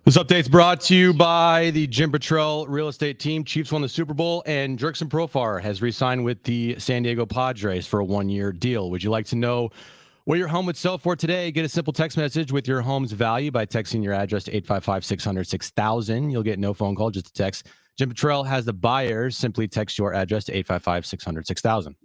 This update's brought to you by the Jim Patrell real estate team. Chiefs won the Super Bowl, and Jerkson Profar has re-signed with the San Diego Padres for a one-year deal. Would you like to know what your home would sell for today? Get a simple text message with your home's value by texting your address to 855-600-6000. You'll get no phone call, just a text. Jim Patrell has the buyers. Simply text your address to 855-600-6000.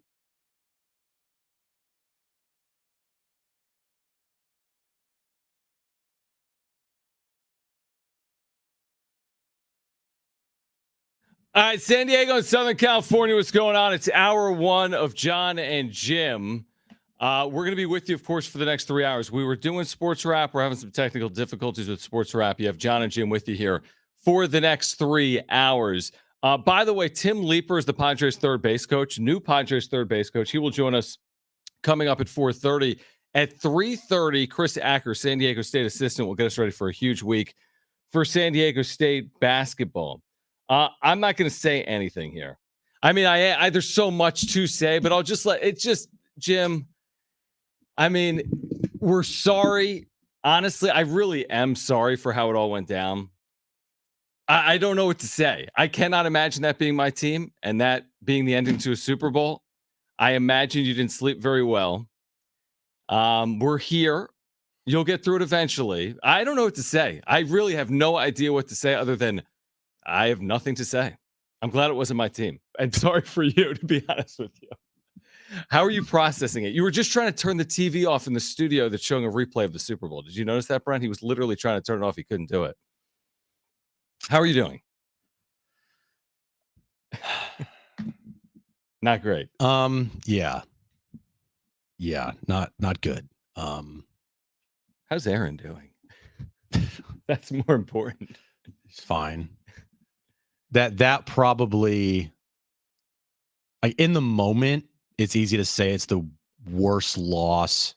All right, San Diego and Southern California, what's going on? It's hour one of Jon and Jim. We're going to be with you, of course, for the next 3 hours. We were doing sports wrap. We're having some technical difficulties with sports wrap. You have Jon and Jim with you here for the next 3 hours. By the way, Tim Leiper is the Padres third base coach, new Padres third base coach. He will join us coming up at 4:30. At 3:30, Chris Acker, San Diego State assistant, will get us ready for a huge week for San Diego State basketball. I'm not going to say anything here. I mean, I there's so much to say, but I'll just Jim. I mean, we're sorry. Honestly, I really am sorry for how it all went down. I don't know what to say. I cannot imagine that being my team and that being the ending to a Super Bowl. I imagine you didn't sleep very well. We're here. You'll get through it eventually. I don't know what to say. I really have no idea what to say other than I have nothing to say. I'm glad it wasn't my team. And sorry for you, to be honest with you. How are you processing it? You were just trying to turn the TV off in the studio that's showing a replay of the Super Bowl. Did you notice that, Brent? He was literally trying to turn it off. He couldn't do it. How are you doing? Not great. Yeah, not good. How's Aaron doing? That's more important. He's fine. That probably, like, in the moment, it's easy to say it's the worst loss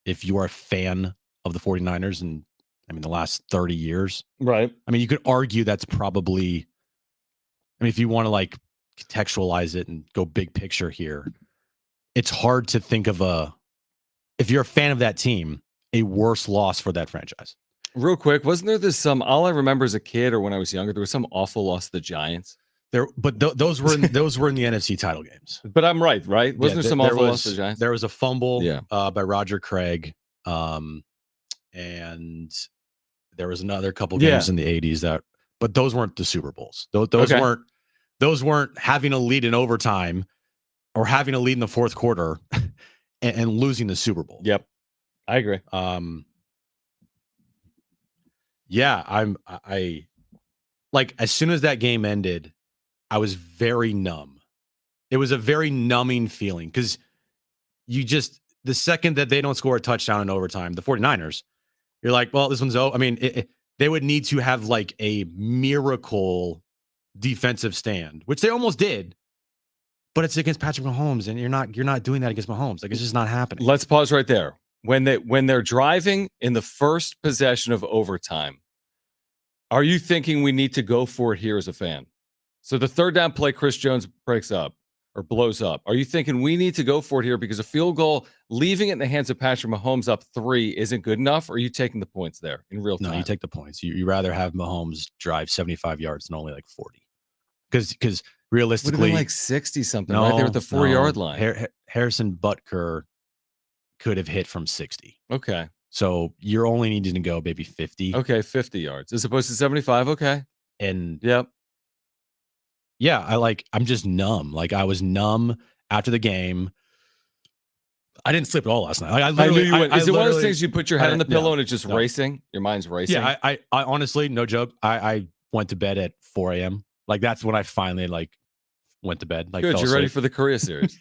if you are a fan of the 49ers in, the last 30 years. Right. I mean, you could argue that's probably, if you want to contextualize it and go big picture here, it's hard to think of if you're a fan of that team, a worse loss for that franchise. Real quick, wasn't there this all I remember as a kid or when I was younger, there was some awful loss to the Giants? Those were in the NFC title games. But I'm right? Wasn't there some awful loss to the Giants? There was a fumble by Roger Craig, and there was another couple games in the 80s but those weren't the Super Bowls. Those weren't having a lead in overtime or having a lead in the fourth quarter and losing the Super Bowl. Yep, I agree. Yeah, I as soon as that game ended, I was very numb. It was a very numbing feeling because the second that they don't score a touchdown in overtime, the 49ers, you're like, well, this one's over. They would need to have a miracle defensive stand, which they almost did, but it's against Patrick Mahomes, and you're not doing that against Mahomes. It's just not happening. Let's pause right there. When they're driving in the first possession of overtime, are you thinking we need to go for it here as a fan? So the third down play, Chris Jones breaks up or blows up. Are you thinking we need to go for it here because a field goal, leaving it in the hands of Patrick Mahomes up 3 isn't good enough? Or are you taking the points there in real time? No, you take the points. You rather have Mahomes drive 75 yards than only 40. Because realistically, would have been 60 something right there at the 4-yard line. Harrison Butker could have hit from 60. Okay. So you're only needing to go maybe 50. Okay, 50 yards as opposed to 75. Okay. And yep. Yeah, I'm just numb. I was numb after the game. I didn't sleep at all last night. I knew you would. Is it one of those things you put your head on the pillow and it's just racing? Your mind's racing? Yeah, I honestly, no joke, I went to bed at 4 a.m. That's when I finally went to bed. Good, you're ready for the Korea series.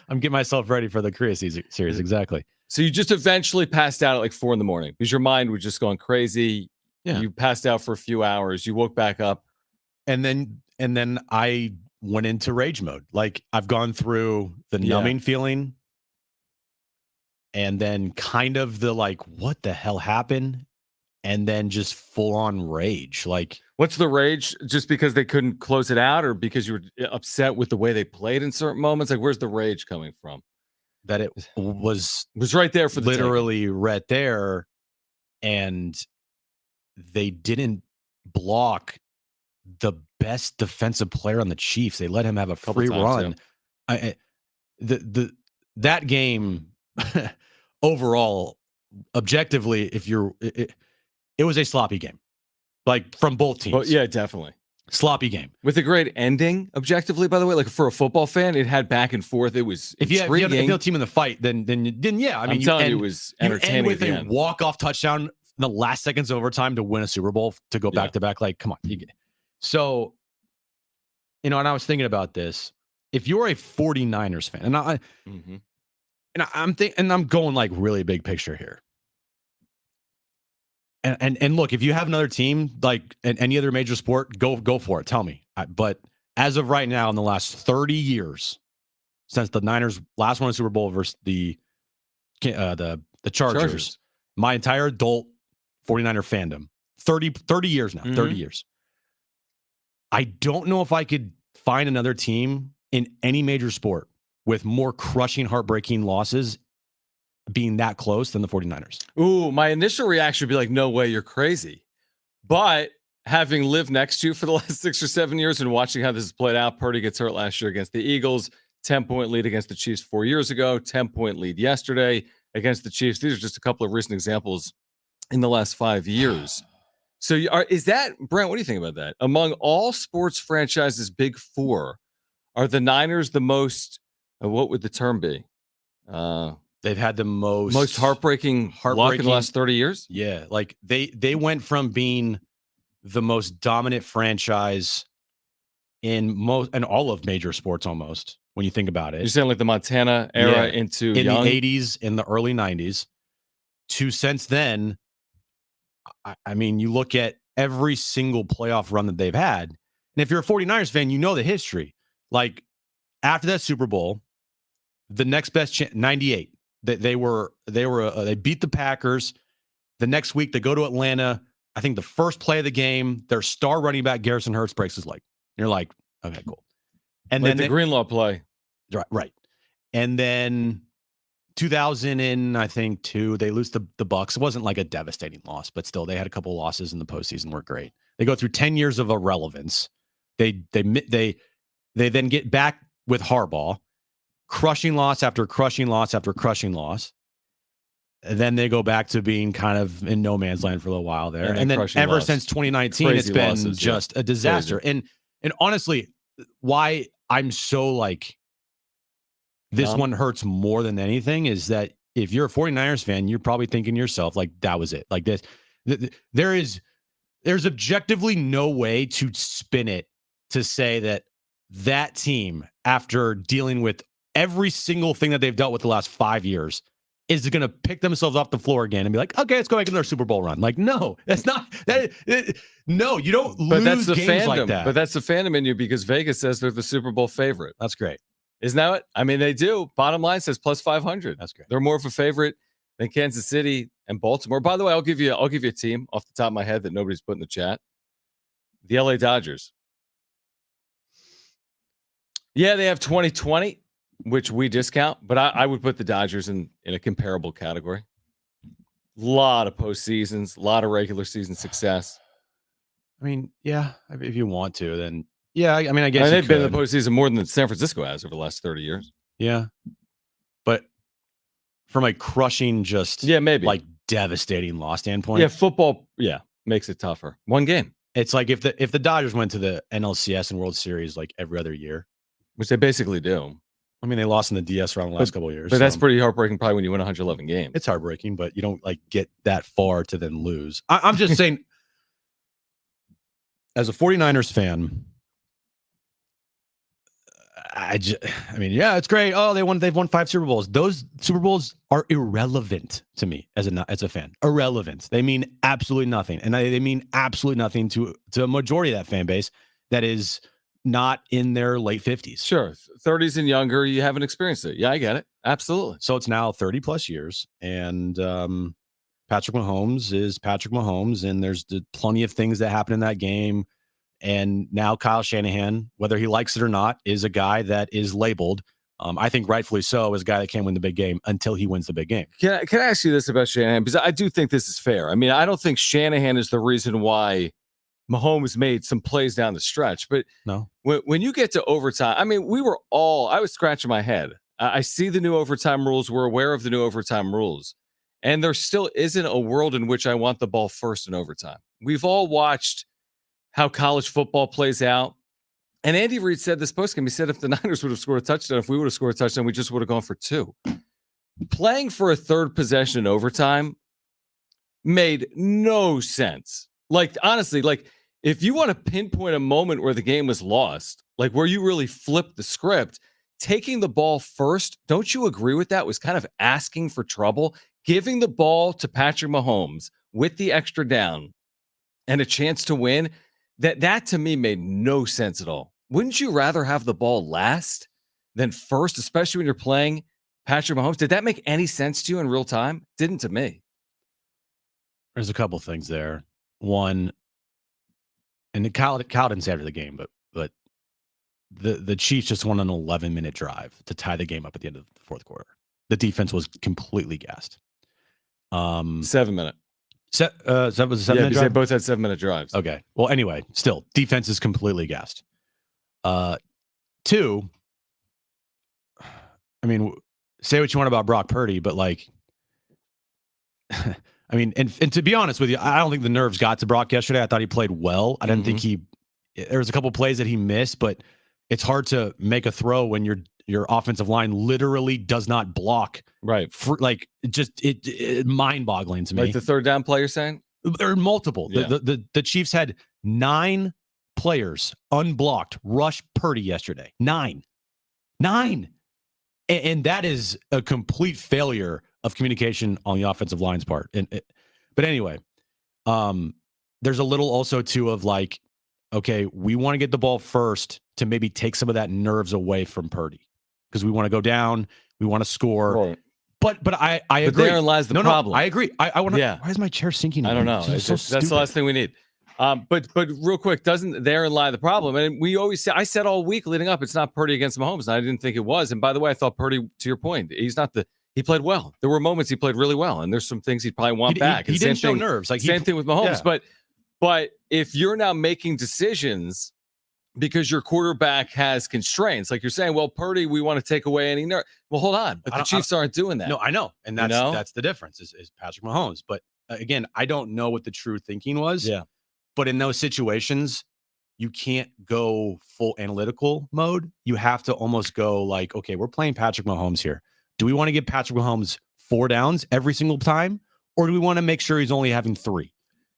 I'm getting myself ready for the Korea series, exactly. So you just eventually passed out at 4 a.m. because your mind was just going crazy. Yeah. You passed out for a few hours. You woke back up. And then I went into rage mode. I've gone through the numbing feeling and then kind of the what the hell happened? And then just full on rage. What's the rage? Just because they couldn't close it out or because you were upset with the way they played in certain moments? Where's the rage coming from? That it was right there for the literally right there. And they didn't block the best defensive player on the Chiefs. They let him have a free run. Yeah. That game overall, objectively, it was a sloppy game, like from both teams. Well, yeah, definitely. Sloppy game with a great ending. Objectively, by the way, like for a football fan, it had back and forth. It was if you had a team in the fight, then yeah. I mean, it was entertaining. With a walk-off touchdown in the last seconds of overtime to win a Super Bowl to go back to back. Like, come on. So, and I was thinking about this. If you're a 49ers fan, and I'm going like really big picture here. And look, if you have another team like in any other major sport, go for it. Tell me. But as of right now, in the last 30 years, since the Niners last won a Super Bowl versus the Chargers, my entire adult 49er fandom, 30 years now, 30 years. I don't know if I could find another team in any major sport with more crushing, heartbreaking losses being that close than the 49ers. Ooh, my initial reaction would be like, no way, you're crazy. But having lived next to you for the last 6 or 7 years and watching how this has played out, Purdy gets hurt last year against the Eagles, 10-point lead against the Chiefs 4 years ago, 10-point lead yesterday against the Chiefs. These are just a couple of recent examples in the last 5 years. So is that, Brent, what do you think about that? Among all sports franchises, big four, are the Niners the most, what would the term be? They've had the most heartbreaking luck in the last 30 years. Yeah, like they went from being the most dominant franchise in all of major sports almost. When you think about it, you're saying like the Montana era into in the 80s, in the early 90s, to since then. I mean, you look at every single playoff run that they've had, and if you're a 49ers fan, you know the history. Like after that Super Bowl, the next best 98. They beat the Packers. The next week they go to Atlanta. I think the first play of the game, their star running back Garrison Hurts breaks his leg. You're like, okay, cool. And like then the Greenlaw play, right. And then 2002, they lose the Bucks. It wasn't like a devastating loss, but still, they had a couple of losses in the postseason. Were great. They go through 10 years of irrelevance. They then get back with Harbaugh. Crushing loss after crushing loss after crushing loss. And then they go back to being kind of in no man's land for a little while there. And then ever since 2019, crazy it's been losses, just a disaster. Crazy. And honestly, why I'm so like, this one hurts more than anything is that if you're a 49ers fan, you're probably thinking to yourself, like, that was it. Like this, there's objectively no way to spin it to say that team, after dealing with every single thing that they've dealt with the last 5 years, is going to pick themselves off the floor again and be like, okay, let's go make another Super Bowl run. Like, no, that's not that. No, you don't lose that's the games fandom, like that. But that's the fandom in you because Vegas says they're the Super Bowl favorite. That's great. Isn't that what? I mean, they do. Bottom line says plus 500. That's great. They're more of a favorite than Kansas City and Baltimore. By the way, I'll give you a team off the top of my head that nobody's put in the chat. The LA Dodgers. Yeah, they have 2020. Which we discount, but I would put the Dodgers in a comparable category. A lot of postseasons, a lot of regular season success. I mean, yeah, if you want to, then yeah. I mean, I guess they've been in the postseason more than San Francisco has over the last 30 years. Yeah, but from a crushing, just maybe like devastating loss standpoint, football, makes it tougher. One game. It's like if the Dodgers went to the NLCS and World Series like every other year, which they basically do. I mean, they lost in the DS round the last couple of years. But that's pretty heartbreaking probably when you win 111 games. It's heartbreaking, but you don't like get that far to then lose. I'm just saying, as a 49ers fan, I mean, yeah, it's great. Oh, they've won 5 Super Bowls. Those Super Bowls are irrelevant to me as a fan. Irrelevant. They mean absolutely nothing. And they mean absolutely nothing to a majority of that fan base that is not in their late 50s. Sure. 30s and younger, you haven't experienced it. Yeah, I get it. Absolutely. So it's now 30 plus years. And Patrick Mahomes is Patrick Mahomes. And there's plenty of things that happen in that game. And now Kyle Shanahan, whether he likes it or not, is a guy that is labeled, I think rightfully so, as a guy that can't win the big game until he wins the big game. Can I ask you this about Shanahan? Because I do think this is fair. I mean, I don't think Shanahan is the reason why Mahomes made some plays down the stretch. But No. when you get to overtime, I mean, I was scratching my head. I see the new overtime rules. We're aware of the new overtime rules. And there still isn't a world in which I want the ball first in overtime. We've all watched how college football plays out. And Andy Reid said this postgame. He said if the Niners would have scored a touchdown, if we would have scored a touchdown, we just would have gone for 2. Playing for a third possession in overtime made no sense. Like, honestly, like, if you want to pinpoint a moment where the game was lost, like where you really flipped the script, taking the ball first, don't you agree with that? Was kind of asking for trouble, giving the ball to Patrick Mahomes with the extra down and a chance to win. That to me made no sense at all. Wouldn't you rather have the ball last than first, especially when you're playing Patrick Mahomes? Did that make any sense to you in real time? Didn't to me. There's a couple things there. One, and Kyle didn't say after the game, but the Chiefs just won an 11-minute drive to tie the game up at the end of the fourth quarter. The defense was completely gassed. 7-minute. That was a 7-minute drive? They both had 7-minute drives. Okay. Well, anyway, still, defense is completely gassed. 2, I mean, say what you want about Brock Purdy, but like, I mean, and to be honest with you, I don't think the nerves got to Brock yesterday. I thought he played well. I didn't think there was a couple plays that he missed, but it's hard to make a throw when your offensive line literally does not block. Right. Like, it mind-boggling to me. Like the third down play you're saying? There are multiple. Yeah. The Chiefs had 9 players unblocked rush Purdy yesterday. 9. And that is a complete failure of communication on the offensive line's part. But anyway, there's a little also too of like, okay, we want to get the ball first to maybe take some of that nerves away from Purdy because we want to go down, we want to score. Right. But I agree. Therein lies the problem. No, I agree. I want to. Yeah. Why is my chair sinking? I don't know. That's the last thing we need. But real quick, doesn't therein lie the problem? And we always say, I said all week leading up, it's not Purdy against Mahomes. And I didn't think it was. And by the way, I thought Purdy, to your point, he played well. There were moments he played really well, and there's some things he'd probably want back. He didn't show nerves. Like same thing with Mahomes. Yeah. But if you're now making decisions because your quarterback has constraints, like you're saying, well, Purdy, we want to take away any nerve. Well, hold on, but the Chiefs aren't doing that. No, I know, and that's the difference is Patrick Mahomes. But again, I don't know what the true thinking was. Yeah. But in those situations, you can't go full analytical mode. You have to almost go like, okay, we're playing Patrick Mahomes here. Do we want to give Patrick Mahomes 4 downs every single time? Or do we want to make sure he's only having 3?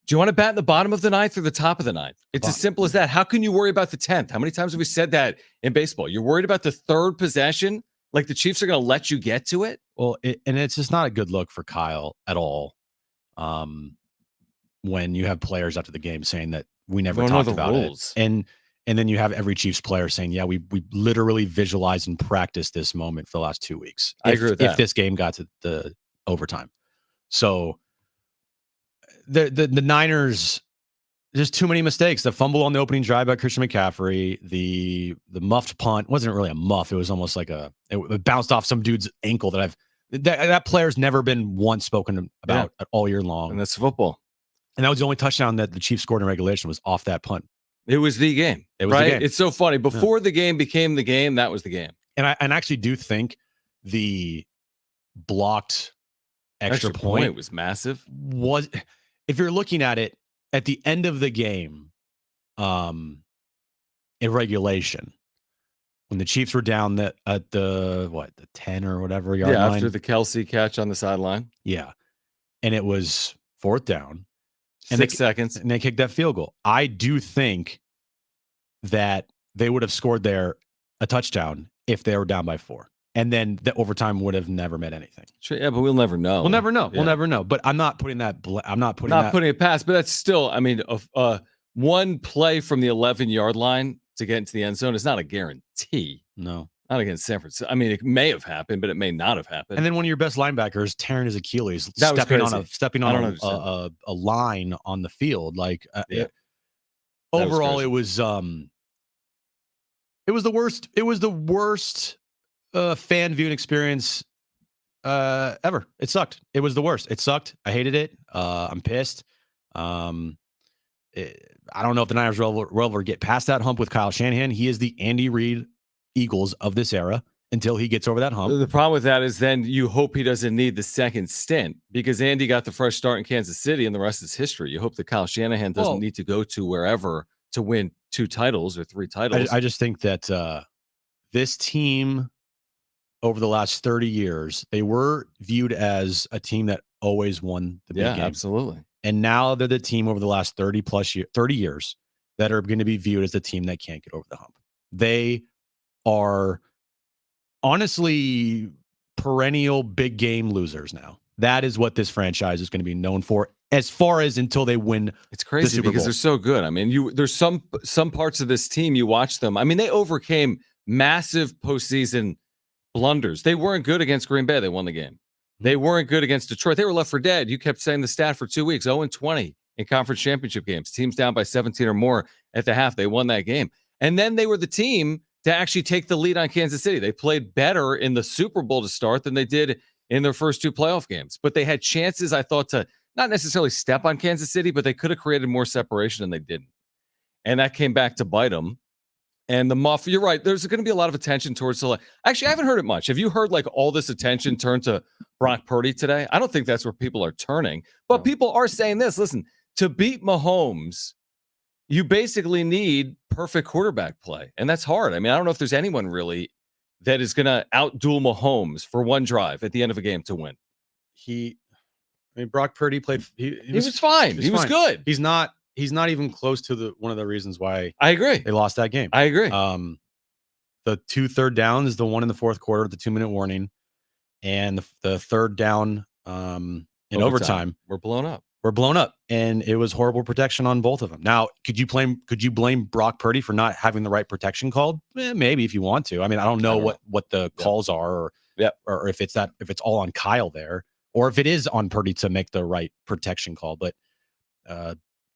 Do you want to bat in the bottom of the 9th or the top of the 9th? It's as simple as that. How can you worry about the 10th? How many times have we said that in baseball? You're worried about the 3rd possession? Like the Chiefs are going to let you get to it? Well, and it's just not a good look for Kyle at all. When you have players after the game saying that we never talked about rules. And then you have every Chiefs player saying, yeah, we literally visualized and practiced this moment for the last 2 weeks. I agree with that. If this game got to the overtime. So the Niners, there's too many mistakes. The fumble on the opening drive by Christian McCaffrey, the muffed punt wasn't really a muff. It was almost like it bounced off some dude's ankle that player's never been once spoken about all year long. And that's football. And that was the only touchdown that the Chiefs scored in regulation was off that punt. It was the game. It was the game. It's so funny. Before the game became the game, that was the game. And I actually do think the blocked extra point was massive. If you're looking at it at the end of the game, in regulation, when the Chiefs were down at the 10 or whatever yard line. After the Kelsey catch on the sideline. Yeah. And it was 4th down. And 6 seconds. And they kicked that field goal. I do think that they would have scored there a touchdown if they were down by 4. And then the overtime would have never meant anything. Sure, yeah, but we'll never know. We'll never know. Yeah. We'll never know. But I'm not putting that. Putting it past. But that's still, I mean, one play from the 11-yard line to get into the end zone is not a guarantee. No. Not against San Francisco. I mean, it may have happened, but it may not have happened. And then one of your best linebackers tearing his Achilles, stepping on a line on the field. Like overall, it was the worst. It was the worst fan viewing experience ever. It sucked. It was the worst. It sucked. I hated it. I'm pissed. I don't know if the Niners will ever get past that hump with Kyle Shanahan. He is the Andy Reid Eagles of this era until he gets over that hump. The problem with that is then you hope he doesn't need the second stint because Andy got the fresh start in Kansas City and the rest is history. You hope that Kyle Shanahan doesn't need to go to wherever to win 2 titles or 3 titles. I just think that this team over the last 30 years, they were viewed as a team that always won the big game. Absolutely. And now they're the team over the last 30 years that are going to be viewed as the team that can't get over the hump. They are honestly perennial big game losers now. That is what this franchise is going to be known for as far as until they win. It's crazy because they're so good. I mean, there's some parts of this team, you watch them. I mean, they overcame massive postseason blunders. They weren't good against Green Bay. They won the game. They weren't good against Detroit. They were left for dead. You kept saying the stat for 2 weeks, 0-20 in conference championship games. Teams down by 17 or more at the half. They won that game. And then they were the team to actually take the lead on Kansas City. They played better in the Super Bowl to start than they did in their first 2 playoff games. But they had chances, I thought, to not necessarily step on Kansas City, but they could have created more separation and they didn't. And that came back to bite them. And the muff, you're right. There's going to be a lot of attention towards actually, I haven't heard it much. Have you heard like all this attention turn to Brock Purdy today? I don't think that's where people are turning, but people are saying this. Listen, to beat Mahomes, you basically need perfect quarterback play. And that's hard. I mean, I don't know if there's anyone really that is going to outduel Mahomes for one drive at the end of a game to win. Brock Purdy played. He was fine. He was good. He's not even close to one of the reasons why I agree they lost that game. I agree. The 2 third downs, the one in the fourth quarter, the 2-minute warning, and the third down in overtime were blown up. And it was horrible protection on both of them. Now, could you blame Brock Purdy for not having the right protection called? Maybe if you want to. I mean, I don't know what the calls are, or if it's all on Kyle there, or if it is on Purdy to make the right protection call. But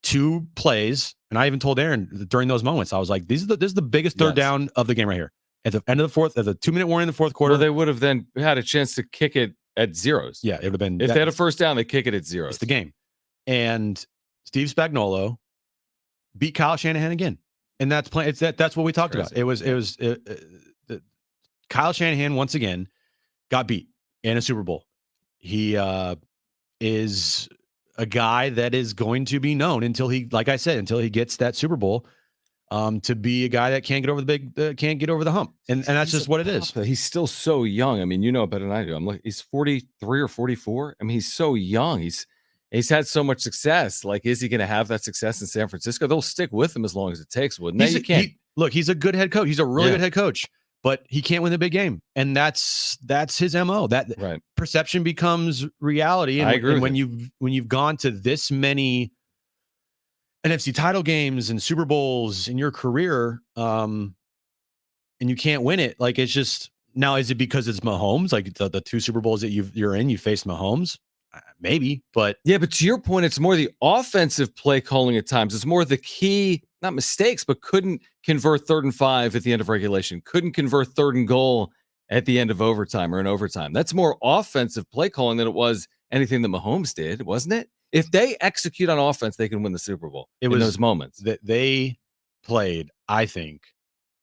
2 plays, and I even told Aaron during those moments, I was like, this is the biggest third down of the game right here. At the end of the fourth, at the 2-minute warning in the fourth quarter. Well, they would have then had a chance to kick it at zeros. Yeah, it would have been. If they had a first down, they kick it at zeros. It's the game. And Steve Spagnuolo beat Kyle Shanahan again. And that's what we talked about. It was Kyle Shanahan once again got beat in a Super Bowl. He is a guy that is going to be known until he gets that Super Bowl, to be a guy that can't get over the hump. And that's just what it is. He's still so young. I mean, you know better than I do. He's 43 or 44. I mean, he's so young. He's had so much success. Like, is he going to have that success in San Francisco? They'll stick with him as long as it takes, wouldn't they? You can't. He's a good head coach. He's a really good head coach, but he can't win the big game. And that's his MO. That perception becomes reality. And, I agree. And when you've gone to this many NFC title games and Super Bowls in your career, and you can't win it, like, it's just, now, is it because it's Mahomes? Like the 2 Super Bowls that you're in, you faced Mahomes? Maybe, but but to your point, it's more the offensive play calling at times. It's more the key, not mistakes, but couldn't convert 3rd and 5 at the end of regulation. Couldn't convert 3rd and goal at the end of overtime or in overtime. That's more offensive play calling than it was anything that Mahomes did, wasn't it? If they execute on offense, they can win the Super Bowl. In those moments that they played, I think,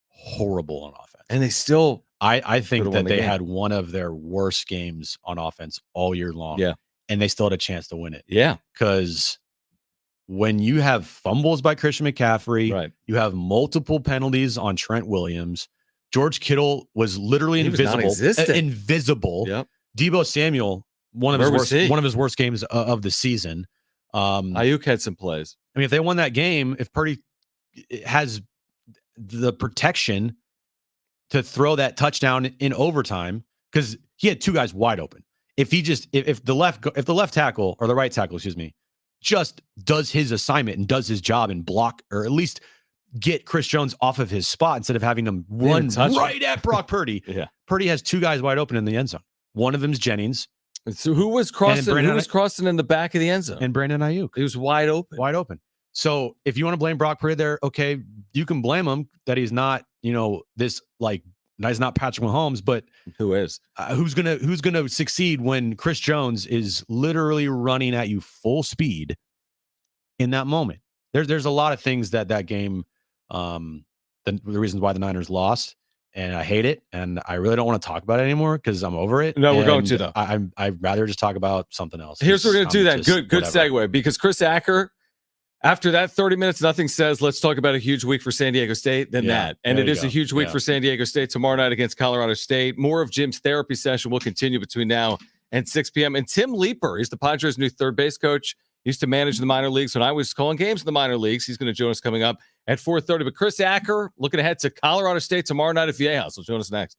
horrible on offense, and they still. I think that they had one of their worst games on offense all year long. Yeah. And they still had a chance to win it. Yeah. Because when you have fumbles by Christian McCaffrey, you have multiple penalties on Trent Williams. George Kittle was literally invisible. Yep. Deebo Samuel, one of his worst games of the season. Ayuk had some plays. I mean, if they won that game, if Purdy has the protection to throw that touchdown in overtime, because he had 2 guys wide open. If the left tackle or the right tackle, just does his assignment and does his job and block, or at least get Chris Jones off of his spot instead of having him run right at Brock Purdy. Purdy has 2 guys wide open in the end zone. One of them's Jennings. So who was crossing in the back of the end zone? And Brandon Ayuk. He was wide open. So if you want to blame Brock Purdy there, okay, you can blame him that he's not, this like. Now, he's not Patrick Mahomes, but who is? Who's gonna succeed when Chris Jones is literally running at you full speed in that moment? there's a lot of things that game, the reasons why the Niners lost, and I hate it, and I really don't want to talk about it anymore because I'm over it. No, we're going to, And though. I'd rather just talk about something else. Here's what we're 'cause going to do I'm then. just Good whatever. segue, because Chris Acker, after that 30 minutes, nothing says, let's talk about a huge week for San Diego State than that. And it is a huge week for San Diego State tomorrow night against Colorado State. More of Jim's therapy session will continue between now and 6 p.m. And Tim Leiper, he's the Padres' new third base coach, used to manage the minor leagues when I was calling games in the minor leagues. He's going to join us coming up at 4:30. But Chris Acker, looking ahead to Colorado State tomorrow night at VA House. Will join us next.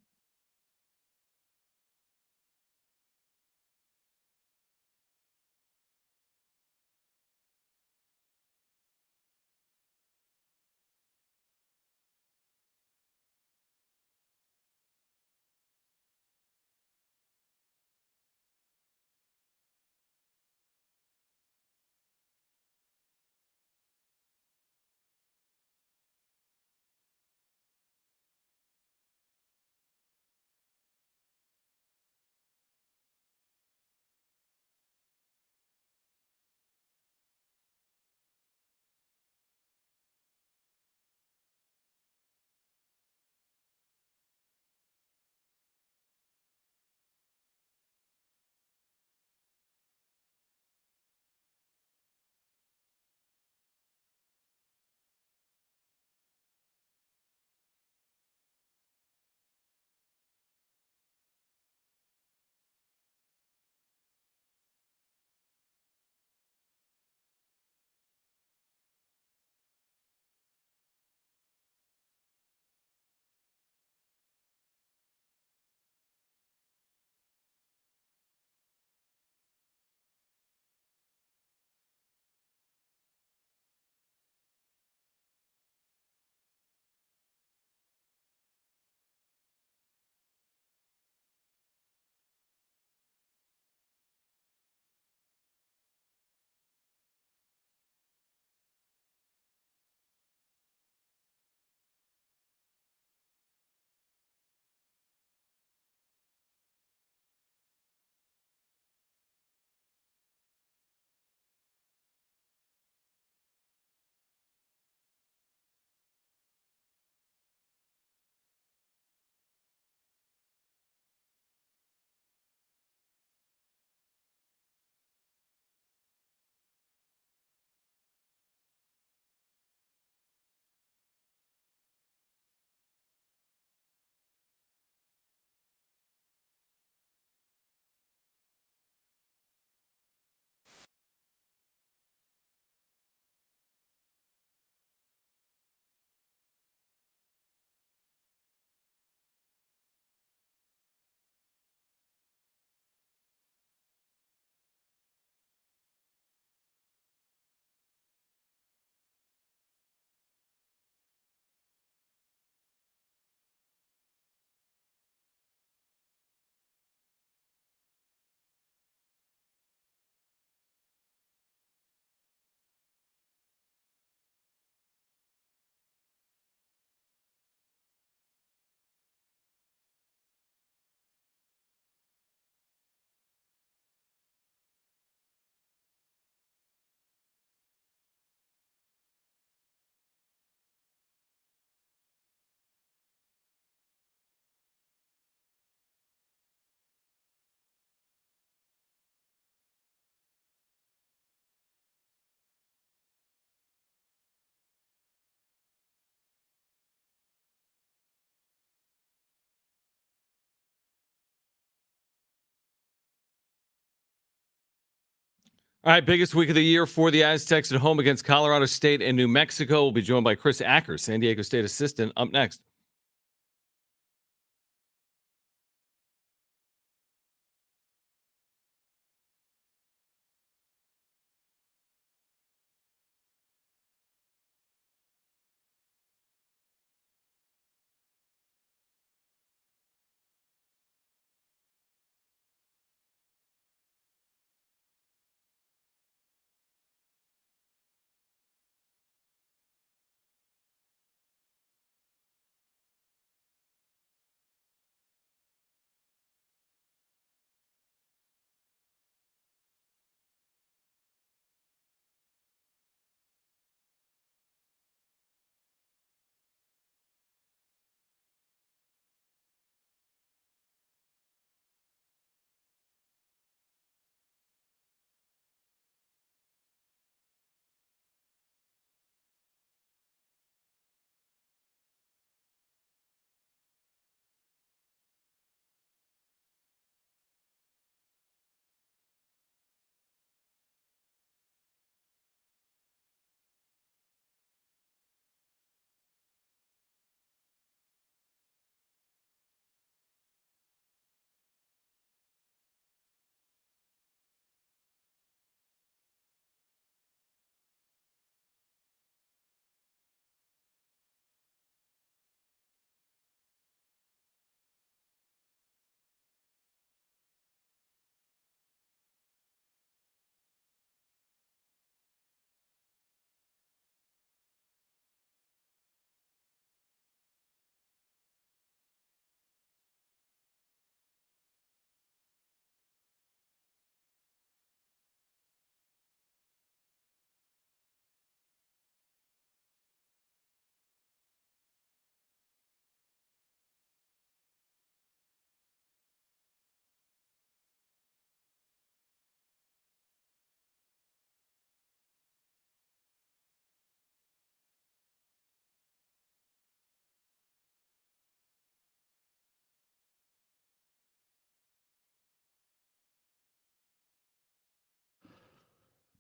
All right, biggest week of the year for the Aztecs at home against Colorado State and New Mexico. We'll be joined by Chris Acker, San Diego State assistant, up next.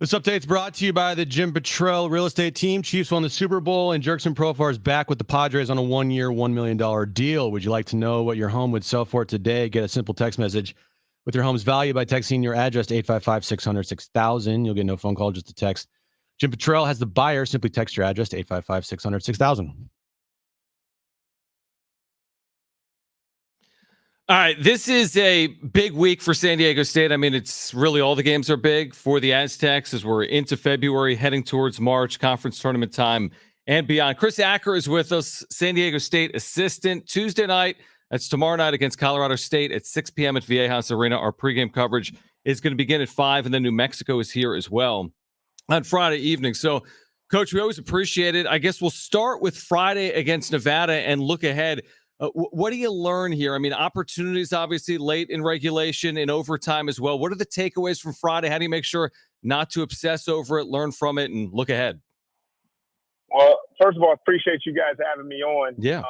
This update's brought to you by the Jim Petrell real estate team. Chiefs won the Super Bowl, and Jerkson Profar is back with the Padres on a 1-year, $1 million deal. Would you like to know what your home would sell for today? Get a simple text message with your home's value by texting your address to 855-600-6000. You'll get no phone call, just a text. Jim Petrell has the buyer. Simply text your address to 855-600-6000. All right, this is a big week for San Diego State. I mean, it's really all the games are big for the Aztecs as we're into February, heading towards March, conference tournament time and beyond. Chris Acker is with us, San Diego State assistant. Tuesday night, that's tomorrow night against Colorado State at 6 p.m. at Viejas Arena. Our pregame coverage is going to begin at 5, and then New Mexico is here as well on Friday evening. So, Coach, we always appreciate it. I guess we'll start with Friday against Nevada and look ahead. What do you learn here? I mean, opportunities obviously late in regulation, in overtime as well. What are the takeaways from Friday? How do you make sure not to obsess over it, learn from it, and look ahead? Well, first of all, I appreciate you guys having me on. Yeah.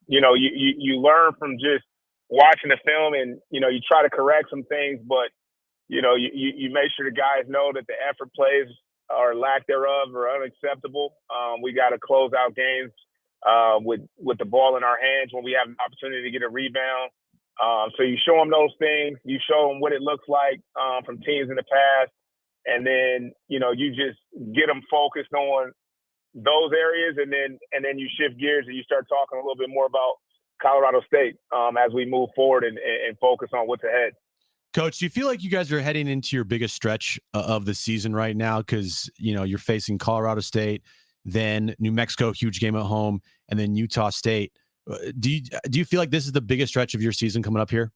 You learn from just watching the film, and you try to correct some things, but you make sure the guys know that the effort plays or lack thereof are unacceptable. We got to close out games with the ball in our hands when we have an opportunity to get a rebound. So you show them those things, you show them what it looks like from teams in the past, and then you just get them focused on those areas, and then you shift gears and you start talking a little bit more about Colorado State as we move forward and focus on what's ahead. Coach, do you feel like you guys are heading into your biggest stretch of the season right now? Because you're facing Colorado State, then New Mexico, huge game at home, and then Utah State. Do you feel like this is the biggest stretch of your season coming up here?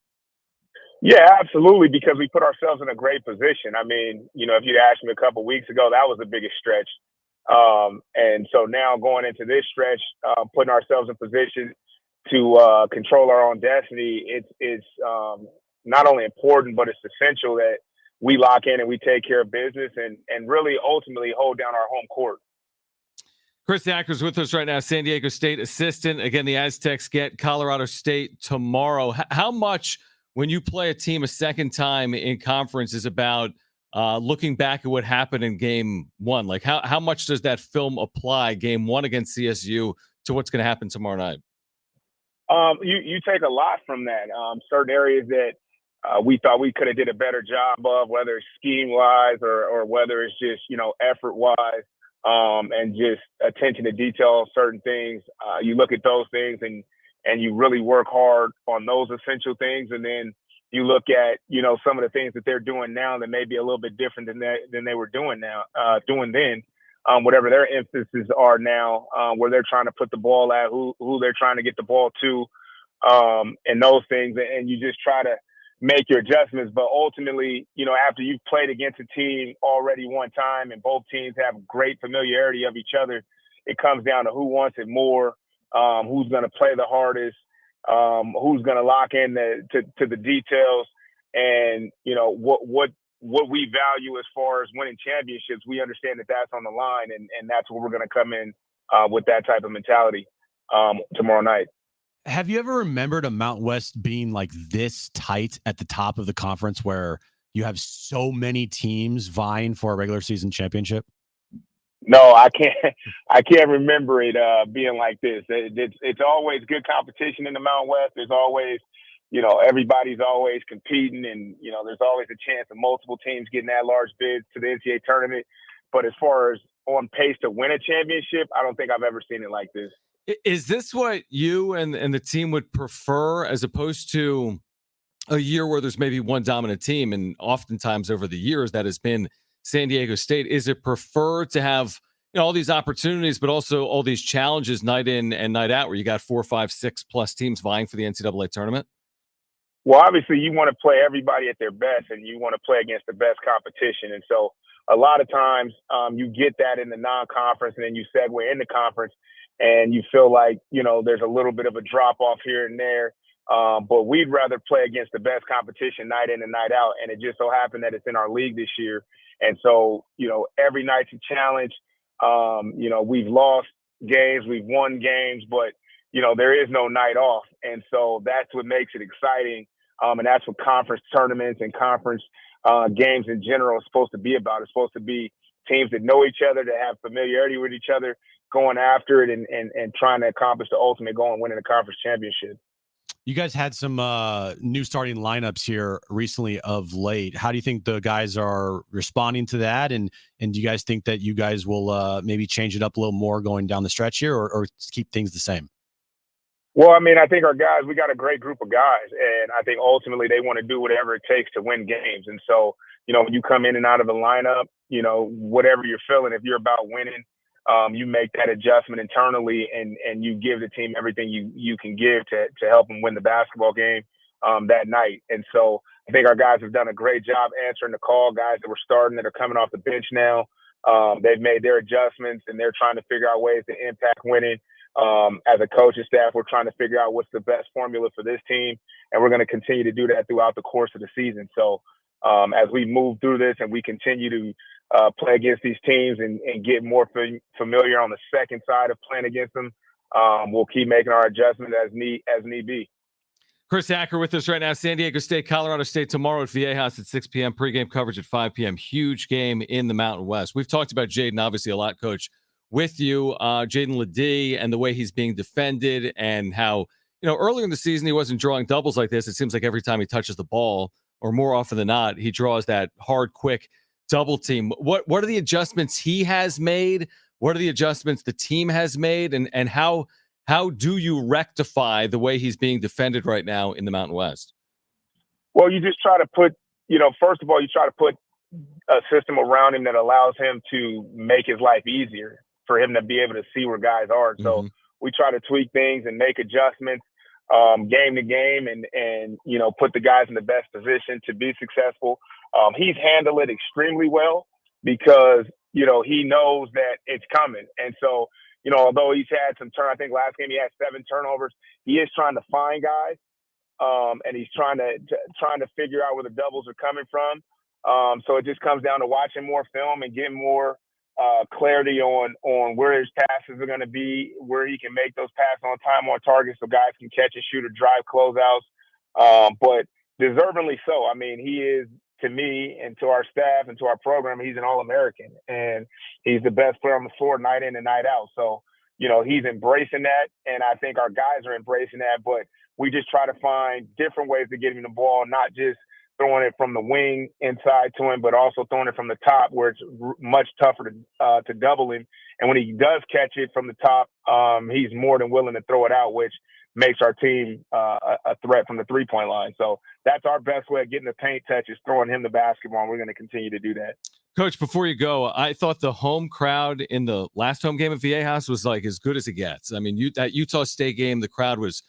Yeah, absolutely, because we put ourselves in a great position. I mean, if you'd asked me a couple of weeks ago, that was the biggest stretch. And so now going into this stretch, putting ourselves in position to control our own destiny, it's not only important, but it's essential that we lock in and we take care of business and really ultimately hold down our home court. Chris Acker's with us right now, San Diego State assistant. Again, the Aztecs get Colorado State tomorrow. How much, when you play a team a second time in conference, is about looking back at what happened in game one? Like how much does that film apply, game one against CSU, to what's going to happen tomorrow night? You take a lot from that. Certain areas that we thought we could have did a better job of, whether it's scheme wise or whether it's just, effort wise, and just attention to detail of certain things. You look at those things and you really work hard on those essential things. And then you look at, some of the things that they're doing now that may be a little bit different than they were doing then. Whatever their emphases are now, where they're trying to put the ball at, who they're trying to get the ball to, and those things. And you just try to make your adjustments. But ultimately, after you've played against a team already one time and both teams have great familiarity of each other, it comes down to who wants it more, who's going to play the hardest, who's going to lock in to the details, and what we value as far as winning championships. We understand that that's on the line, and that's where we're going to come in with that type of mentality tomorrow night. Have you ever remembered a Mountain West being like this tight at the top of the conference where you have so many teams vying for a regular season championship? No, I can't remember it being like this. It's always good competition in the Mountain West. There's always, everybody's always competing, and there's always a chance of multiple teams getting that large bids to the NCAA tournament. But as far as on pace to win a championship, I don't think I've ever seen it like this. Is this what you and the team would prefer, as opposed to a year where there's maybe one dominant team? And oftentimes over the years that has been San Diego State. Is it preferred to have all these opportunities, but also all these challenges night in and night out, where you got 4, 5, 6+ teams vying for the NCAA tournament? Well, obviously you want to play everybody at their best, and you want to play against the best competition. And so a lot of times you get that in the non-conference, and then you segue into conference, and you feel like, there's a little bit of a drop-off here and there. But we'd rather play against the best competition night in and night out. And it just so happened that it's in our league this year. And so, every night's a challenge. We've lost games, we've won games, but, there is no night off. And so that's what makes it exciting. And that's what conference tournaments and conference games in general is supposed to be about. It's supposed to be teams that know each other, that have familiarity with each other, going after it and trying to accomplish the ultimate goal and winning the conference championship. You guys had some new starting lineups here recently of late. How do you think the guys are responding to that? And do you guys think that you guys will maybe change it up a little more going down the stretch here, or keep things the same? Well, I mean, I think our guys, we got a great group of guys, and I think ultimately they want to do whatever it takes to win games. And so, when you come in and out of the lineup, whatever you're feeling, if you're about winning, you make that adjustment internally and you give the team everything you can give to help them win the basketball game that night. And so I think our guys have done a great job answering the call, guys that were starting that are coming off the bench now. They've made their adjustments and they're trying to figure out ways to impact winning. As a coaching staff, we're trying to figure out what's the best formula for this team, and we're going to continue to do that throughout the course of the season. So as we move through this and we continue to play against these teams and get more familiar on the second side of playing against them, we'll keep making our adjustments as need be. Chris Acker with us right now. San Diego State, Colorado State tomorrow at Viejas at 6 p.m. Pregame coverage at 5 p.m. Huge game in the Mountain West. We've talked about Jaden obviously a lot, Coach, with you. Jaden Ledee and the way he's being defended and how, earlier in the season he wasn't drawing doubles like this. It seems like every time he touches the ball, or more often than not, he draws that hard, quick double team. What are the adjustments he has made? What are the adjustments the team has made? And how do you rectify the way he's being defended right now in the Mountain West? Well, you just try to put, first of all, you try to put a system around him that allows him to make his life easier for him to be able to see where guys are. So we try to tweak things and make adjustments game to game and put the guys in the best position to be successful. He's handled it extremely well because, he knows that it's coming. And so, although he's had some I think last game he had 7 turnovers, he is trying to find guys and he's trying to figure out where the doubles are coming from. So it just comes down to watching more film and getting more clarity on where his passes are going to be, where he can make those passes on time, on target, so guys can catch and shoot or drive closeouts. But deservingly so. I mean, he is, to me and to our staff and to our program, he's an All-American, and he's the best player on the floor night in and night out. So, he's embracing that, and I think our guys are embracing that. But we just try to find different ways to get him the ball, not just throwing it from the wing inside to him, but also throwing it from the top where it's much tougher to double him. And when he does catch it from the top, he's more than willing to throw it out, which makes our team a threat from the three-point line. So that's our best way of getting the paint touches, throwing him the basketball, and we're going to continue to do that. Coach, before you go, I thought the home crowd in the last home game at Viejas was like as good as it gets. I mean, that Utah State game, the crowd was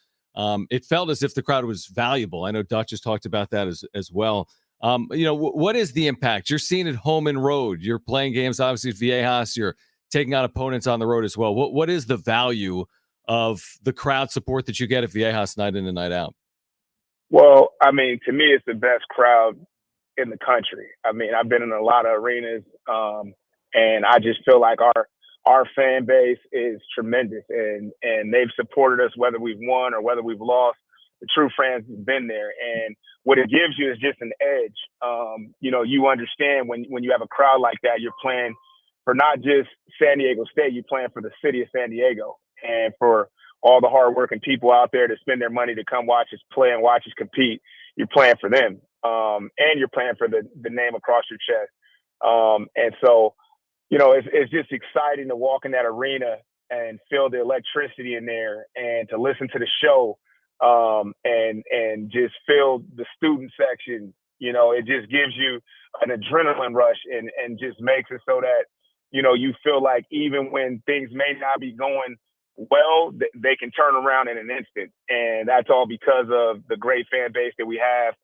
it felt as if the crowd was valuable. I know Dutch has talked about that as well. What is the impact? You're seeing it home and road. You're playing games, obviously, at Viejas. You're taking on opponents on the road as well. What is the value of the crowd support that you get at Viejas night in and night out? Well, I mean, to me, it's the best crowd in the country. I mean, I've been in a lot of arenas, and I just feel like our fan base is tremendous, and they've supported us whether we've won or whether we've lost. The true fans have been there, and what it gives you is just an edge. You understand when you have a crowd like that, you're playing for not just San Diego State, you're playing for the city of San Diego, and for all the hardworking people out there to spend their money to come watch us play and watch us compete. You're playing for them, and you're playing for the name across your chest. And so, it's just exciting to walk in that arena and feel the electricity in there, and to listen to the show, and just feel the student section. It just gives you an adrenaline rush and just makes it so that, you feel like even when things may not be going well, they can turn around in an instant. And that's all because of the great fan base that we have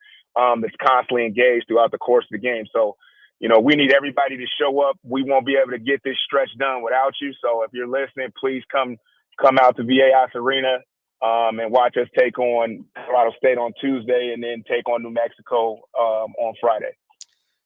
that's constantly engaged throughout the course of the game. So, we need everybody to show up. We won't be able to get this stretch done without you. So if you're listening, please come out to Viejas Arena and watch us take on Colorado State on Tuesday and then take on New Mexico on Friday.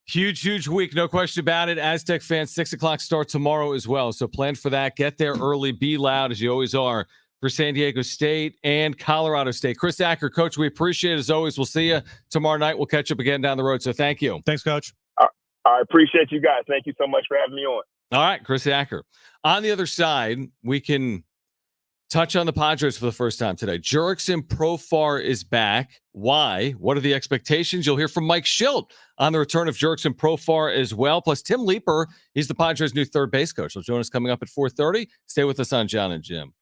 Huge week, no question about it. Aztec fans, 6 o'clock start tomorrow as well. So plan for that. Get there early. Be loud, as you always are, for San Diego State and Colorado State. Chris Acker, Coach, we appreciate it as always. We'll see you tomorrow night. We'll catch up again down the road. So thank you. Thanks, Coach. I appreciate you guys. Thank you so much for having me on. All right, Chris Acker. On the other side, we can touch on the Padres for the first time today. Jurickson Profar is back. Why? What are the expectations? You'll hear from Mike Schilt on the return of Jurickson Profar as well. Plus, Tim Leiper, he's the Padres' new third base coach. He'll join us coming up at 4:30. Stay with us on Jon and Jim.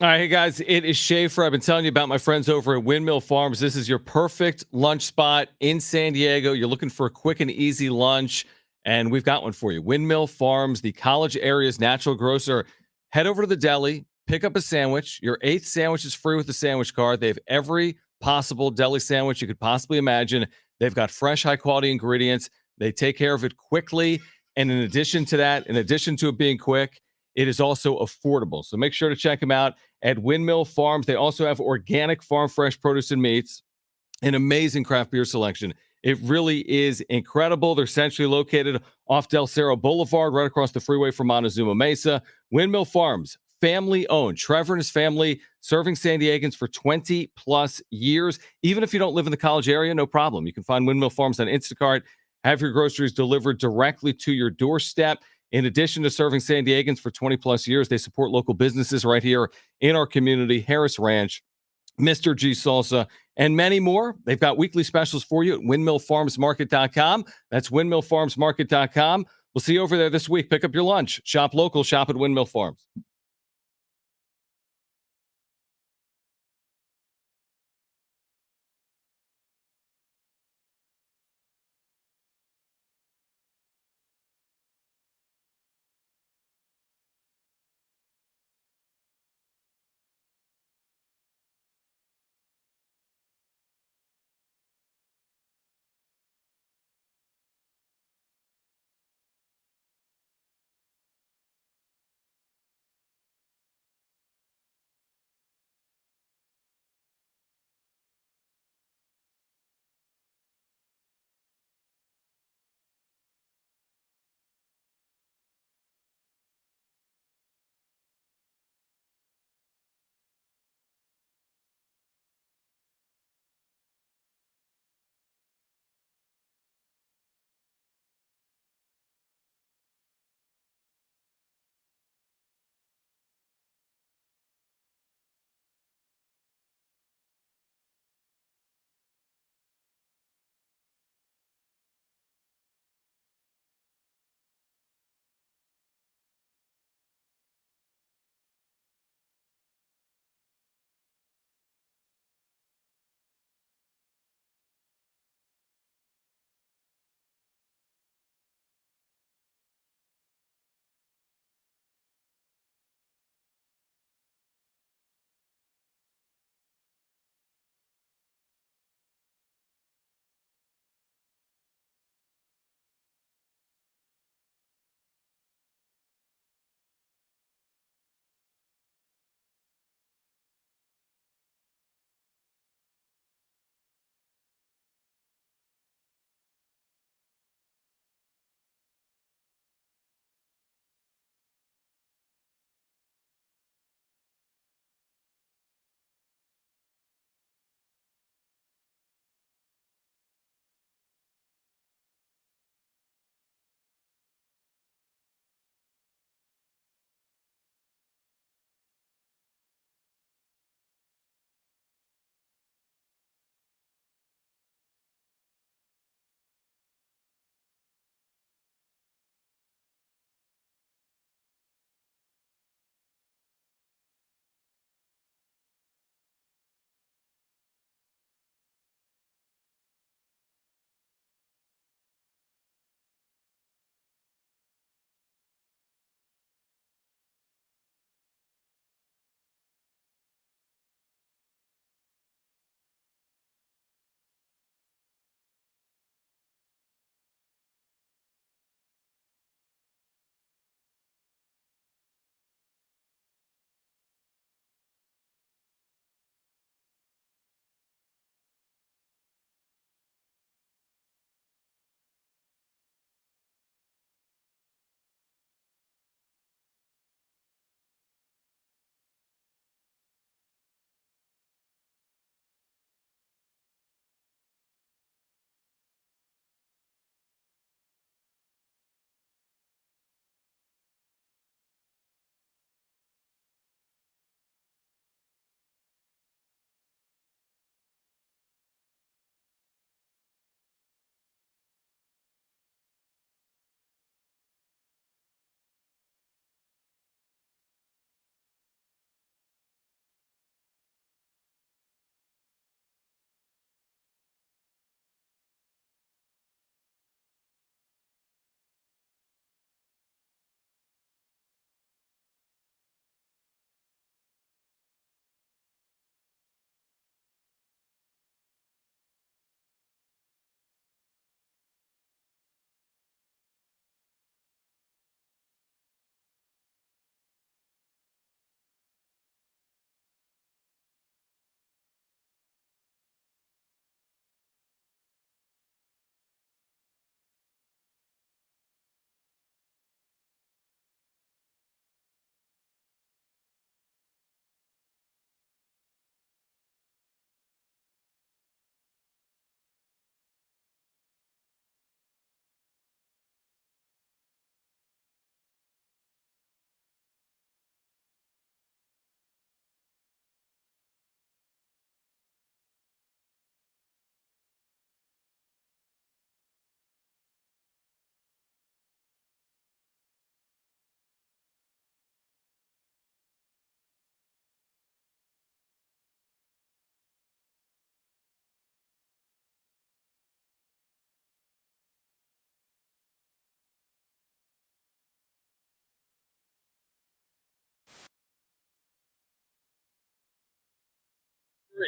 All right, hey guys, it is Schaefer. I've been telling you about my friends over at Windmill Farms. This is your perfect lunch spot in San Diego. You're looking for a quick and easy lunch, and we've got one for you. Windmill Farms, the college area's natural grocer. Head over to the deli, pick up a sandwich. Your 8th sandwich is free with the sandwich card. They have every possible deli sandwich you could possibly imagine. They've got fresh, high-quality ingredients. They take care of it quickly, and in addition to that, in addition to it being quick, it is also affordable. So make sure to check them out at Windmill Farms. They also have organic farm fresh produce and meats, an amazing craft beer selection. It really is incredible. They're centrally located off Del Cerro Boulevard, right across the freeway from Montezuma Mesa. Windmill Farms, family owned. Trevor and his family serving San Diegans for 20 plus years. Even if you don't live in the college area, no problem. You can find Windmill Farms on Instacart. Have your groceries delivered directly to your doorstep. In addition to serving San Diegans for 20 plus years, they support local businesses right here in our community, Harris Ranch, Mr. G Salsa, and many more. They've got weekly specials for you at windmillfarmsmarket.com. That's windmillfarmsmarket.com. We'll see you over there this week. Pick up your lunch. Shop local. Shop at Windmill Farms.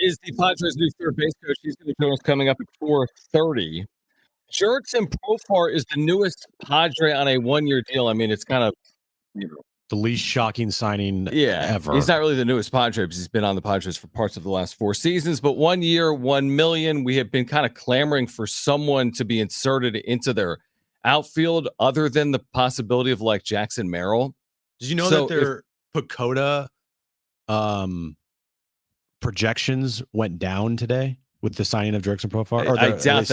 is the Padres' new third base coach. He's going to join us coming up at 4:30. Jurickson Profar is the newest Padre on a one-year deal. I mean, it's kind of the least shocking signing ever. He's not really the newest Padre because he's been on the Padres for parts of the last 4 seasons, but 1 year, $1 million. We have been kind of clamoring for someone to be inserted into their outfield other than the possibility of like Jackson Merrill. Did you know that their Pacoda projections went down today with the signing of Jurickson Profar? I doubt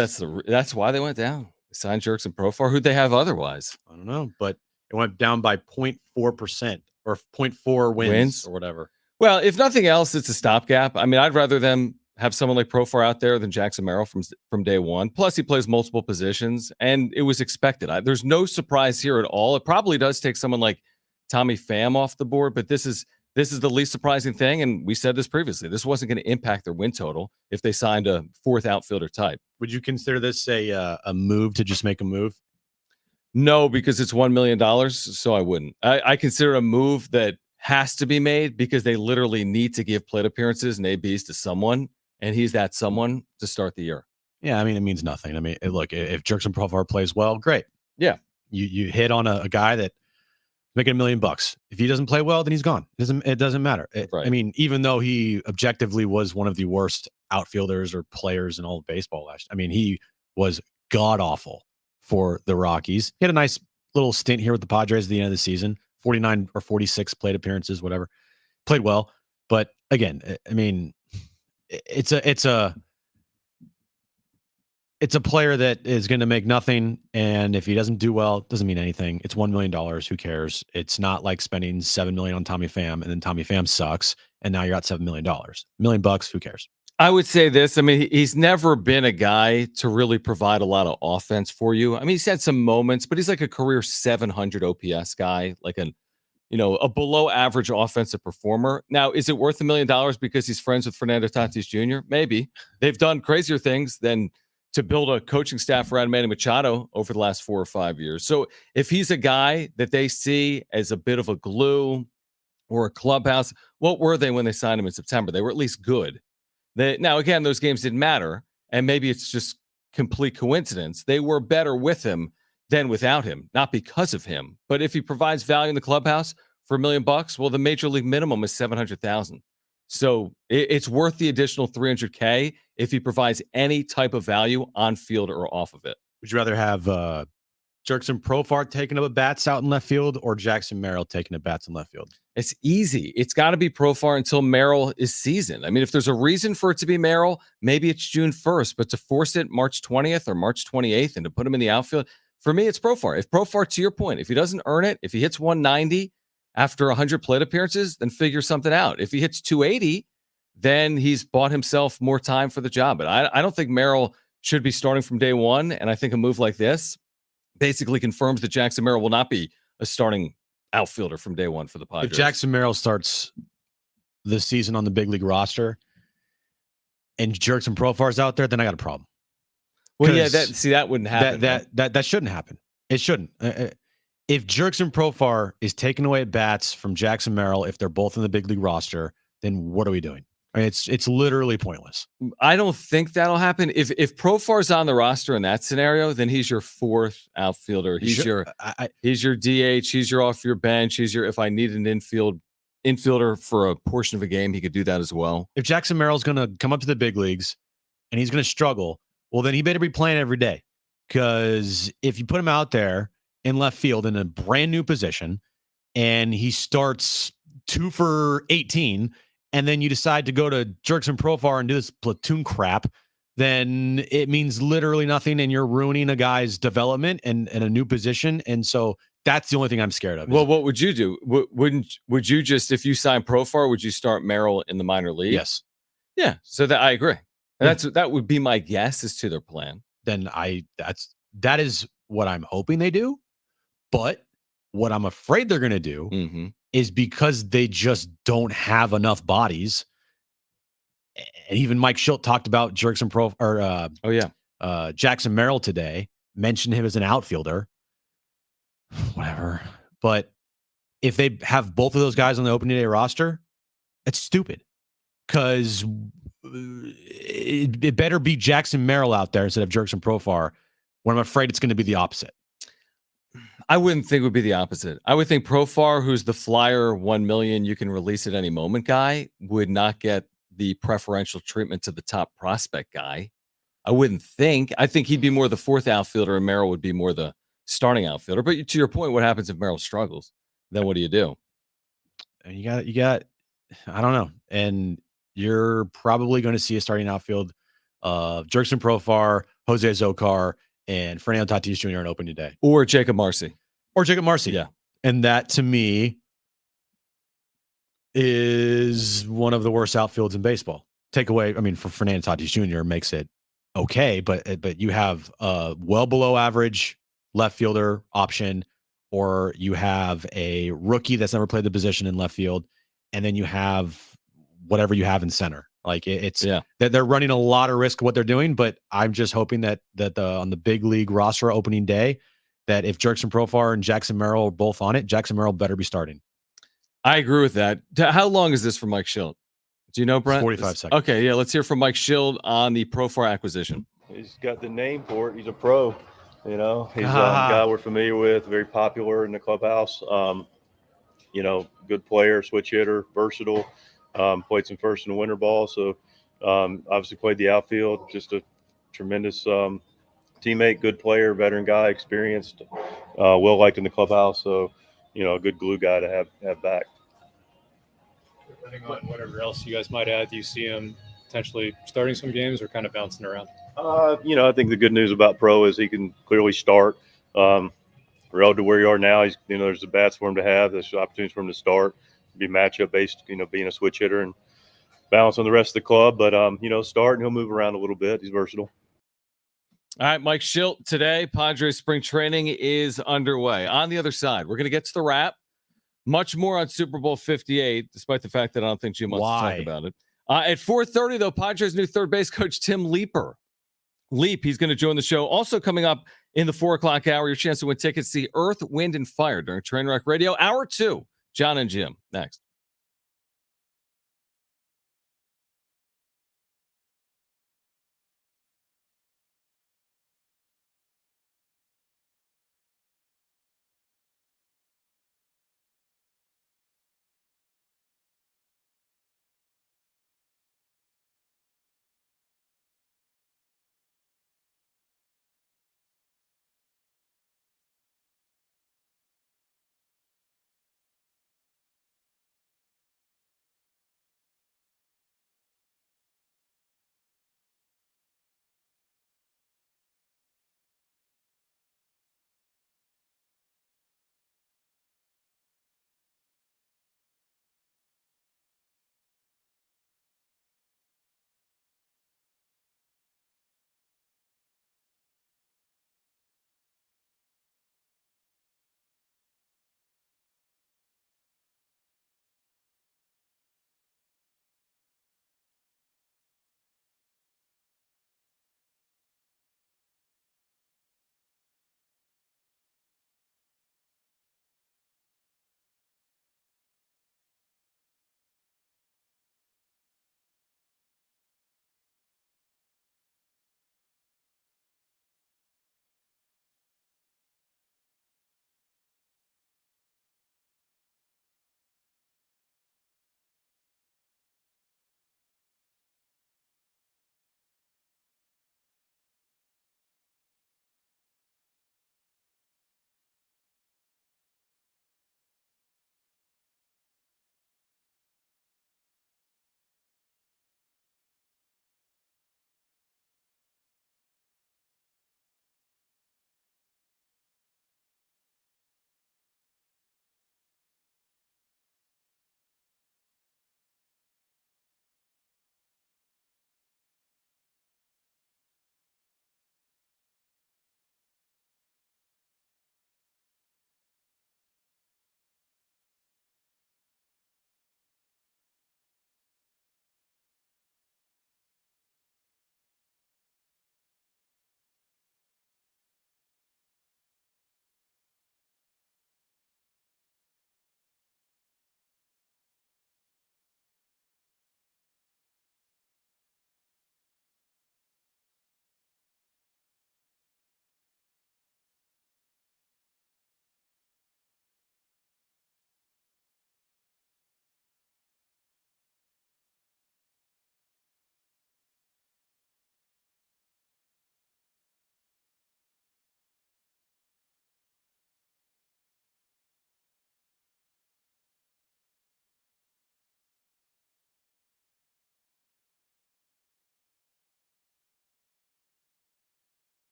that's why they went down. They signed Jurickson Profar. Who'd they have otherwise? I don't know, but it went down by 0.4% or 0.4 wins or whatever. Well, if nothing else, it's a stopgap. I mean, I'd rather them have someone like Profar out there than Jackson Merrill from day one. Plus, he plays multiple positions, and it was expected. There's no surprise here at all. It probably does take someone like Tommy Pham off the board, but this is the least surprising thing, and we said this previously. This wasn't going to impact their win total if they signed a fourth outfielder type. Would you consider this a move to just make a move? No, because it's $1 million, so I wouldn't. I consider a move that has to be made because they literally need to give plate appearances and ABs to someone, and he's that someone to start the year. Yeah, I mean, it means nothing. I mean, look, if Jurickson Profar plays well, great. Yeah. You hit on a guy that making $1 million. If he doesn't play well, then he's gone. It doesn't matter. Right. I mean, even though he objectively was one of the worst outfielders or players in all of baseball last year, I mean, he was god awful for the Rockies. He had a nice little stint here with the Padres at the end of the season, 49 or 46 plate appearances, whatever. Played well, but again, I mean, it's a player that is going to make nothing, and if he doesn't do well, it doesn't mean anything. It's $1 million. Who cares? It's not like spending $7 million on Tommy Pham, and then Tommy Pham sucks, and now you're at $7 million. $1 million. Who cares? I would say this. I mean, he's never been a guy to really provide a lot of offense for you. I mean, he's had some moments, but he's like a career 700 OPS guy, like a below average offensive performer. Now, is it worth $1 million because he's friends with Fernando Tatis Jr.? Maybe. They've done crazier things than to build a coaching staff around Manny Machado over the last 4 or 5 years. So if he's a guy that they see as a bit of a glue or a clubhouse, what were they when they signed him in September? They were at least good. Now, again, those games didn't matter, and maybe it's just complete coincidence. They were better with him than without him, not because of him. But if he provides value in the clubhouse for $1 million, well, the major league minimum is $700,000. So it's worth the additional $300K if he provides any type of value on field or off of it. Would you rather have Jurickson Profar taking up at bats out in left field or Jackson Merrill taking up bats in left field? It's easy. It's got to be Profar until Merrill is seasoned. I mean, if there's a reason for it to be Merrill, maybe it's June 1st, but to force it March 20th or March 28th and to put him in the outfield, for me, it's Profar. If Profar, to your point, if he doesn't earn it, if he hits 190 after 100 plate appearances, then figure something out. If he hits 280, then he's bought himself more time for the job. But I don't think Merrill should be starting from day one, and I think a move like this basically confirms that Jackson Merrill will not be a starting outfielder from day one for the Padres. If Jackson Merrill starts this season on the big league roster and Jurickson Profar's out there, then I got a problem. Well, yeah, that wouldn't happen. That shouldn't happen. It shouldn't. If Jurickson Profar is taking away at bats from Jackson Merrill, if they're both in the big league roster, then what are we doing? I mean, it's literally pointless. I don't think that'll happen. If Profar's on the roster in that scenario, then he's your fourth outfielder. He's your DH. He's your off your bench. He's your, if I need an infielder for a portion of a game, he could do that as well. If Jackson Merrill's going to come up to the big leagues and he's going to struggle, well, then he better be playing every day. Because if you put him out there in left field in a brand new position and he starts 2 for 18, and then you decide to go to Jurickson Profar and do this platoon crap, then it means literally nothing, and you're ruining a guy's development and a new position. And so that's the only thing I'm scared of. Well, what would you do? Would you just, if you sign Profar, would you start Merrill in the minor league? Yes. Yeah. So that I agree. That would be my guess as to their plan. Then that is what I'm hoping they do. But what I'm afraid they're going to do is because they just don't have enough bodies. And even Mike Schilt talked about Jurickson Jackson Merrill today, mentioned him as an outfielder. Whatever. But if they have both of those guys on the opening day roster, it's stupid. Because it better be Jackson Merrill out there instead of Jerkson Profar, when I'm afraid it's going to be the opposite. I wouldn't think it would be the opposite. I would think Profar, who's the flyer 1 million, you can release at any moment guy, would not get the preferential treatment to the top prospect guy. I wouldn't think. I think he'd be more the fourth outfielder and Merrill would be more the starting outfielder. But to your point, what happens if Merrill struggles? Then what do you do? And you got, I don't know. And you're probably going to see a starting outfield of Jerkson Profar, Jose Zokar, and Fernando Tatis Jr. on opening day. Or Jacob Marcy. Yeah. And that, to me, is one of the worst outfields in baseball. Take away, I mean, for Fernando Tatis Jr. makes it okay, but you have a well below average left fielder option, or you have a rookie that's never played the position in left field, and then you have whatever you have in center. Like it's that they're running a lot of risk what they're doing, but I'm just hoping that on the big league roster opening day, that if Jerkson Profar and Jackson Merrill are both on it, Jackson Merrill better be starting. I agree with that. How long is this for Mike Schilt? Do you know, Brent? 45 seconds. Okay, yeah, let's hear from Mike Schilt on the Profar acquisition. He's got the name for it. He's a pro. He's a guy we're familiar with, very popular in the clubhouse. Good player, switch hitter, versatile. Played some first in the winter ball, so obviously played the outfield. Just a tremendous teammate, good player, veteran guy, experienced, well liked in the clubhouse. So, a good glue guy to have back. Depending on whatever else you guys might add, do you see him potentially starting some games or kind of bouncing around? I think the good news about Pro is he can clearly start. Relative to where you are now, there's the bats for him to have. There's opportunities for him to start, be matchup based, being a switch hitter and balance on the rest of the club. But, start and he'll move around a little bit. He's versatile. All right, Mike Schilt today. Padres spring training is underway. On the other side, we're going to get to the wrap. Much more on Super Bowl 58, despite the fact that I don't think Jim wants to talk about it. At 4:30, though, Padres' new third base coach, Tim Leiper. He's going to join the show. Also coming up in the 4 o'clock hour, your chance to win tickets to see Earth, Wind, and Fire during Trainwreck Radio. Hour 2, Jon and Jim. Next.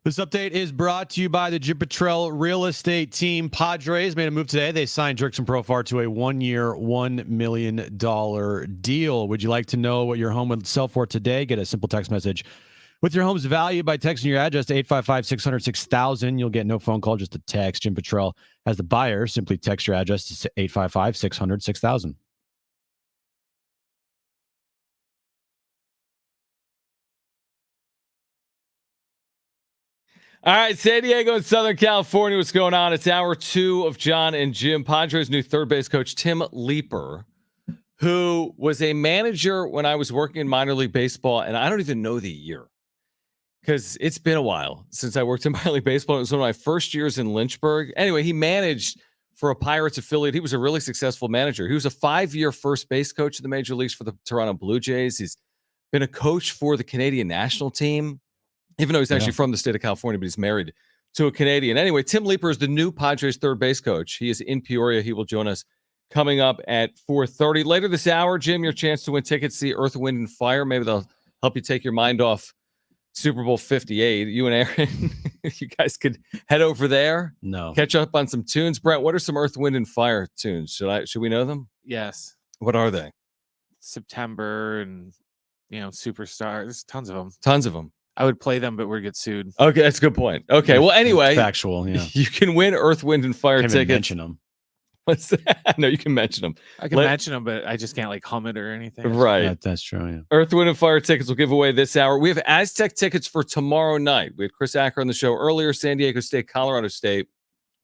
This update is brought to you by the Jim Patrell real estate team. Padres made a move today. They signed Jurickson Profar to a 1-year, $1 million deal. Would you like to know what your home would sell for today? Get a simple text message with your home's value by texting your address to 855-600-6000. You'll get no phone call, just a text. Jim Patrell has the buyer. Simply text your address to 855-600-6000. All right, San Diego and Southern California, what's going on? It's hour 2 of Jon and Jim. Padres' new third base coach, Tim Leiper, who was a manager when I was working in minor league baseball, and I don't even know the year because it's been a while since I worked in minor league baseball. It was one of my first years in Lynchburg. Anyway, he managed for a Pirates affiliate. He was a really successful manager. He was a 5-year first base coach in the major leagues for the Toronto Blue Jays. He's been a coach for the Canadian national team, even though he's actually from the state of California, but he's married to a Canadian. Anyway, Tim Leiper is the new Padres third base coach. He is in Peoria. He will join us coming up at 4:30. Later this hour, Jim, your chance to win tickets to see Earth, Wind, and Fire. Maybe they'll help you take your mind off Super Bowl 58. You and Aaron, you guys could head over there. No. Catch up on some tunes. Brent, what are some Earth, Wind, and Fire tunes? Should we know them? Yes. What are they? September and, Superstar. There's tons of them. Tons of them. I would play them, but we'd get sued. Okay, that's a good point. Okay, well, anyway. Factual, yeah. You can win Earth, Wind, and Fire Can't even tickets. mention them. What's that? No, you can mention them. I can mention them, but I just can't hum it or anything. Right. Yeah, that's true, yeah. Earth, Wind, and Fire tickets will give away this hour. We have Aztec tickets for tomorrow night. We had Chris Acker on the show earlier. San Diego State, Colorado State.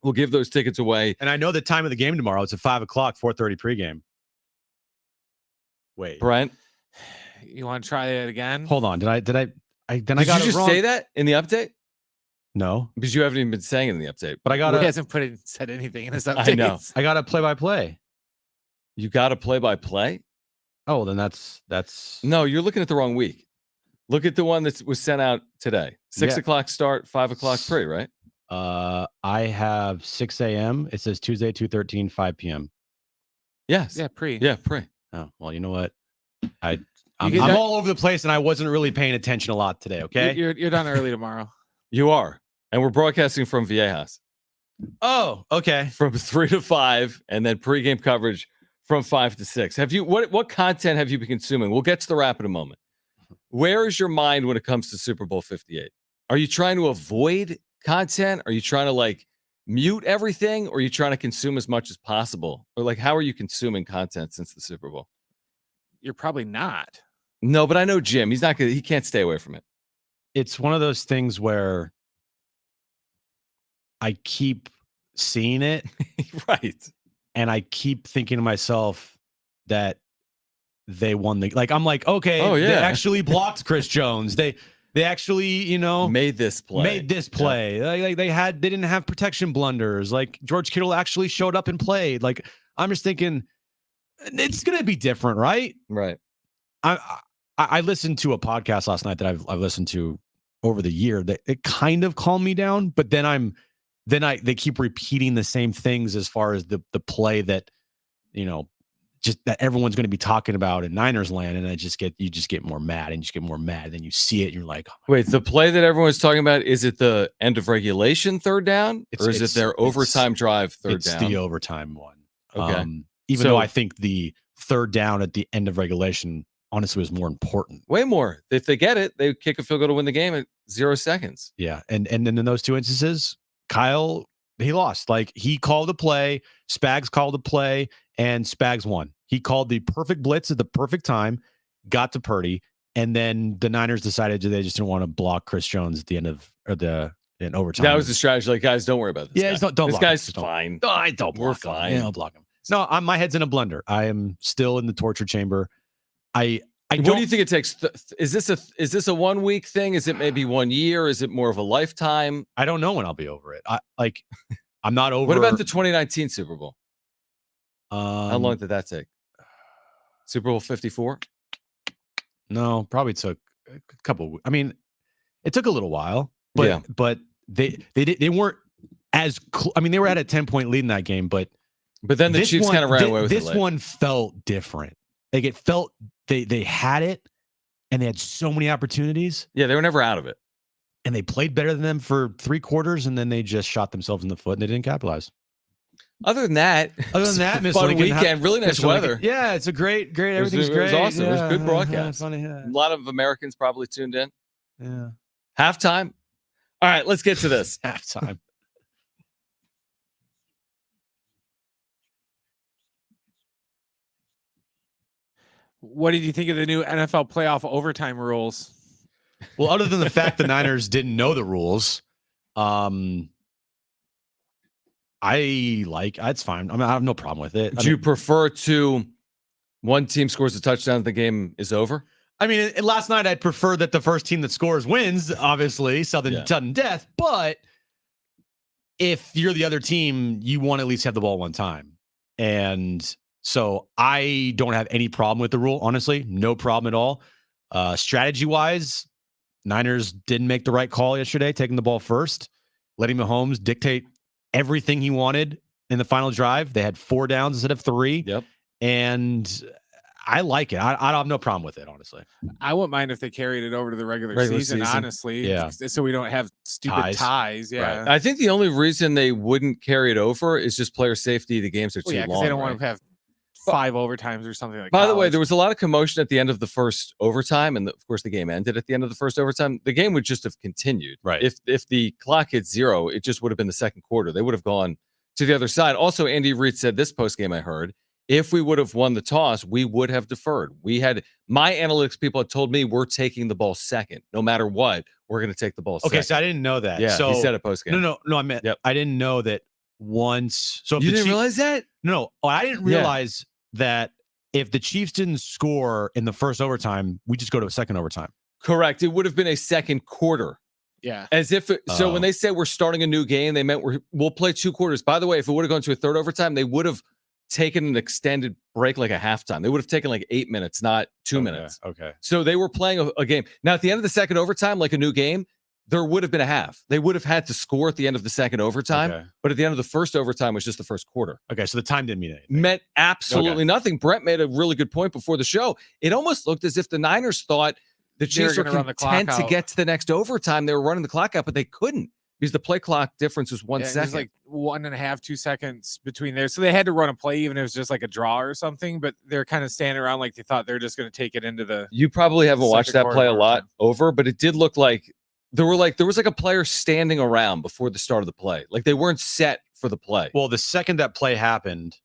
We'll give those tickets away. And I know the time of the game tomorrow. It's at 5 o'clock, 4:30 pregame. Wait. Brent, You want to try it again? Hold on. Did I did got you it just wrong? say that in the update? No. Because you haven't even been saying it in the update. But He hasn't said anything in his updates. I know. I got a play-by-play. You got a play-by-play? Oh, then that's No, you're looking at the wrong week. Look at the one that was sent out today. 6 o'clock start, 5 o'clock pre, right? I have 6 a.m. It says Tuesday, 2/13, 5 p.m. Yes. Yeah, pre. Yeah, pre. Oh, well, you know what? I'm get that- all over the place, and I wasn't really paying attention a lot today, okay? You're done early tomorrow. You are. And we're broadcasting from Viejas Oh, okay. from 3 to 5, and then pregame coverage from 5 to 6. Have you what content have you been consuming? We'll get to the wrap in a moment. Where is your mind when it comes to Super Bowl 58? Are you trying to avoid content? Are you trying to mute everything? Or are you trying to consume as much as possible? Or how are you consuming content since the Super Bowl? You're probably not. No, but I know Jim. He can't stay away from it. It's one of those things where I keep seeing it, Right. and I keep thinking to myself that they won the I'm like, okay, Oh, they yeah. actually blocked Chris Jones. They actually, Made this play. They didn't have protection blunders. George Kittle actually showed up and played. I'm just thinking it's gonna be different, right? Right. I listened to a podcast last night that I've listened to over the year that it kind of calmed me down, but then they keep repeating the same things as far as the play that just that everyone's going to be talking about in Niners land, and you just get more mad and you just get more mad, and then you see it and you're like, oh Wait, the play that everyone's talking about, is it the end of regulation third down? Or is it their overtime drive third down? It's the overtime one. Okay. Even though I think the third down at the end of regulation honestly was more important. Way more. If they get it, they kick a field goal to win the game at 0 seconds. Yeah. And then in those two instances, Kyle, he lost. He called a play, Spags called a play, and Spags won. He called the perfect blitz at the perfect time, got to Purdy, and then the Niners decided they just didn't want to block Chris Jones at the end of in overtime. That was the strategy. Guys, don't worry about this. Yeah, guy. don't This block guy's him. fine. No, I don't We're block him. fine. Yeah, I'll block him. No, my head's in a blender. I am still in the torture chamber. I What do you think it takes? Is this a 1 week thing? Is it maybe 1 year? Is it more of a lifetime? I don't know when I'll be over it. I'm not over. What about the 2019 Super Bowl? How long Um, did that take? Super Bowl 54? No, probably took a couple. I mean, it took a little while, but Yeah. but they weren't as. They were at a 10-point lead in that game, but But then the this Chiefs one- kind of ran thi- away with it. This late. one felt different. It felt they had it, and they had so many opportunities. Yeah, they were never out of it. and they played better than them for 3 quarters, and then they just shot themselves in the foot and they didn't capitalize. Other than that, Miss fun Lincoln, weekend, really nice Miss Lincoln- weather. Yeah, it's a great. Everything's It great. was awesome. It was a good broadcast. Funny, A lot of Americans probably tuned in. yeah. Halftime. All right, let's get to this. Halftime. What did you think of the new NFL playoff overtime rules? Well, other than the fact the Niners didn't know the rules, it's fine. I mean, I have no problem with it. Do you prefer to one team scores a touchdown, the game is over? I mean, last night I'd prefer that the first team that scores wins, obviously, sudden death. But if you're the other team, you want to at least have the ball one time. And so I don't have any problem with the rule, honestly. No problem at all. Strategy-wise, Niners didn't make the right call yesterday, taking the ball first, letting Mahomes dictate everything he wanted in the final drive. They had 4 downs instead of 3. Yep. And I like it. I have no problem with it, honestly. I wouldn't mind if they carried it over to the regular season, honestly. Yeah. So we don't have stupid ties. Yeah. Right. I think the only reason they wouldn't carry it over is just player safety. The games are too Well, yeah, because long. they don't want to have 5 overtimes or something like that. By the way, there was a lot of commotion at the end of the first overtime, and of course the game ended at the end of the first overtime. The game would just have continued. Right. If the clock hit 0, it just would have been the second quarter. They would have gone to the other side. Also, Andy Reid said this post game, I heard, if we would have won the toss, we would have deferred. My analytics people had told me we're taking the ball second. No matter what, we're going to take the ball second. Okay, so I didn't know that. Yeah, so, he said it post game. No, I meant I didn't know that once. So if You the didn't realize that? No, I didn't realize that if the Chiefs didn't score in the first overtime, we just go to a second overtime. Correct. It would have been a second quarter. Yeah. As if so when they say we're starting a new game, they meant we'll play 2 quarters. By the way, if it would have gone to a third overtime, they would have taken an extended break like a halftime. They would have taken like 8 minutes, not 2 minutes. Okay. So they were playing a game. Now at the end of the second overtime, like a new game, there would have been a half. They would have had to score at the end of the second overtime, but at the end of the first overtime was just the first quarter. Okay, so the time didn't mean anything. Meant absolutely nothing. Brett made a really good point before the show. It almost looked as if the Niners thought the Chiefs were content to get to the next overtime. They were running the clock out, but they couldn't because the play clock difference was 1 second. It was like 1.5, 2 seconds between there. So they had to run a play, even if it was just like a draw or something, but they're kind of standing around like they thought they're just going to take it into the. You probably haven't watched that play a lot over, but it did look like there was like a player standing around before the start of the play. Like they weren't set for the play. Well, the second that play happened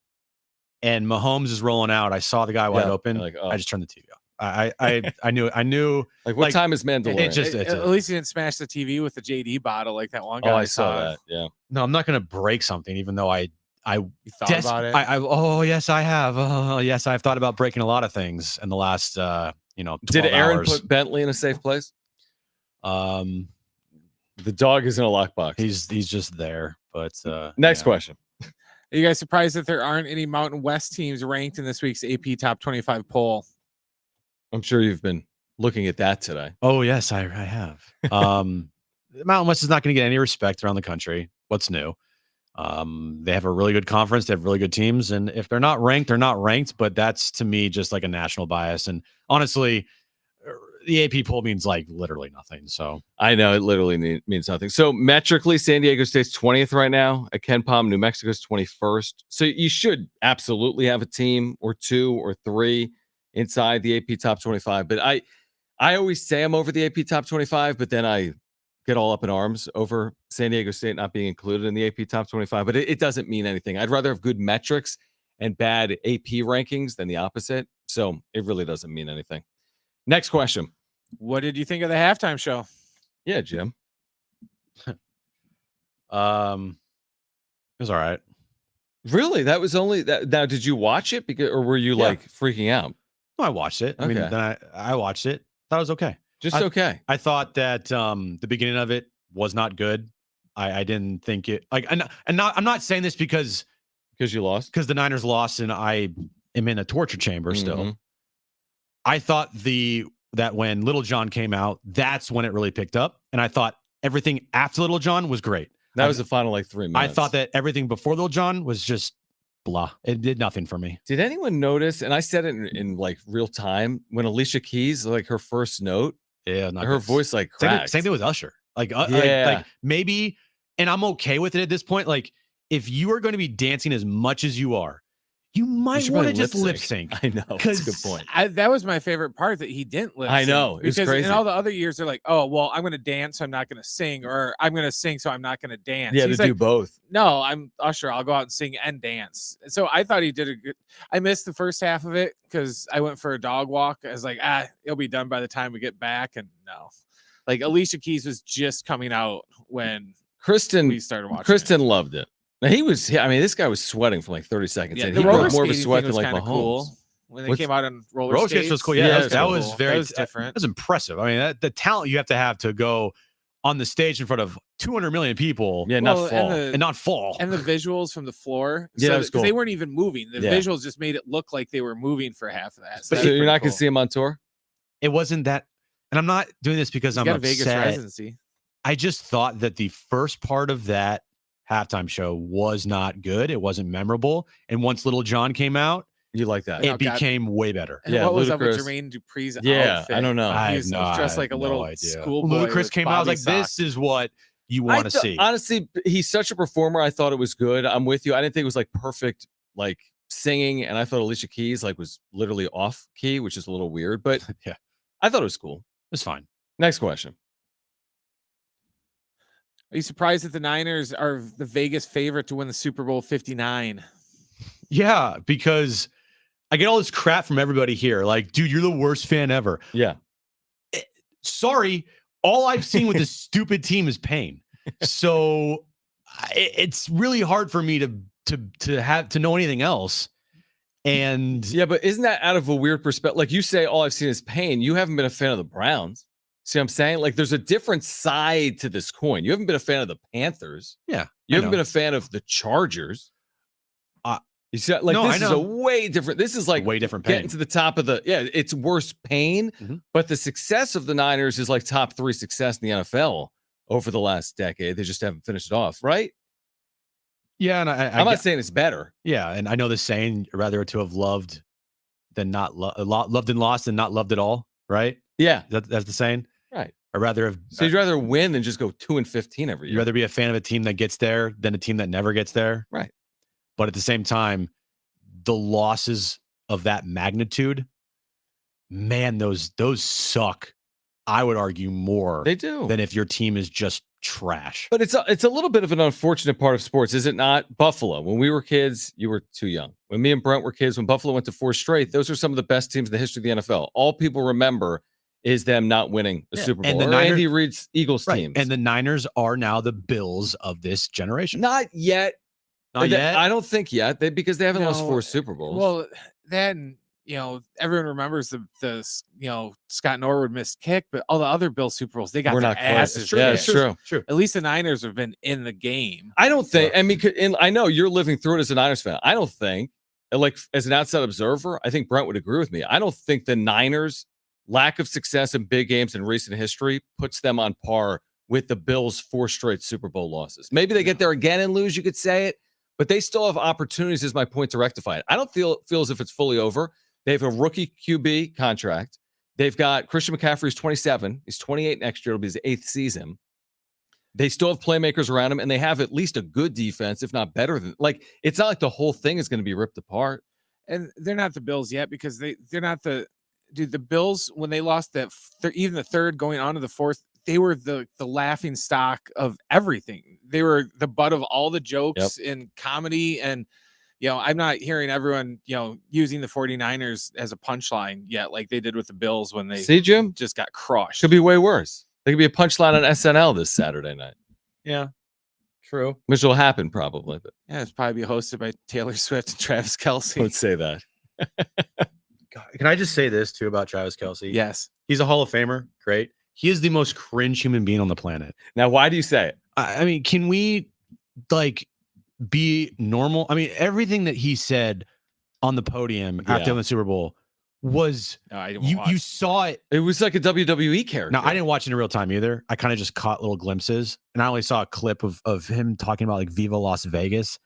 and Mahomes is rolling out, I saw the guy wide open. Like, I just turned the TV off. I knew. Like what time is Mandalorian? At least he didn't smash the TV with the JD bottle like that one guy. Oh, I saw that. Yeah. No, I'm not going to break something, even though you thought about it. Oh yes, I have. Oh yes, I've thought about breaking a lot of things in the last 12 Did Aaron hours. put Bentley in a safe place? The dog is in a lockbox. He's just there. But next question. Are you guys surprised that there aren't any Mountain West teams ranked in this week's AP Top 25 poll? I'm sure you've been looking at that today. Oh yes, I have. Mountain West is not going to get any respect around the country. What's new? They have a really good conference. They have really good teams, and if they're not ranked, they're not ranked. But that's to me just like a national bias. And honestly, the AP poll means like literally nothing. So I know it literally means nothing. So metrically, San Diego State's 20th right now. At Ken Palm, New Mexico's 21st. So you should absolutely have a team or 2 or 3 inside the AP Top 25. But I always say I'm over the AP Top 25, but then I get all up in arms over San Diego State not being included in the AP Top 25. But it doesn't mean anything. I'd rather have good metrics and bad AP rankings than the opposite. So it really doesn't mean anything. Next question. What did you think of the halftime show? Yeah, Jim. it was all right. Really? That was only that. Now, did you watch it or were you like freaking out? No, I watched it. I mean, then I watched it. Thought it was okay. Just okay. I thought that the beginning of it was not good. I didn't think it like I'm not saying this because you lost, because the Niners lost and I am in a torture chamber still. I thought that when Little John came out, that's when it really picked up, and I thought everything after Little John was great. That was the final like 3 minutes. I thought that everything before Little John was just blah. It did nothing for me. Did anyone notice? And I said it in like real time when Alicia Keys, like her first note, her voice like cracked. Same thing with Usher. Like, Yeah. like maybe, and I'm okay with it at this point. Like, if you are going to be dancing as much as you are, you might should want to probably just lip sync. I know. That's a good point. That was my favorite part, that he didn't lip sync. I know. It was because crazy. in all the other years, they're like, oh, well, I'm going to dance, so I'm not going to sing, or I'm going to sing, so I'm not going to dance. Yeah, He's to like, do both. no, I'm Usher. I'll go out and sing and dance. So I thought he did a good. I missed the first half of it because I went for a dog walk. I was like, it'll be done by the time we get back. And no, like Alicia Keys was just coming out when we started watching. Kristen loved it. Now I mean, this guy was sweating for like 30 seconds. Yeah, and the he roller broke more of a skating sweat thing than was like kinda Mahomes. cool. When they came out on roller Roller skates skates was cool. Yeah, Yeah, that was cool. very That was different. That was impressive. I mean, the talent you have to go on the stage in front of 200 million people, Yeah, not fall. and not fall. And the visuals from the floor, Yeah, that was 'cause cool. they weren't even moving. The Yeah. visuals just made it look like they were moving for half of that. So that's you're pretty not going cool. to see him on tour? It wasn't that, and I'm not doing this because He's I'm got a upset. Vegas residency. I just thought that the first part of that halftime show was not good. It wasn't memorable. And once Little John came out, You like that? Oh, it God. became way better. And Yeah, what was up with Ludacris. Jermaine Dupri's Yeah, outfit? I don't know. I He have was no- dressed I like a have little no idea. schoolboy. Ludacris with came out. I was like, Bobby this socks. is what you want to see. Honestly, he's such a performer. I thought it was good. I'm with you. I didn't think it was like perfect, like singing. And I thought Alicia Keys like was literally off key, which is a little weird, but Yeah. I thought it was cool. It's fine. Next question. Are you surprised that the Niners are the Vegas favorite to win the Super Bowl 59? Yeah, because I get all this crap from everybody here. Like, dude, you're the worst fan ever. Yeah. Sorry, all I've seen with this stupid team is pain. So it's really hard for me to have to know anything else. And Yeah, but isn't that out of a weird perspective? Like you say, all I've seen is pain. You haven't been a fan of the Browns. See what I'm saying? Like there's a different side to this coin. You haven't been a fan of the Panthers. yeah, You I haven't know. been a fan of the Chargers. You see, like No, I this is a know. way different. This is like way different getting pain. to the top of the it's worse pain, Mhm. but the success of the Niners is like top 3 success in the NFL over the last decade. They just haven't finished it off, right? Yeah, and I'm not saying it's better. yeah, and I know the saying, rather to have loved than not loved and lost than not loved at all, right? Yeah, That's the saying, right. or rather have So you'd rather win than just go 2-15 every you'd year. rather be a fan of a team that gets there than a team that never gets there, Right. But at the same time, the losses of that magnitude, man, those suck. I would argue more They do. than if your team is just trash. But it's a little bit of an unfortunate part of sports, is it not? Buffalo, when we were kids, you were too young. When me and Brent were kids, when Buffalo went to 4 straight, those are some of the best teams in the history of the NFL. All people remember is them not winning the Yeah, Super Bowl. and the Or Niners- Andy Reid's Eagles Right. teams. And the Niners are now the Bills of this generation. Not yet. Not yet. I don't think yet. Because they haven't lost No, 4 Super Bowls. Well, then everyone remembers the Scott Norwood missed kick, but all the other Bill Super Bowls, they got We're their not close. asses Yeah, kicked. it's true. At least the Niners have been in the game. I don't think. I mean, and I know you're living through it as a Niners fan. I don't think, like as an outside observer, I think Brent would agree with me. I don't think the Niners' lack of success in big games in recent history puts them on par with the Bills' 4 straight Super Bowl losses. Maybe they get there again and lose. You could say it, but they still have opportunities. Is my point to rectify it? I don't feel as if it's fully over. They have a rookie QB contract. They've got Christian McCaffrey, who's 27. He's 28 next year. It'll be his 8th season. They still have playmakers around him, and they have at least a good defense, if not better than. Like, it's not like the whole thing is going to be ripped apart. And they're not the Bills yet because they're not the Bills when they lost that even the third going on to the fourth, they were the laughing stock of everything. They were the butt of all the jokes in comedy. And I'm not hearing everyone using the 49ers as a punchline yet, like they did with the Bills when they See, Jim, just got crushed. could be way worse. They could be a punchline on SNL this Saturday night, Yeah, true. which will happen probably. But Yeah, it's probably be hosted by Taylor Swift and Travis Kelce. don't say that. God, can I just say this too about Travis Kelce? Yes. He's a Hall of Famer. Great. He is the most cringe human being on the planet. Now, why do you say it? I mean, can we be normal? I mean, everything that he said on the podium after the Super Bowl was No, I didn't you watch. saw it. It was like a WWE character. Now, I didn't watch it in real time either. I kind of just caught little glimpses, and I only saw a clip of him talking about like Viva Las Vegas,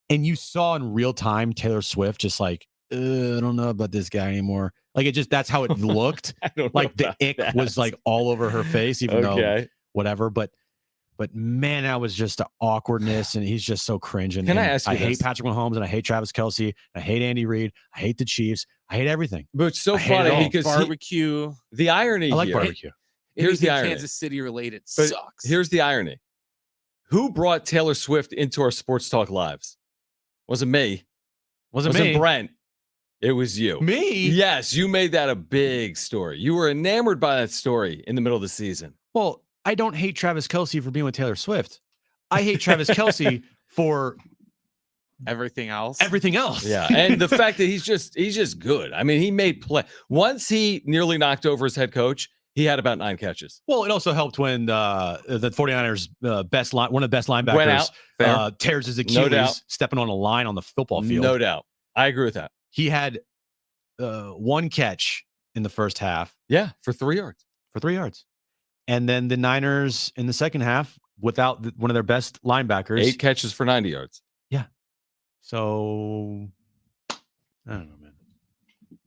and you saw in real time Taylor Swift just like, I don't know about this guy anymore. Like that's how it looked. I don't know Like the about ick that. was like all over her face, even though whatever. But But man, that was just the awkwardness, and he's just so cringe. And Can I and ask you I hate this? Patrick Mahomes, and I hate Travis Kelce, and I hate Andy Reid. I hate the Chiefs. I hate everything. But it's so I hate it funny all. because Barbecue. the irony I like here. barbecue. Here's the Anything irony. Kansas City related But sucks. Here's the irony. Who brought Taylor Swift into our sports talk lives? Wasn't me. Wasn't Wasn't me. Brent. It was you. Me? Yes, you made that a big story. You were enamored by that story in the middle of the season. Well, I don't hate Travis Kelce for being with Taylor Swift. I hate Travis Kelce for everything else. everything else. Yeah, and the fact that he's just good. I mean, he made play. Once he nearly knocked over his head coach, he had about 9 catches. Well, it also helped when the 49ers one of the best linebackers Went out. Fair. tears his No Achilles doubt. stepping on a line on the football field. No doubt. I agree with that. He had 1 catch in the first half Yeah, for 3 yards. for 3 yards. And then the Niners in the second half without one of their best linebackers. 8 catches for 90 yards. So I don't know, man.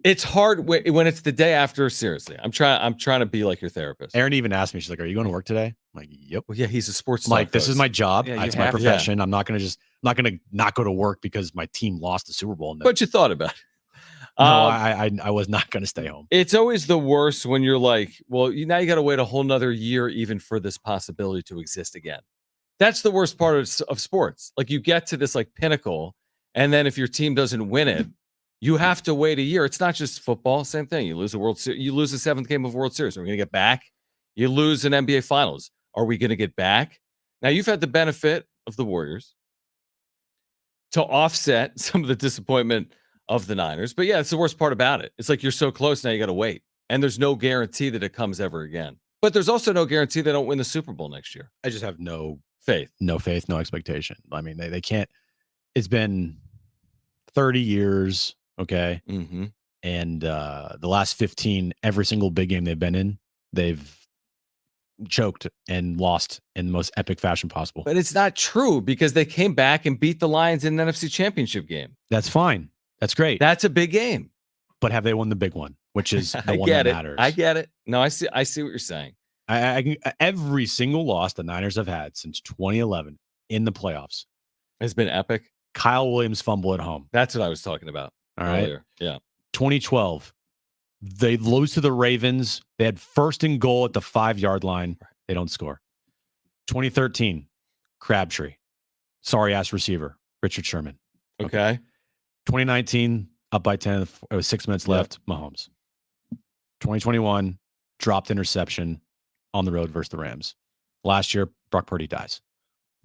It's hard when it's the day after. Seriously, I'm trying to be like your therapist. Erin even asked me, she's like, "Are you going to work today?" I'm like, "Yep." Well, yeah, he's a sports. I'm like, talk this is host. my job. Yeah, you It's my have to. profession. I'm not going to not go to work because my team lost the Super Bowl. But you thought about it. no, I was not going to stay home. It's always the worst when you're like, well, now you got to wait a whole nother year even for this possibility to exist again. That's the worst part of sports. Like you get to this like pinnacle, and then if your team doesn't win it, you have to wait a year. It's not just football. Same thing. You lose a World Series. You lose the 7th game of World Series. Are we going to get back? You lose an NBA Finals. Are we going to get back? Now you've had the benefit of the Warriors to offset some of the disappointment of the Niners. But yeah, it's the worst part about it. It's like you're so close now. You got to wait, and there's no guarantee that it comes ever again. But there's also no guarantee they don't win the Super Bowl next year. I just have no Faith. no expectation. I mean, they can't. It's been 30 years, okay, Mm-hmm. and the last 15, every single big game they've been in, they've choked and lost in the most epic fashion possible. But it's not true because they came back and beat the Lions in an NFC Championship game. That's fine. That's great. That's a big game. But have they won the big one, which is the I one get that it. matters? I get it. No, I see what you're saying. Every single loss the Niners have had since 2011 in the playoffs, It's been epic. Kyle Williams fumble at home. That's what I was talking about All right. earlier. Yeah. 2012, they lose to the Ravens. They had 1st and goal at the 5-yard line. They don't score. 2013, Crabtree. Sorry ass receiver, Richard Sherman. Okay. 2019, up by 10. It was 6 minutes left. Mahomes. 2021, dropped interception on the road versus the Rams. Last year, Brock Purdy dies.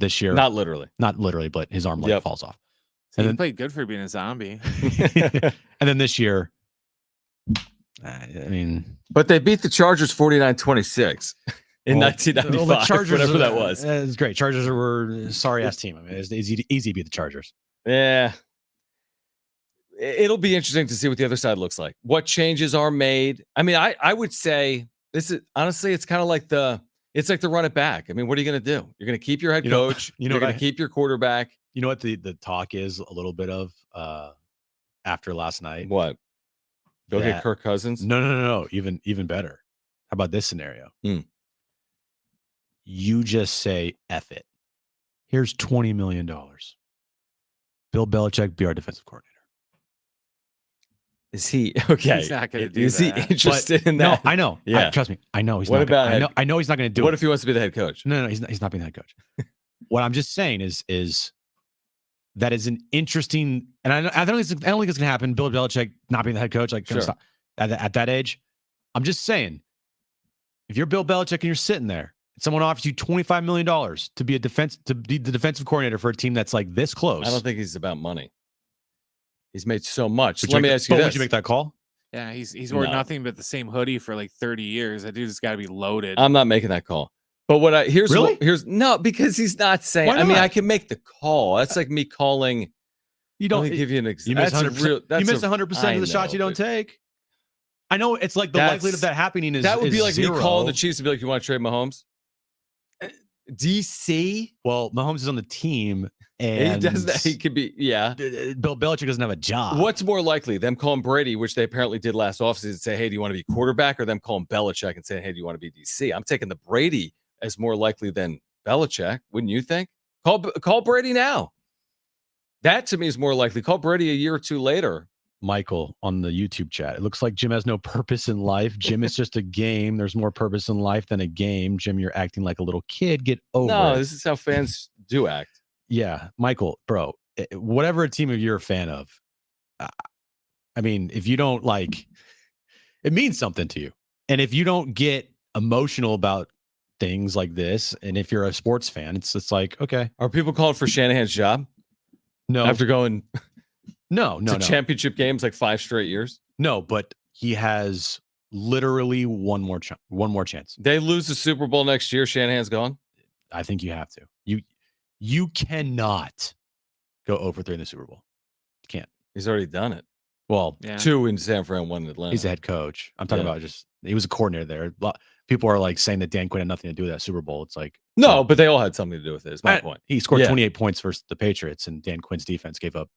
This year, Not literally. not literally, but his arm Yep. falls off. So and he then- played good for being a zombie. And then this year, I mean, But they beat the Chargers 49-26 in well, 1995, well, the Chargers, whatever that was. It's great. Chargers were a sorry ass team. I mean, it's easy to beat the Chargers. Yeah. It'll be interesting to see what the other side looks like. What changes are made. I mean, I would say this is honestly, it's kind of like the run it back. I mean, what are you going to do? You're going to keep your head coach. You're what going to I- keep your quarterback. You know what the talk is a little bit of after last night? What? Go get That- Kirk Cousins? No. Even better. How about this scenario? Hmm. You just say F it. Here's $20 million. Bill Belichick be our defensive coordinator. Is he okay? He's not gonna do Is he that. interested in No, that? I know. Yeah. Trust me. I know he's What not. about gonna, head- I know he's not going to do What it. if he wants to be the head coach? No, he's not being the head coach. What I'm just saying is that is an interesting, and I don't think it's going to happen. Bill Belichick not being the head coach, like Sure. stop, at that age. I'm just saying, if you're Bill Belichick and you're sitting there, and someone offers you $25 million to be the defensive coordinator for a team that's like this close. I don't think he's about money. He's made so much. Would Let you me make- ask you but this. would you make that call? Yeah, he's worn No. nothing but the same hoodie for like 30 years. That dude's got to be loaded. I'm not making that call. But what here's Really? no, because he's not saying. Why I mean, not? I can make the call. That's like me calling. You Let don't. me give you an You example. miss 100%. You miss 100% of the shots you don't take. I know it's like the likelihood of that happening is That would be like zero. me calling the Chiefs and be like, "You want to trade Mahomes?" DC. Well, Mahomes is on the team, He and does that. He could be. Yeah. Bill Belichick doesn't have a job. What's more likely, them calling Brady, which they apparently did last offseason, and say, "Hey, do you want to be quarterback?" or them calling Belichick and saying, "Hey, do you want to be DC?" I'm taking the Brady as more likely than Belichick, wouldn't you think? Call Brady now. That to me is more likely. Call Brady a year or two later. Michael on the YouTube chat. It looks like Jim has no purpose in life. Jim is just a game. There's more purpose in life than a game. Jim, you're acting like a little kid. Get over it. No, this is how fans do act. Yeah, Michael, bro, whatever team you're a fan of, I mean, if you don't like, it means something to you. And if you don't get emotional about things like this, and if you're a sports fan, it's like, okay. Are people calling for Shanahan's job? No. After going no, championship games like 5 straight years? No, but he has literally one more chance. They lose the Super Bowl next year, Shanahan's gone? I think you have to. You cannot go over 3 in the Super Bowl. You can't. He's already done it. Well, 2 in San Fran, 1 in Atlanta. He's a head coach. I'm talking about he was a coordinator there. People are like saying that Dan Quinn had nothing to do with that Super Bowl. It's like no, but they all had something to do with it. Is my point. He scored 28 points versus the Patriots, and Dan Quinn's defense gave up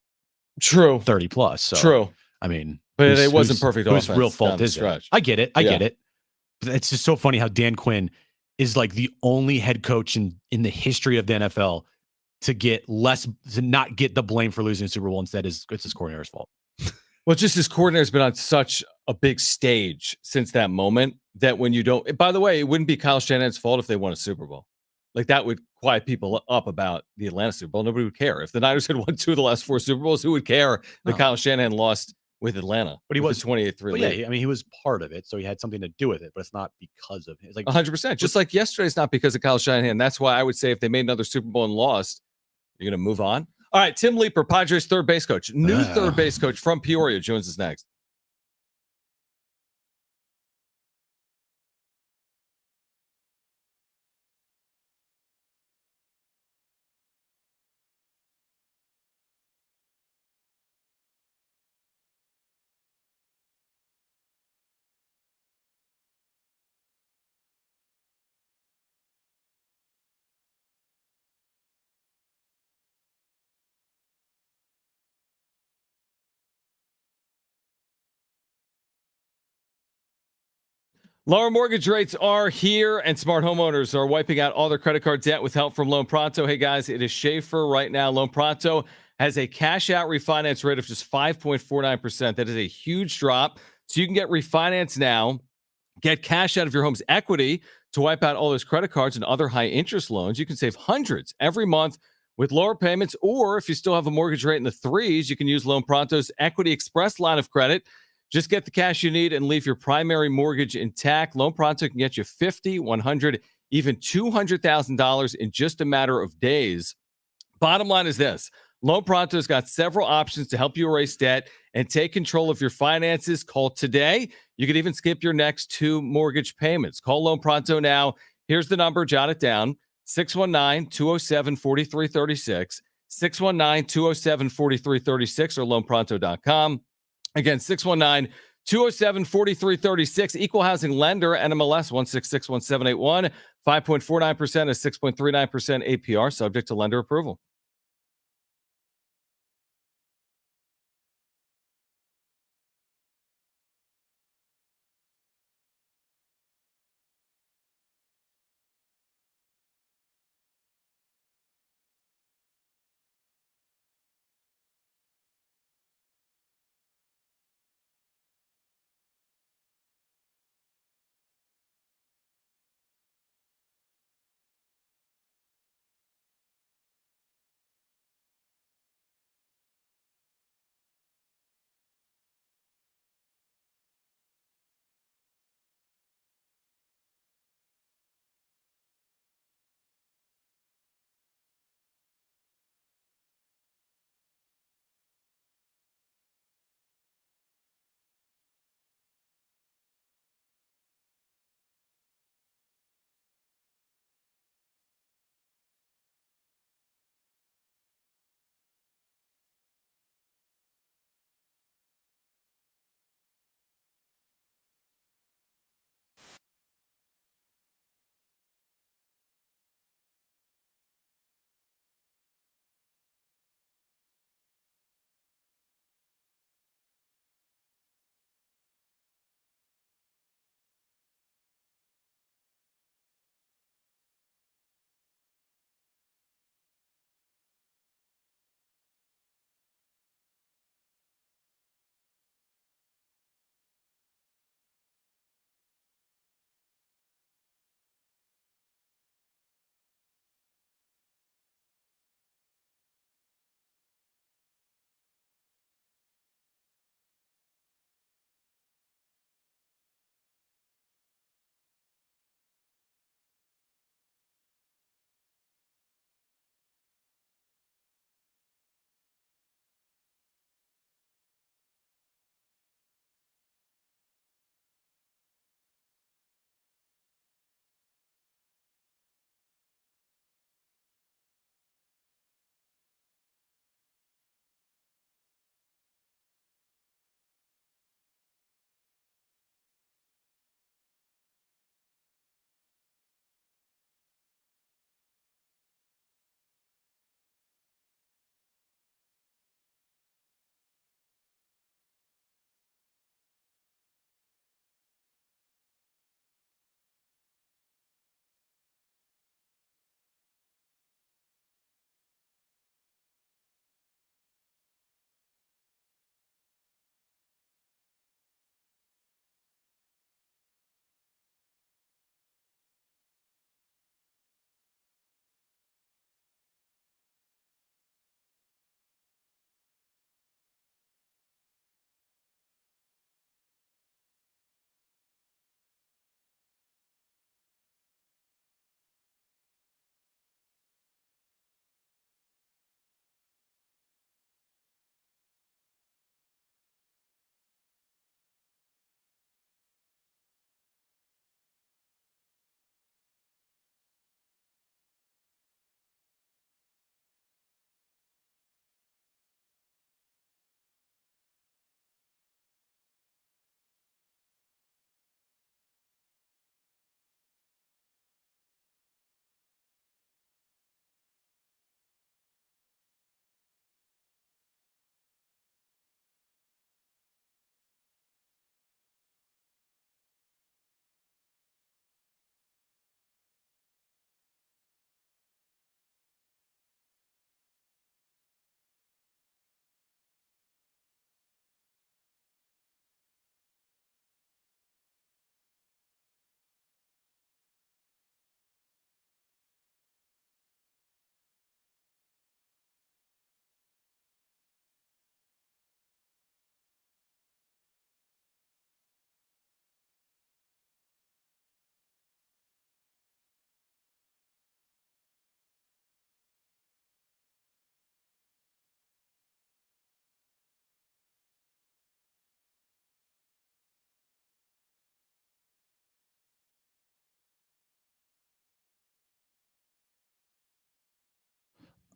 30 plus. So, True. I mean, but it wasn't perfect. Whose real fault is it? I get it. I get it. But it's just so funny how Dan Quinn is like the only head coach in the history of the NFL to not get the blame for losing the Super Bowl. Instead, it's his coordinator's fault. Well, just his coordinator's been on such a big stage since that moment that when you don't, by the way, it wouldn't be Kyle Shanahan's fault if they won a Super Bowl. Like that would quiet people up about the Atlanta Super Bowl. Nobody would care. If the Niners had won 2 of the last 4 Super Bowls, who would care that Kyle Shanahan lost with Atlanta? But he was 28-3. Yeah, I mean, he was part of it, so he had something to do with it, but it's not because of him. It's like 100%. Just like yesterday's not because of Kyle Shanahan. That's why I would say if they made another Super Bowl and lost, you're going to move on. All right, Tim Leiper, Padres third base coach, new third base coach from Peoria, joins us next. Lower mortgage rates are here, and smart homeowners are wiping out all their credit card debt with help from Loan Pronto. Hey, guys, it is Schaefer right now. Loan Pronto has a cash-out refinance rate of just 5.49%. That is a huge drop. So you can get refinance now, get cash out of your home's equity to wipe out all those credit cards and other high-interest loans. You can save hundreds every month with lower payments, or if you still have a mortgage rate in the 3s, you can use Loan Pronto's Equity Express line of credit. Just get the cash you need and leave your primary mortgage intact. Loan Pronto can get you $50,000, $100,000, even $200,000 in just a matter of days. Bottom line is this. Loan Pronto's got several options to help you erase debt and take control of your finances. Call today. You could even skip your next 2 mortgage payments. Call Loan Pronto now. Here's the number. Jot it down. 619-207-4336. 619-207-4336 or loanpronto.com. Again, 619-207-4336. Equal housing lender, NMLS 1661781. 5.49% is 6.39% APR, subject to lender approval.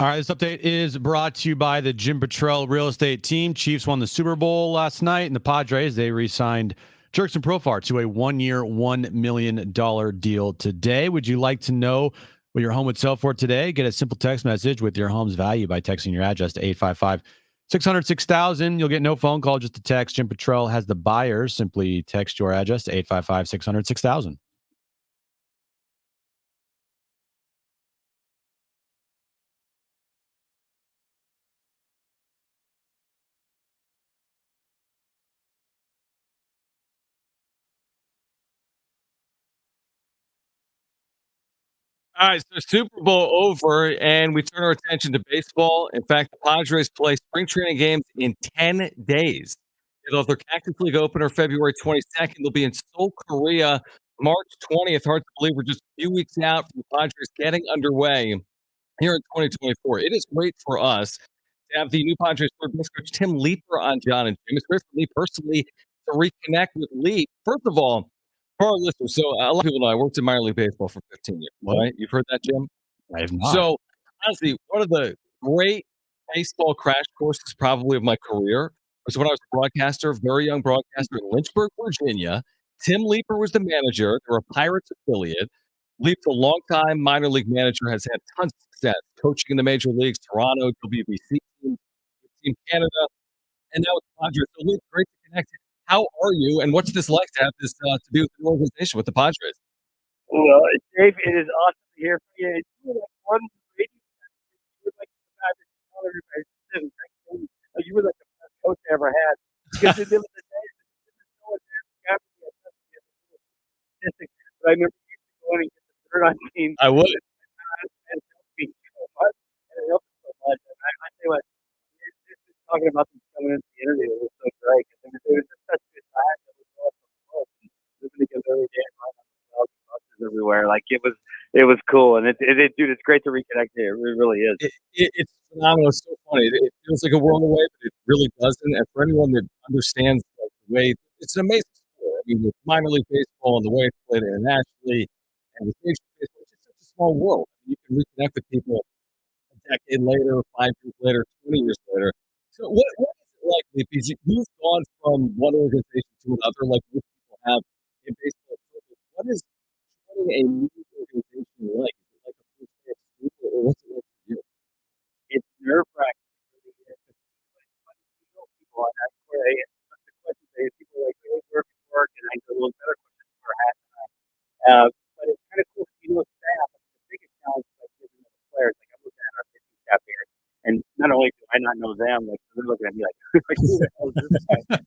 All right, this update is brought to you by the Jim Petrell real estate team. Chiefs won the Super Bowl last night, and the Padres, they re-signed Jerks and Profar to a one-year, $1 million deal today. Would you like to know what your home would sell for today? Get a simple text message with your home's value by texting your address to 855-600-6000. You'll get no phone call, just a text. Jim Petrell has the buyers. Simply text your address to 855-600-6000. All right, so Super Bowl over, and we turn our attention to baseball. In fact, the Padres play spring training games in 10 days. They'll have their Cactus League opener February 22nd. They'll be in Seoul, Korea, March 20th. Hard to believe we're just a few weeks out from the Padres getting underway here in 2024. It is great for us to have the new Padres third base coach Tim Leiper on Jon and Jim. It's great for me personally to reconnect with Leap. First of all, for our listeners, so a lot of people know I worked in minor league baseball for 15 years. Right? You've heard that, Jim? I have not. So honestly, one of the great baseball crash courses probably of my career was when I was a broadcaster, very young broadcaster in Lynchburg, Virginia. Tim Leiper was the manager. They're a Pirates affiliate. Leap's a longtime minor league manager, has had tons of success coaching in the major leagues, Toronto, WBC team, Team Canada, and now with the Padres. So Leap, great to connect. How are you, and what's this like to have this to be with the organization with the Padres? Well, Dave, it is awesome to hear from you. You were like one of the radio guys. You were like the Padres tell everybody, "Listen, you were like the best coach I ever had." Because at the end of the day, there was no one there to guide me. I thought you had a little statistic, but I remember you used to go in and get the third on teams. I would. And it helped me so much. And it helped me so much. And I tell you what, just talking about them coming into the interview, it was so great. Because it was just such a good time that we all so close and living together every day and running on the buses everywhere. Like it was cool. And dude, it's great to reconnect here. It really is. It's phenomenal. It's so funny. It feels like a world away, but it really doesn't. And for anyone that understands like, the way, it's an amazing sport. I mean, with minor league baseball and the way it's played internationally, and with major league baseball, it's just such a small world. You can reconnect with people a decade later, 5 years later, 20 years later. So, what is it like? Because you've gone from one organization to another, like most people have in baseball circles. What is joining a new organization like? Is it like a first day of school, or what's it like for you? It's nerve-wracking. It really is. It's funny. You know people, and that's where I ask the questions. People are like, "Hey, where do you work?" And I go, "Well, better questions for half the time." But it's kind of cool to see those staff. Like, the biggest challenge is like getting the players. Like I'm looking at our pitching staff here, and not only do I not know them, like they're looking at me like, like who the hell is this guy?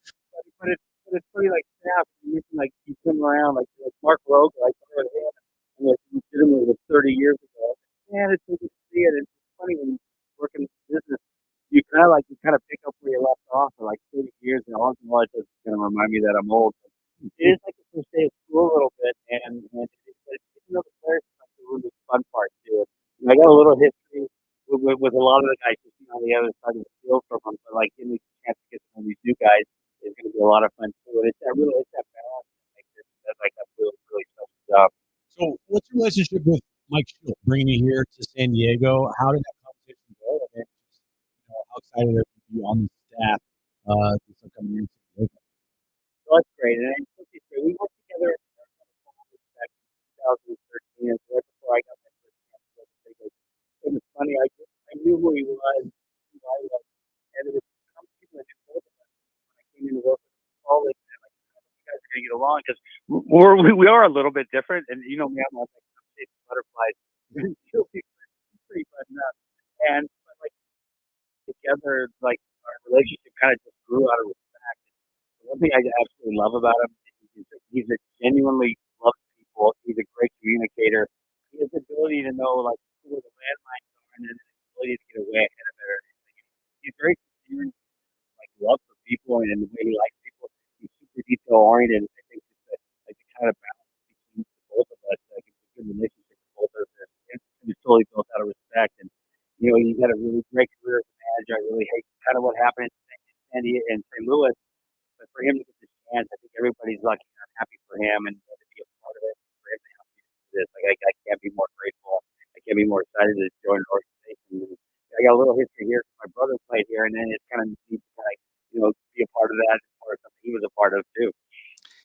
But it's pretty like staff. You can like you come around like Mark Rogue, like over there, and like legitimately was 30 years ago. Man, it's good to see it. It's funny when you work in this business, you kind of pick up where you left off for like 30 years, and all in all, it's just going to remind me that I'm old. It is like the first day of school a little bit, and getting to know the players is like the really fun part too. And I got a little history with a lot of the guys just on the other side of the field from them, but like getting the chance to get to know these new guys is going to be a lot of fun too. And it's that balance that makes it that's like a really really special job. So, what's your relationship with Mike Schilt bringing you here to San Diego? How did that conversation go? And how excited are you to be on the staff this upcoming year? In San Diego? So that's great. And we worked together back in 2013, and right before I got my first chance to work with Big. It was funny. I knew who he was, who I was, and there was some people that knew both of us when I came into work with him. All this, and like, you guys are gonna get along because we are a little bit different. And you know me, I'm like butterflies. He'll be pretty fun enough. And but like together, like our relationship kind of just grew out of respect. One thing I absolutely love about him is he's a genuinely loves people. He's a great communicator. He has the ability to know like who the landmines are and then the ability to get away ahead of it. He's very concerned, like love for people and the way he likes people. He's super detail oriented. I think it's like the kind of balance between the both of us. Like it's a good relationship with both of us. It's totally built out of respect. And you know, he's had a really great career as a manager. I really hate kind of what happened in San Diego and St. Louis. But for him to get this chance, I think everybody's lucky. I'm happy for him and to be a part of it. For him to help me do this, like I can't be more grateful. I can't be more excited to join an organization. I got a little history here. My brother played here, and then it's kind of neat to kind of, be a part of that, or something he was a part of too.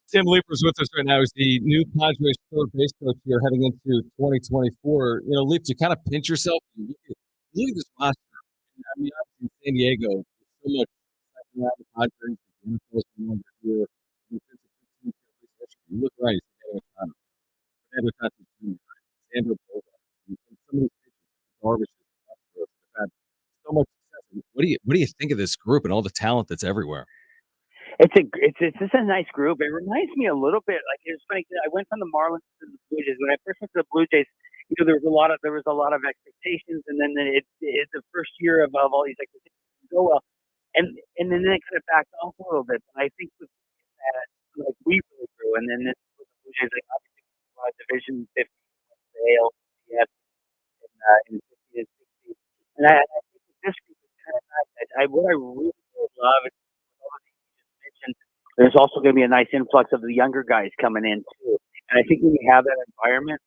Tim Leiper's with us right now. He's the new Padres third base coach here heading into 2024. Leip, you kind of pinch yourself. You look at this roster. I mean, obviously in San Diego, there's so much excitement around the Padres. The NFL's no longer here. You look right. Fernando Tatis Jr., Sandro Bogart, and some of these pitchers, Darvish, have had so much success. What do you think of this group and all the talent that's everywhere? It's just a nice group. It reminds me a little bit, like, it's funny. I went from the Marlins to the Blue Jays. When I first went to the Blue Jays, there was a lot of expectations, and then it's the first year of all these expectations go well, and then it kind of backed off a little bit. And I think with that, like, we really grew, and then with the Blue Jays, like, obviously Division 50, AL, yes, in 50 and 60, and I think this group is kind of nice. What I really, really love is all the things you just mentioned. There's also going to be a nice influx of the younger guys coming in too, and I think when you have that environment,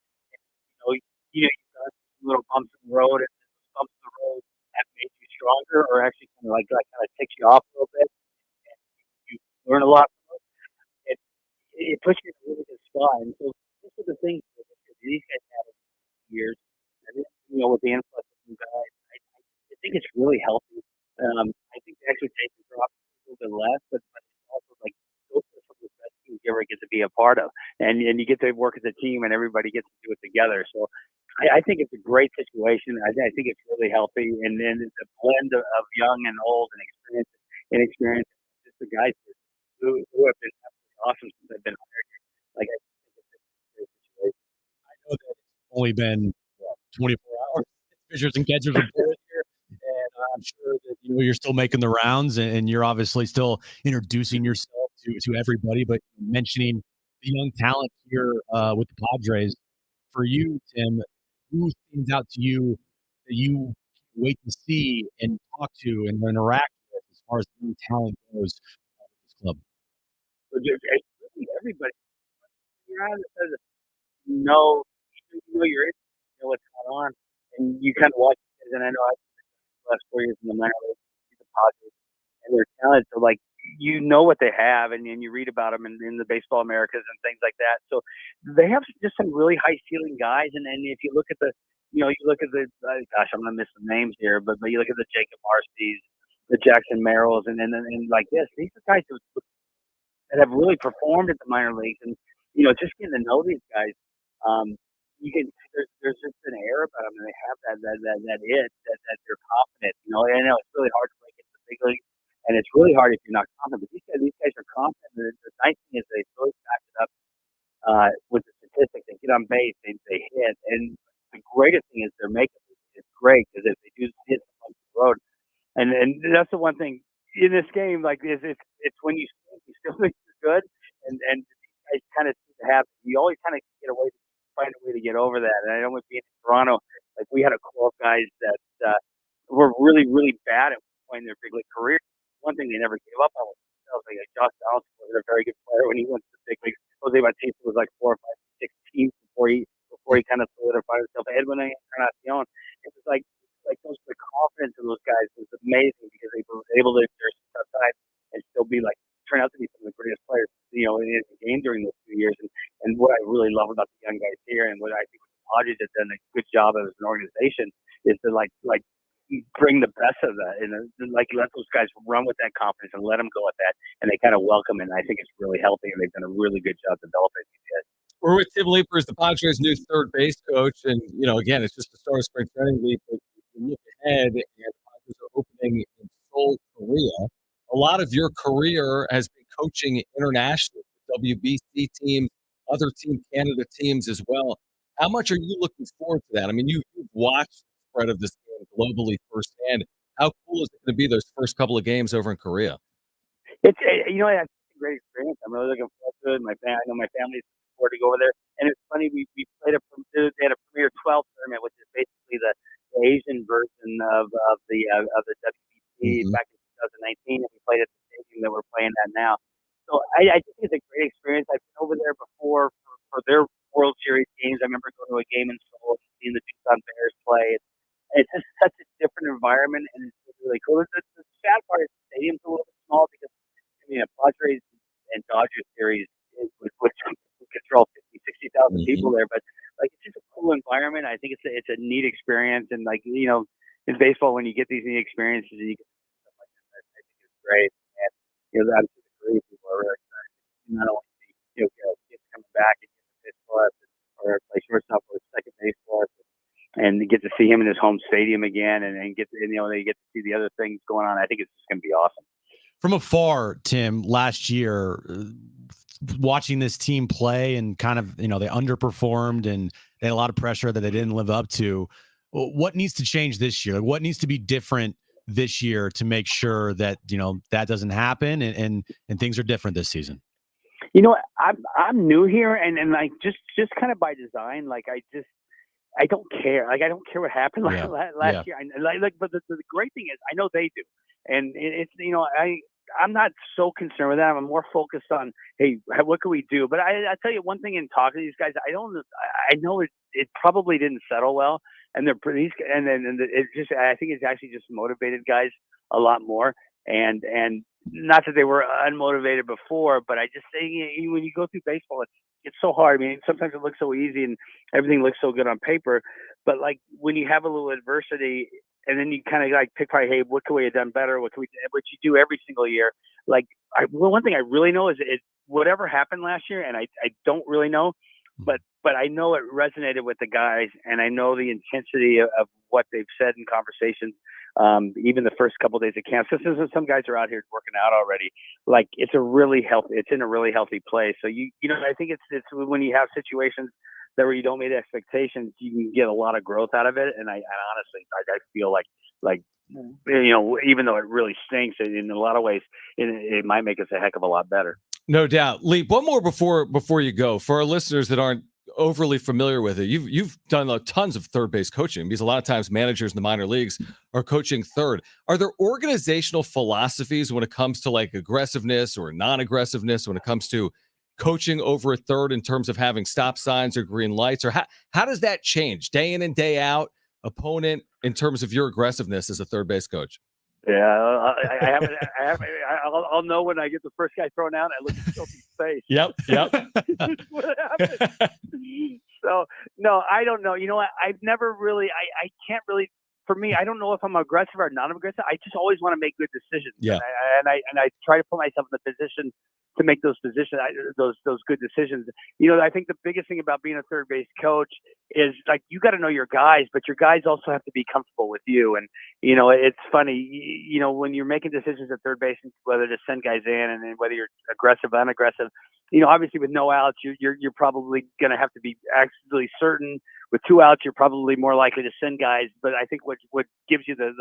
you've got some little bumps in the road, and those bumps in the road have made you stronger, or actually kind of ticks you off a little bit, and you learn a lot from it. It puts you in a really good spot, and so these are the things that these guys have in years, and then, with the influx of new guys, I think it's really healthy. I think the expectations are often a little bit less, but it's also like those are some of the best teams you ever get to be a part of, and you get to work as a team, and everybody gets to do it together. So I think it's a great situation. I think it's really healthy, and then it's a blend of young and old and inexperienced, just the guys who have been absolutely awesome since I've been hired here. Like, I think it's a great situation. I know that it's only been 24 hours. Pitchers and catchers are playing here, and I'm sure that you're still making the rounds, and you're obviously still introducing yourself to everybody. But mentioning the young talent here with the Padres, for you, Tim, who stands out to you that you wait to see and talk to and interact with as far as young talent goes with this club? So it's really everybody. You're out of the you're in, what's going on, and you kind of watch it. And I know I the last 4 years in the minor league, the Padres, and their talent. So, like, what they have, and you read about them in the Baseball Americas and things like that. So they have just some really high ceiling guys. And then if you look at gosh, I'm gonna miss some names here, but you look at the Jacob Marcy's, the Jackson Merrills, and like this, these are guys that have really performed at the minor leagues, and just getting to know these guys. You can there's just an air about them, and they have that it that they're confident. I know it's really hard to break into the big league, and it's really hard if you're not confident. But these guys are confident. The nice thing is they really back it up with the statistics. They get on base, they hit, and the greatest thing is their makeup is great, because if they do hit on the road, and that's the one thing in this game. Like, it's when you still think you're good, and I kind of seem to have, you always kind of find a way to get over that. And I know with being in Toronto, like, we had a core of guys that were really, really bad at playing their big league career. One thing they never gave up on was themselves. Like, Josh Donaldson was a very good player when he went to the big leagues. Jose Bautista was like 4 or 5, 6 teams before he kind of solidified himself. Edwin Encarnacion, it was like the confidence of those guys was amazing, because they were able to endure some tough times and still turn out to be some of the greatest players, in the game during those 2 years. And what I really love about the young guys here, and what I think the Padres have done a good job of as an organization, is to like bring the best of that, and like let those guys run with that confidence and let them go at that, and they kind of welcome it. And I think it's really healthy, and they've done a really good job developing these guys. We're with Tim Leiper as the Padres' new third base coach, and again, it's just the start of spring training week. But you look ahead, and the Padres are opening in Seoul, Korea. A lot of your career has been coaching internationally, WBC teams, other Team Canada teams as well. How much are you looking forward to that? I mean, you've watched the spread of this game globally firsthand. How cool is it going to be those first couple of games over in Korea? It's it's a great experience. I'm really looking forward to it. I know my family's looking forward to go over there. And it's funny, we played they had a Premier 12 tournament, which is basically the Asian version of the WBC back in 2019, and we played at the stadium that we're playing at now. So I think it's a great experience. I've been over there before for their World Series games. I remember going to a game in Seoul and seeing the Doosan Bears play, And it's just such a different environment, and it's really cool. The sad part is the stadium's a little bit small because Padres and Dodgers series which could draw 50, 60,000 people there, but like it's just a cool environment. I think it's a neat experience, and like in baseball, when you get these neat experiences and you get stuff like that, I think it's great. And obviously the Korean people are really excited. Not only see kids coming back and get to pitch for us, or play shortstop or second base for us, and get to see him in his home stadium again, and they get to see the other things going on. I think it's just going to be awesome. From afar, Tim, last year, watching this team play and kind of, they underperformed and they had a lot of pressure that they didn't live up to. What needs to change this year? What needs to be different this year to make sure that, that doesn't happen and things are different this season? I'm new here, and like just kind of by design, like I don't care. Like I don't care what happened last year. But the great thing is I know they do, and it's I'm not so concerned with that. I'm more focused on, hey, what can we do? But I tell you one thing in talking to these guys, I know it probably didn't settle well, and I think it's actually just motivated guys a lot more, and not that they were unmotivated before, but I just say when you go through baseball, it's so hard. I mean, sometimes it looks so easy and everything looks so good on paper, but like when you have a little adversity and then you kind of like pick apart, hey, what could we have done better? What you do every single year. Like one thing I really know is whatever happened last year, and I don't really know, but I know it resonated with the guys, and I know the intensity of what they've said in conversations. Even the first couple of days of camp, some guys are out here working out already. Like it's in a really healthy place. So I think it's when you have situations that where you don't meet expectations, you can get a lot of growth out of it. And I honestly, I feel like even though it really stinks, in a lot of ways, it might make us a heck of a lot better. No doubt. Leap, one more before you go. For our listeners that aren't overly familiar with it, you've done tons of third base coaching, because a lot of times managers in the minor leagues are coaching third. Are there organizational philosophies when it comes to like aggressiveness or non-aggressiveness when it comes to coaching over a third in terms of having stop signs or green lights, or how does that change day in and day out, opponent, in terms of your aggressiveness as a third base coach? Yeah, I'll know when I get the first guy thrown out. I look at Sophie's face. Yep. What happened? So no, I don't know. You know what? I've never really. I can't really. For me, I don't know if I'm aggressive or not aggressive. I just always want to make good decisions. Yeah. And I try to put myself in the position to make those good decisions. I think the biggest thing about being a third base coach is like you got to know your guys, but your guys also have to be comfortable with you. And it's funny, when you're making decisions at third base, whether to send guys in and then whether you're aggressive, unaggressive. Obviously with no outs, you're probably going to have to be absolutely certain. With 2 outs, you're probably more likely to send guys. But I think what gives you the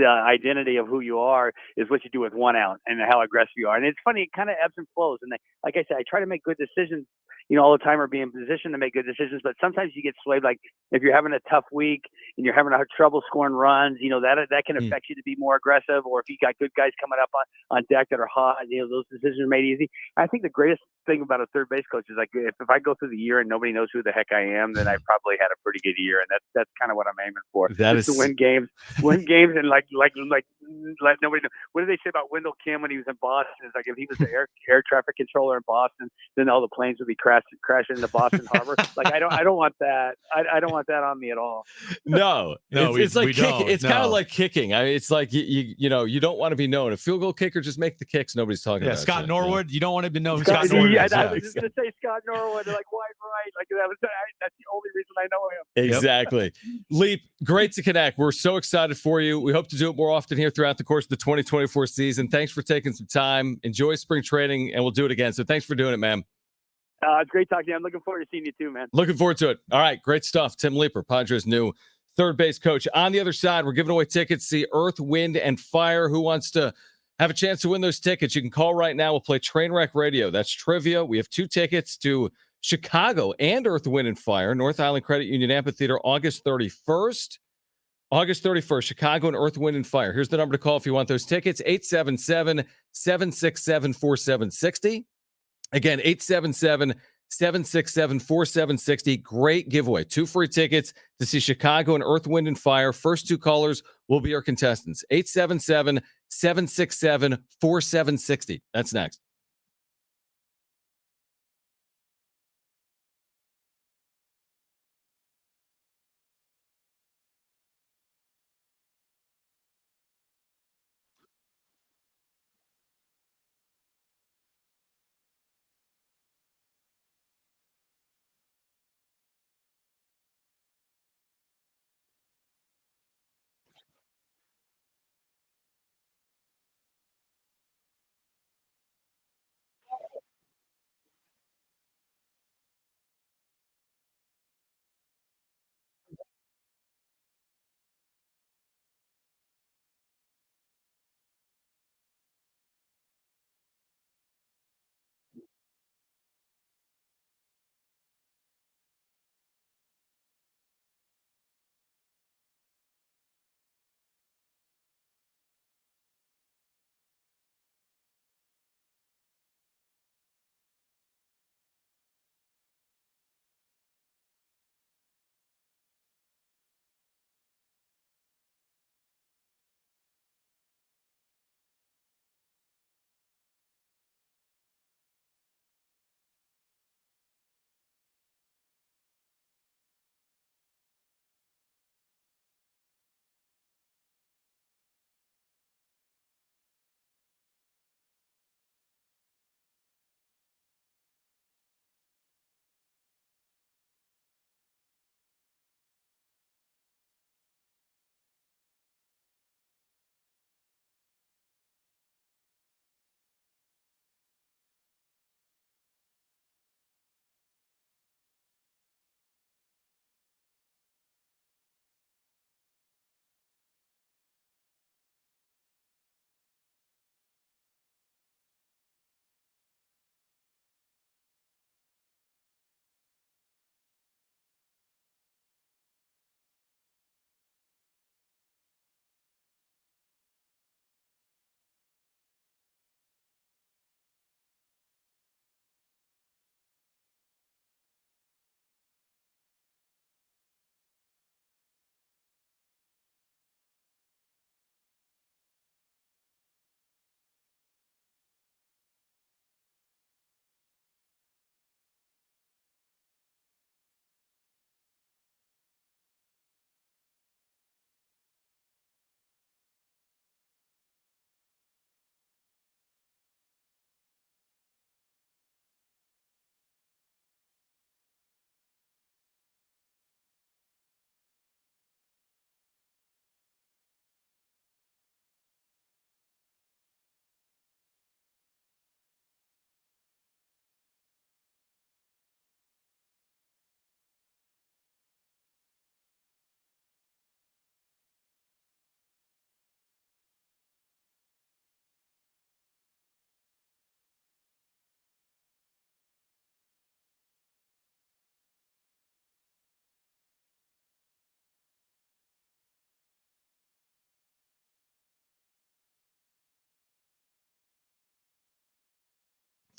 identity of who you are is what you do with 1 out and how aggressive you are. And it's funny, it kind of ebbs and flows. And like I said, I try to make good decisions, all the time, or be in position to make good decisions. But sometimes you get swayed. Like if you're having a tough week and you're having trouble scoring runs, that can affect you to be more aggressive. Or if you got good guys coming up on deck that are hot, those decisions are made easy. I think the greatest thing about a third base coach is like if I go through the year and nobody knows who the heck I am, then I probably had a pretty good year, and that's kind of what I'm aiming for. That is to win games, and like let nobody know. What do they say about Wendell Kim when he was in Boston? It's like if he was the air traffic controller in Boston, then all the planes would be crashing into Boston Harbor. Like I don't want that. I don't want that on me at all. No, it's like kicking. It's kind of like kicking. I mean, it's like you don't want to be known. A field goal kicker, just make the kicks. Nobody's talking about Scott it, Norwood. You don't want to be known. Scott Norwood. Yeah, I was just going to say Scott Norwood. They're like wide right. Like that's the only reason I know him. Exactly. Leap, great to connect. We're so excited for you. We hope to do it more often here throughout the course of the 2024 season. Thanks for taking some time. Enjoy spring training, and we'll do it again. So thanks for doing it, man. It's great talking to you. I'm looking forward to seeing you too, man. Looking forward to it. All right, great stuff. Tim Leiper, Padres' new third base coach. On the other side, we're giving away tickets to see Earth, Wind, and Fire. Who wants to have a chance to win those tickets? You can call right now. We'll play Trainwreck Radio. That's trivia. We have 2 tickets to Chicago and Earth, Wind, and Fire, North Island Credit Union Amphitheater, August 31st. August 31st, Chicago and Earth, Wind, and Fire. Here's the number to call if you want those tickets, 877-767-4760. Again, 877-4760. Great giveaway. 2 free tickets to see Chicago and Earth, Wind, and Fire. First 2 callers will be our contestants. 877-767-4760. That's next.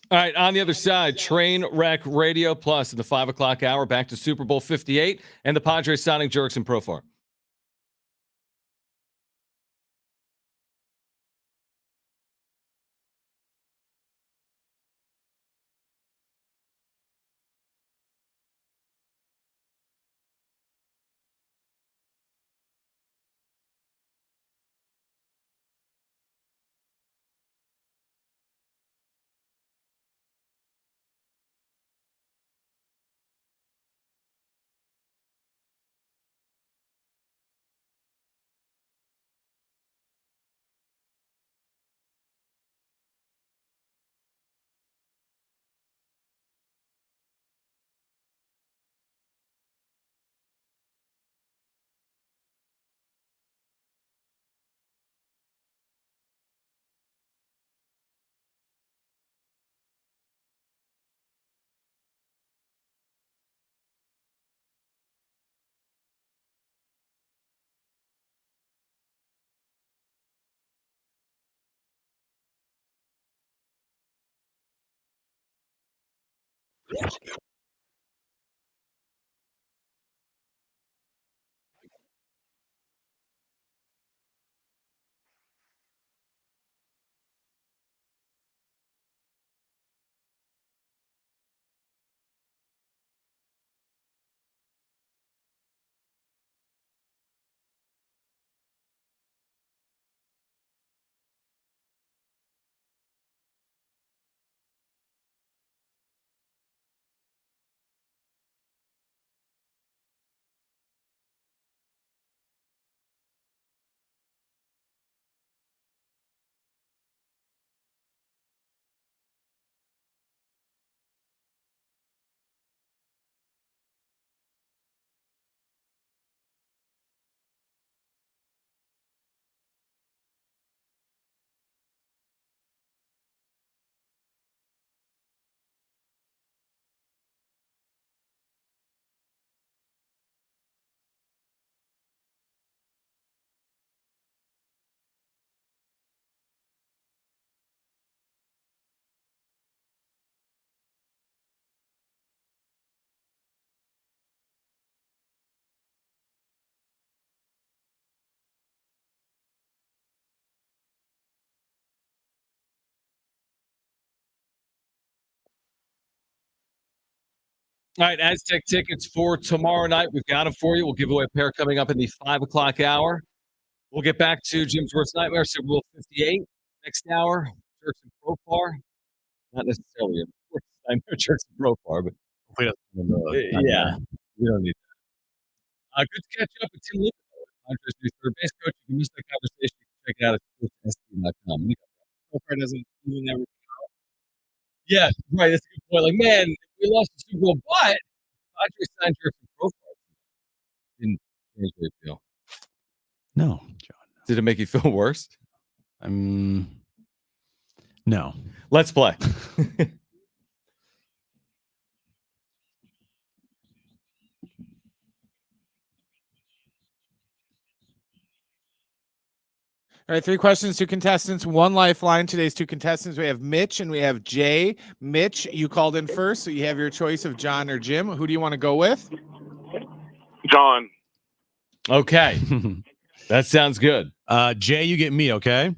All right, on the other side, Train Wreck Radio Plus in the 5 o'clock hour, back to Super Bowl 58 and the Padres signing Jerks and Profar. All right, Aztec tickets for tomorrow night. We've got them for you. We'll give away a pair coming up in the 5 o'clock hour. We'll get back to Jim's Worst Nightmare, Super Bowl 58. Next hour, Turks and Profar. Not necessarily a worst nightmare, Turks and Profar, but yeah, we don't need that. Good to catch up with Tim Leiper, Padres new third base coach. If you missed that conversation, you can check it out at sportssd.com. Profar doesn't even ever. Yeah, right. That's a good point. Like, man, we lost the Super Bowl, but Padres signed Turks and Profar. Didn't change the feel. No, John. Did it make you feel worse? No. Let's play. All right, 3 questions, 2 contestants, 1 lifeline. Today's 2 contestants, we have Mitch and we have Jay. Mitch, you called in first, so you have your choice of John or Jim. Who do you want to go with? John. Okay. That sounds good. Jay, you get me, okay?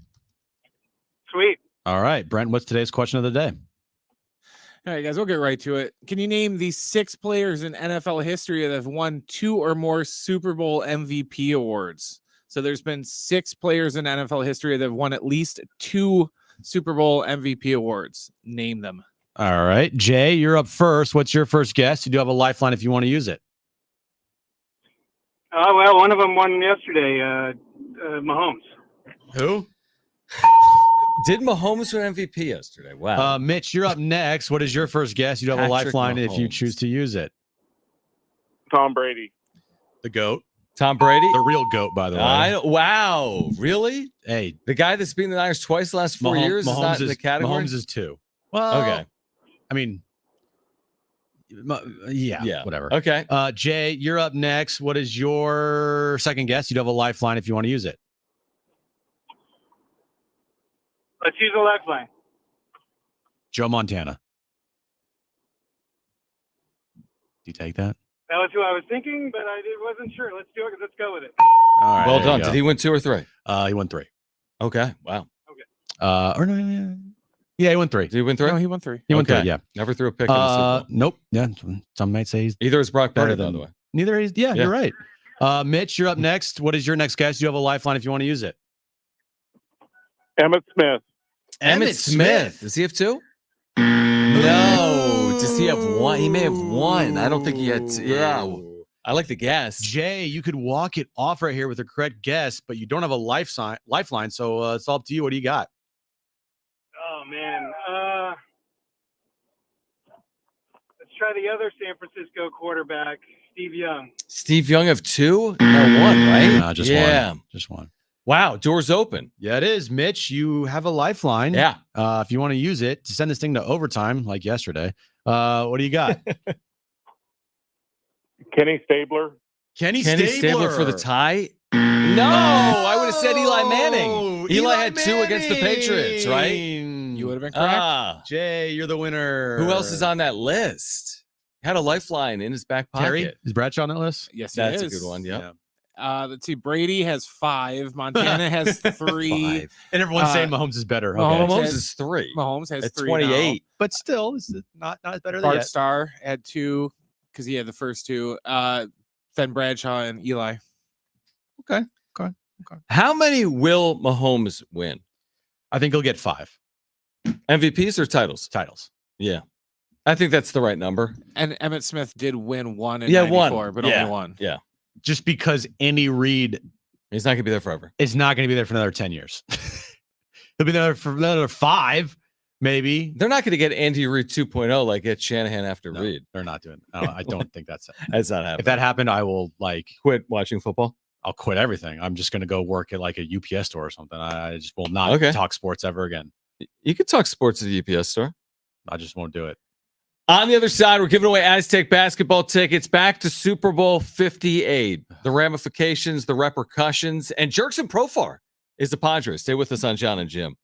Sweet. All right, Brent, what's today's question of the day? All right, guys, we'll get right to it. Can you name the 6 players in NFL history that have won 2 or more Super Bowl MVP awards? So there's been 6 players in NFL history that have won at least 2 Super Bowl MVP awards. Name them. All right, Jay, you're up first. What's your first guess? You do have a lifeline if you want to use it. Well, one of them won yesterday, Mahomes. Who? Did Mahomes win MVP yesterday? Wow. Mitch, you're up next. What is your first guess? You do have a Patrick lifeline if you Mahomes. choose to use it. Tom Brady. The GOAT. Tom Brady? The real GOAT, by the way. Wow. Really? Hey, The guy that's beaten the Niners twice the last 4 years is not in the category? Mahomes is 2. Well, Okay. I mean, yeah, whatever. Okay. Jay, you're up next. What is your second guess? You do have a lifeline if you want to use it. Let's use a lifeline. Joe Montana. Do you take that? That was who I was thinking, but I wasn't sure. Let's do it. Let's go with it. All right. Well there done. you go. Did he win 2 or 3? He won 3. Okay. Wow. Or no, yeah, he won 3. Did he win 3? No, he won 3. He won Okay. 3, yeah. Never threw a pick in the Super Bowl. Nope. Yeah, some might say he's Either is Brock better Purdy, by than the way. Neither is. Yeah, Yeah. you're right. Mitch, you're up next. What is your next guess? You have a lifeline if you want to use it. Emmett Smith. Emmett Smith. Does he have 2? No. Does he have 1? He may have 1. I don't think he had 2. Yeah. I like the guess. Jay, you could walk it off right here with the correct guess, but you don't have a lifeline, so it's all up to you. What do you got? Oh, man. Let's try the other San Francisco quarterback, Steve Young. Steve Young have 2? No, 1, right? Just yeah. one. Just one. Wow. Doors open. Yeah, it is. Mitch, you have a lifeline. Yeah. If you want to use it to send this thing to overtime, like yesterday, what do you got? Kenny Stabler. Kenny Stabler for the tie? No, I would have said Eli Manning. Eli had 2 against the Patriots, right? You would have been correct. Jay, you're the winner. Who else is on that list? Had a lifeline in his back pocket. Terry? Is Bradshaw on that list? Yes, That's he a is. good one. Yep. Let's see. Brady has 5. Montana has 3. Five. And everyone's saying Mahomes is better. Okay. Mahomes Mahomes has- is 3. Mahomes has At 3 28. But still, it's not as better now. than Bart yet. Starr had 2 because he had the first 2. Then Bradshaw and Eli. How many will Mahomes win? I think he'll get 5 MVPs or titles? titles. Yeah. I think that's the right number. And Emmitt Smith did win 1 in Yeah, 94, one. but Yeah. only 1. Yeah. Just because Andy Reid He's not going to be there forever. is not going to be there for another 10 years. He'll be there for another 5, maybe. They're not going to get Andy Reid 2.0 like get Shanahan after No, Reid. they're not doing it. I don't think that's it. That's not happening. If that happened, I will Quit watching football. I'll quit everything. I'm just going to go work at like a UPS store or something. I just will not talk sports ever again. You could talk sports at the UPS store. I just won't do it. On the other side, we're giving away Aztec basketball tickets back to Super Bowl 58. The ramifications, the repercussions, and Jerks and Profar is the Padres. Stay with us on Jon and Jim.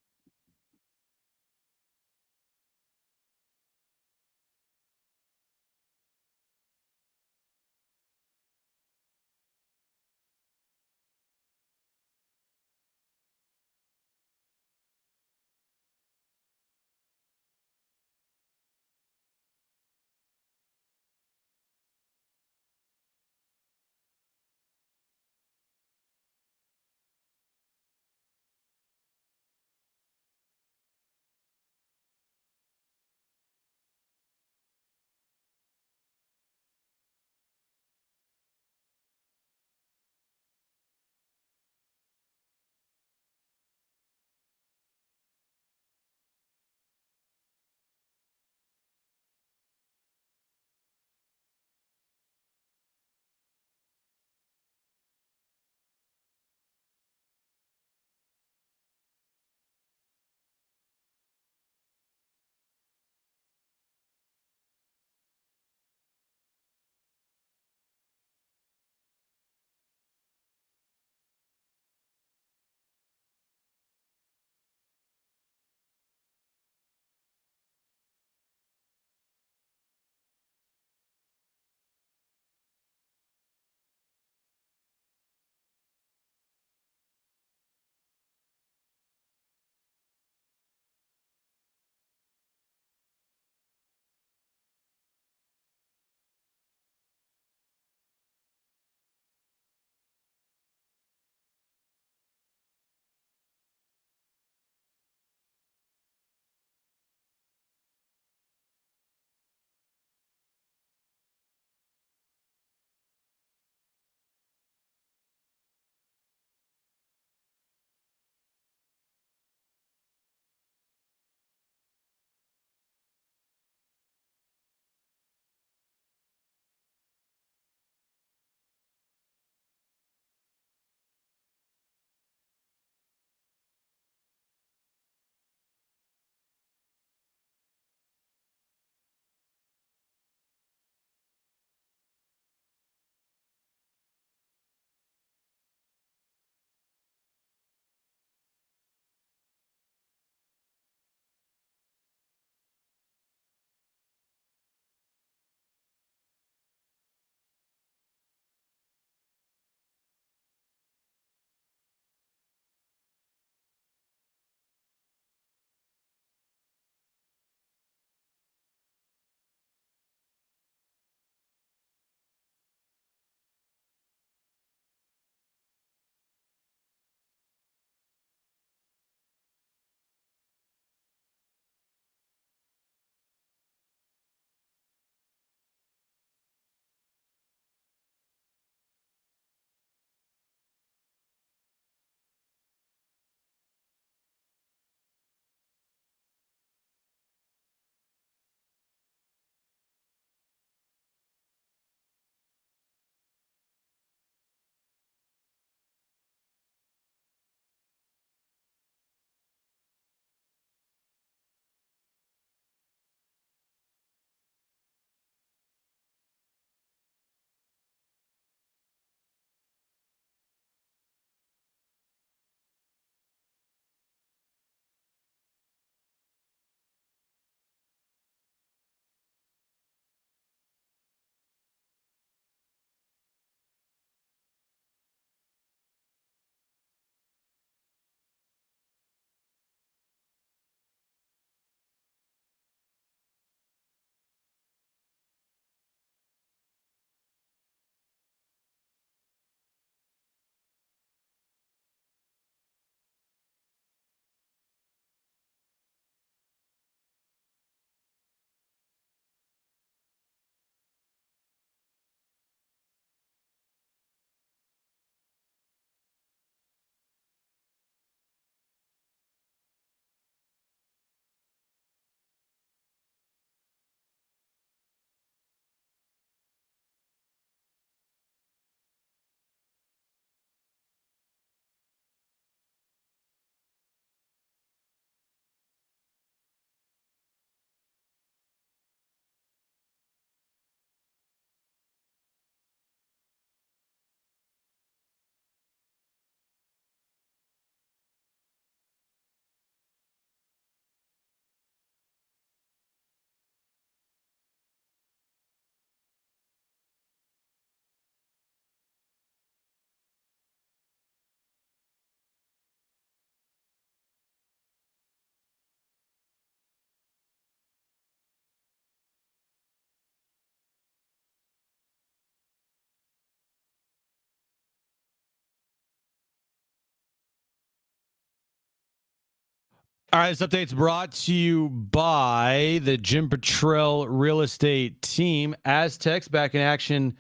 All right, this update's brought to you by the Jim Petrell Real Estate Team. Aztecs back in action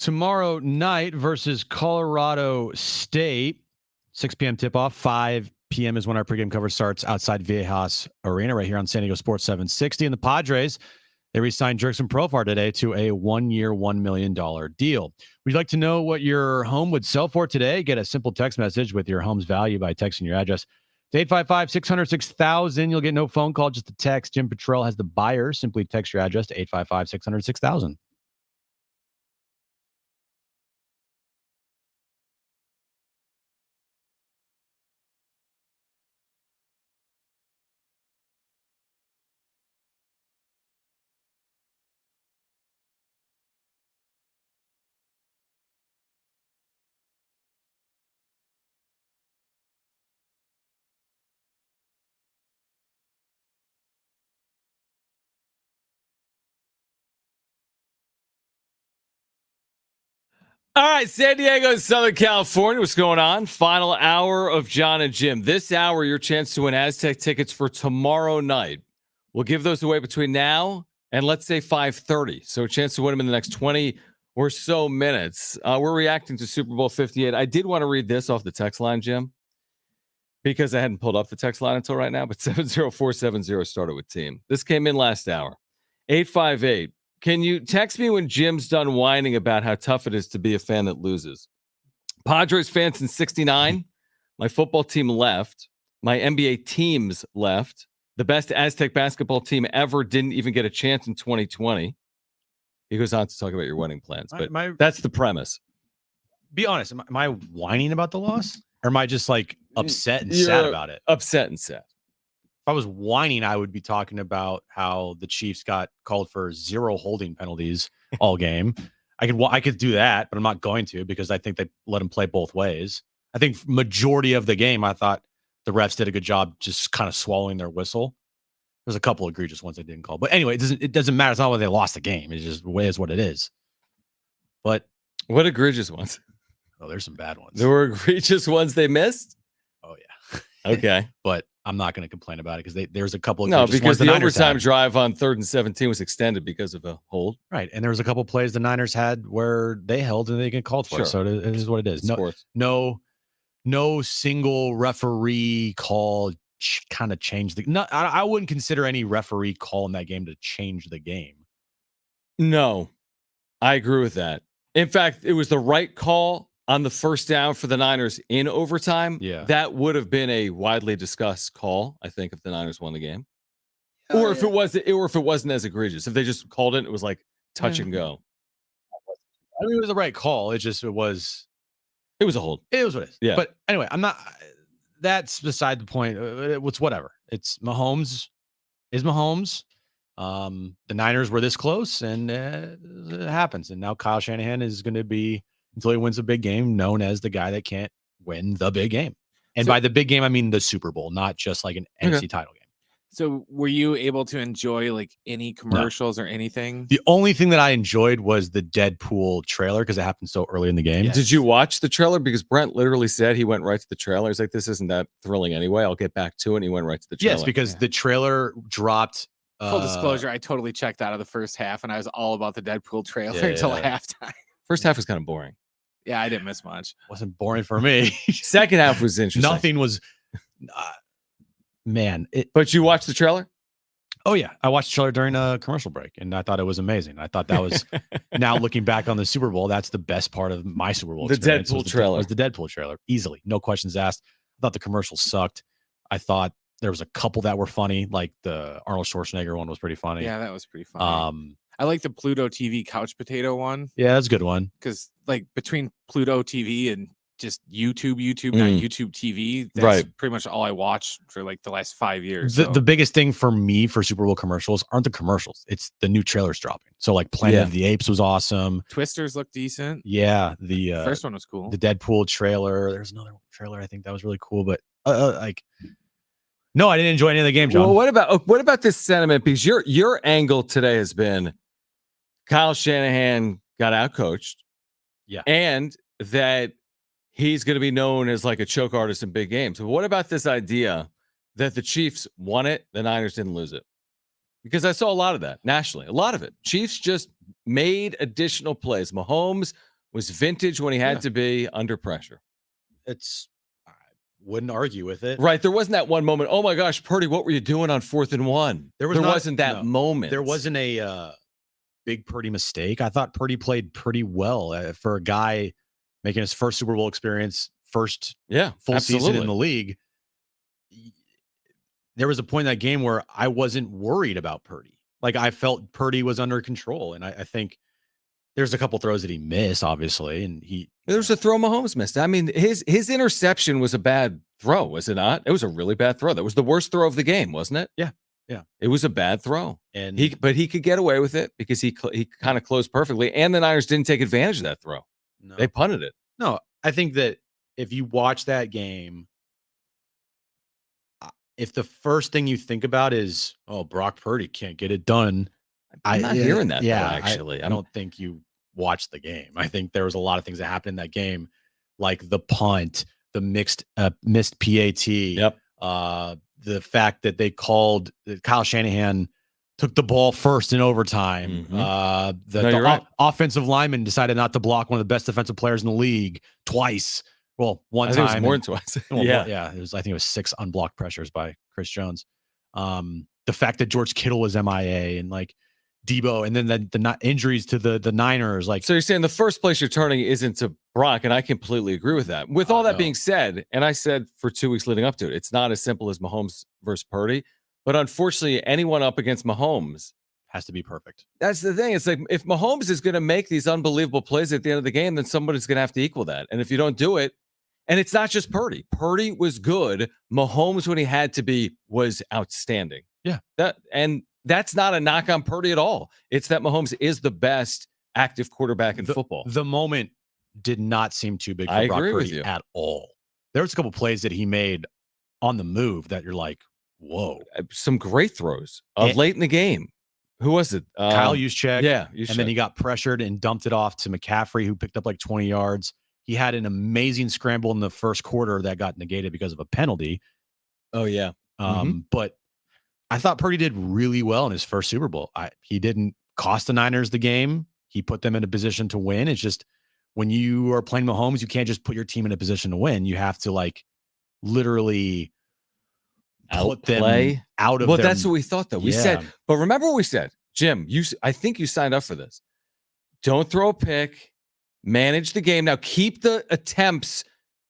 tomorrow night versus Colorado State. 6 p.m. tip-off. 5 p.m. is when our pregame coverage starts outside Viejas Arena right here on San Diego Sports 760. And the Padres, they re-signed Jurickson Profar today to a 1-year, $1 million deal. Would you like to know what your home would sell for today? Get a simple text message with your home's value by texting your address to 855-600-6000. You'll get no phone call, just a text. Jim Petrell has the buyer. Simply text your address to 855-600-6000. All right, San Diego, Southern California. What's going on? Final hour of Jon and Jim. This hour, your chance to win Aztec tickets for tomorrow night. We'll give those away between now and let's say 5:30. So a chance to win them in the next 20 or so minutes. We're reacting to Super Bowl 58. I did want to read this off the text line, Jim, because I hadn't pulled up the text line until right now, but 70470 started with team. This came in last hour. 858. Can you text me when Jim's done whining about how tough it is to be a fan that loses? Padres fan since 69. My football team left. My NBA teams left. The best Aztec basketball team ever didn't even get a chance in 2020. He goes on to talk about your winning plans, but that's the premise. Be honest. Am I whining about the loss? Or am I just like upset and sad about it? Upset and sad. If I was whining, I would be talking about how the Chiefs got called for 0 holding penalties all game. I could do that, but I'm not going to because I think they let them play both ways. I think majority of the game, I thought the refs did a good job just kind of swallowing their whistle. There's a couple egregious ones they didn't call, but anyway, it doesn't matter. It's not whether they lost the game. It's just is what it is. But what egregious ones? Oh, there's some bad ones. There were egregious ones they missed. Oh yeah. Okay, but I'm not going to complain about it because there's a couple of because the overtime drive on 3rd and 17 was extended because of a hold. Right, and there was a couple of plays the Niners had where they held and they get called for. Sure. So it is what it is. No single referee call kind of changed the. I wouldn't consider any referee call in that game to change the game. No, I agree with that. In fact, it was the right call on the first down for the Niners in overtime. Yeah. That would have been a widely discussed call, I think, if the Niners won the game. Or if it wasn't as egregious. If they just called it, it was like touch and go. I mean, it was the right call. It was a hold. It was what it is. Yeah. But anyway, that's beside the point. It's whatever. It's Mahomes is Mahomes. The Niners were this close and it happens. And now Kyle Shanahan is going to be, until he wins a big game, known as the guy that can't win the big game. And by the big game, I mean the Super Bowl, not just like an NFC title game. So were you able to enjoy like any commercials or anything? The only thing that I enjoyed was the Deadpool trailer because it happened so early in the game. Yes. Did you watch the trailer? Because Brent literally said he went right to the trailer. He's like, this isn't that thrilling anyway. I'll get back to it. And he went right to the trailer. Yes, because the trailer dropped. Full disclosure, I totally checked out of the first half and I was all about the Deadpool trailer until halftime. First half was kind of boring. Yeah, I didn't miss much. Wasn't boring for me. Second half was interesting. Nothing was, But you watched the trailer? Oh yeah, I watched the trailer during a commercial break, and I thought it was amazing. I thought that was now looking back on the Super Bowl, that's the best part of my Super Bowl. The Deadpool trailer was the Deadpool trailer, easily, no questions asked. I thought the commercial sucked. I thought there was a couple that were funny, like the Arnold Schwarzenegger one was pretty funny. Yeah, that was pretty funny. I like the Pluto TV couch potato one. Yeah, that's a good one. Because like between Pluto TV and just YouTube, not YouTube TV, that's pretty much all I watch for like the last 5 years. The biggest thing for me for Super Bowl commercials aren't the commercials. It's the new trailers dropping. So like Planet of the Apes was awesome. Twisters looked decent. Yeah. The first one was cool. The Deadpool trailer. There's another trailer I think that was really cool. But no, I didn't enjoy any of the game, John. Well, what about this sentiment? Because your angle today has been Kyle Shanahan got outcoached. Yeah. And that he's going to be known as like a choke artist in big games. But what about this idea that the Chiefs won it, the Niners didn't lose it. Because I saw a lot of that nationally, a lot of it. Chiefs just made additional plays. Mahomes was vintage when he had to be under pressure. I wouldn't argue with it. Right. There wasn't that one moment. Oh my gosh, Purdy, what were you doing on 4th and 1? There wasn't that moment. There wasn't a big Purdy mistake. I thought Purdy played pretty well for a guy making his first Super Bowl experience, first full season in the league. There was a point in that game where I wasn't worried about Purdy. Like, I felt Purdy was under control. And I think there's a couple throws that he missed, obviously. And there was a throw Mahomes missed. I mean, his interception was a bad throw, was it not? It was a really bad throw. That was the worst throw of the game, wasn't it? Yeah. Yeah. It was a bad throw. And but he could get away with it because he kind of closed perfectly. And the Niners didn't take advantage of that throw. No. They punted it. No, I think that if you watch that game, if the first thing you think about is, oh, Brock Purdy can't get it done, I'm not hearing that. Yeah, though, actually, I don't think you watched the game. I think there was a lot of things that happened in that game, like the punt, the missed PAT. Yep. The fact that they called that Kyle Shanahan took the ball first in overtime. The offensive lineman decided not to block one of the best defensive players in the league twice. Well, one time. It was more than twice. Yeah. It was, I think it was 6 unblocked pressures by Chris Jones. The fact that George Kittle was MIA and like Debo, and then the injuries to the Niners. Like, so you're saying the first place you're turning isn't to Brock, and I completely agree with that. With all that being said, and I said for 2 weeks leading up to it, it's not as simple as Mahomes versus Purdy. But unfortunately, anyone up against Mahomes has to be perfect. That's the thing. It's like, if Mahomes is going to make these unbelievable plays at the end of the game, then somebody's going to have to equal that. And if you don't do it, and it's not just Purdy. Purdy was good. Mahomes, when he had to be, was outstanding. Yeah. That's not a knock on Purdy at all. It's that Mahomes is the best active quarterback in football. The moment did not seem too big for Brock Purdy at all. There was a couple plays that he made on the move that you're like, whoa. Some great throws late in the game. Who was it? Kyle Juszczyk. Yeah. And then he got pressured and dumped it off to McCaffrey, who picked up like 20 yards. He had an amazing scramble in the first quarter that got negated because of a penalty. Oh, yeah. But I thought Purdy did really well in his first Super Bowl. He didn't cost the Niners the game. He put them in a position to win. It's just, when you are playing Mahomes, you can't just put your team in a position to win. You have to like literally put them out of. Well, that's what we thought, though. We said, but remember what we said, Jim. I think you signed up for this. Don't throw a pick. Manage the game. Now keep the attempts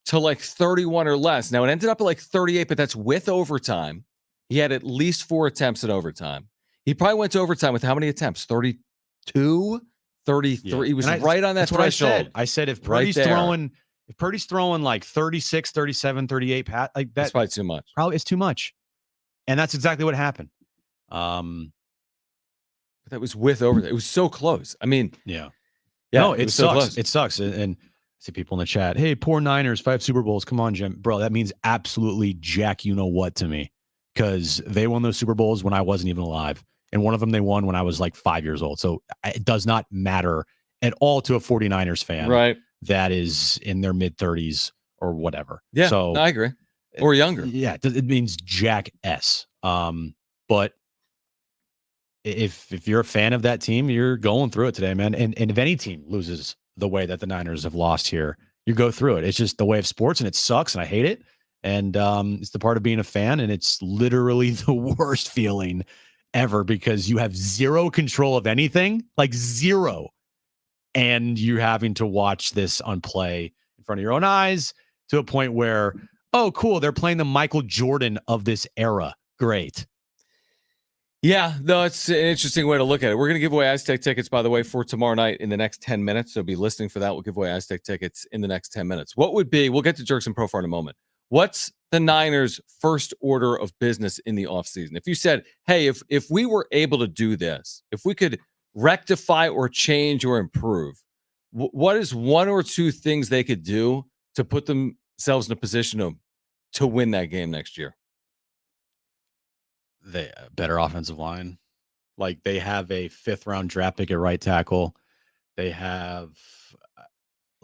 to like 31 or less. Now it ended up at like 38, but that's with overtime. He had at least 4 attempts in overtime. He probably went to overtime with how many attempts? 32, 33. Yeah. He was right on that threshold. I said if Purdy's throwing like 36, 37, 38, that's probably too much. Probably it's too much. And that's exactly what happened. But that was with overtime. It was so close. I mean, yeah, no, it sucks. So it sucks. And I see people in the chat, hey, poor Niners, 5 Super Bowls. Come on, Jim. Bro, that means absolutely jack you know what to me. Because they won those Super Bowls when I wasn't even alive. And one of them they won when I was like 5 years old. So it does not matter at all to a 49ers fan. Right. That is in their mid-30s or whatever. Yeah, so I agree. Or younger. Yeah, it means jack S. But if you're a fan of that team, you're going through it today, man. And if any team loses the way that the Niners have lost here, you go through it. It's just the way of sports, and it sucks, and I hate it. And it's the part of being a fan, and it's literally the worst feeling ever because you have zero control of anything, like zero. And you're having to watch this on play in front of your own eyes to a point where, oh, cool, they're playing the Michael Jordan of this era. Great. Yeah, no, it's an interesting way to look at it. We're going to give away Aztec tickets, by the way, for tomorrow night in the next 10 minutes. So be listening for that. We'll give away Aztec tickets in the next 10 minutes. What would be, we'll get to Jerks and Profar in a moment. What's the Niners' first order of business in the offseason? If you said, hey, if we were able to do this, if we could rectify or change or improve, what is 1 or 2 things they could do to put themselves in a position to win that game next year? They better offensive line. Like, they have a 5th round draft pick at right tackle. They have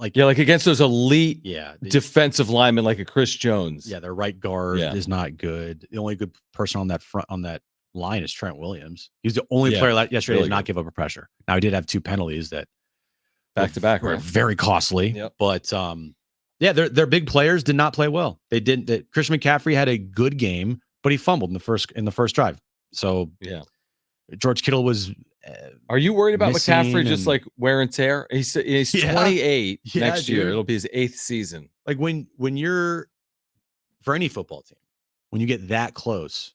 like against those elite yeah, defensive linemen like a Chris Jones. yeah, their right guard Yeah. is not good. The only good person on that line is Trent Williams. He's the only Yeah, player yesterday really to not good. give up a pressure. Now he did have 2 penalties that Back to back, were right? very costly. Yep. But yeah, their big players did not play well. They didn't. Christian McCaffrey had a good game, but he fumbled in the first drive. So Yeah. George Kittle was. Are you worried about McCaffrey just and- like wear and tear? He's Yeah. 28 Yeah, next year. dude. It'll be his 8th season. Like when you're for any football team, when you get that close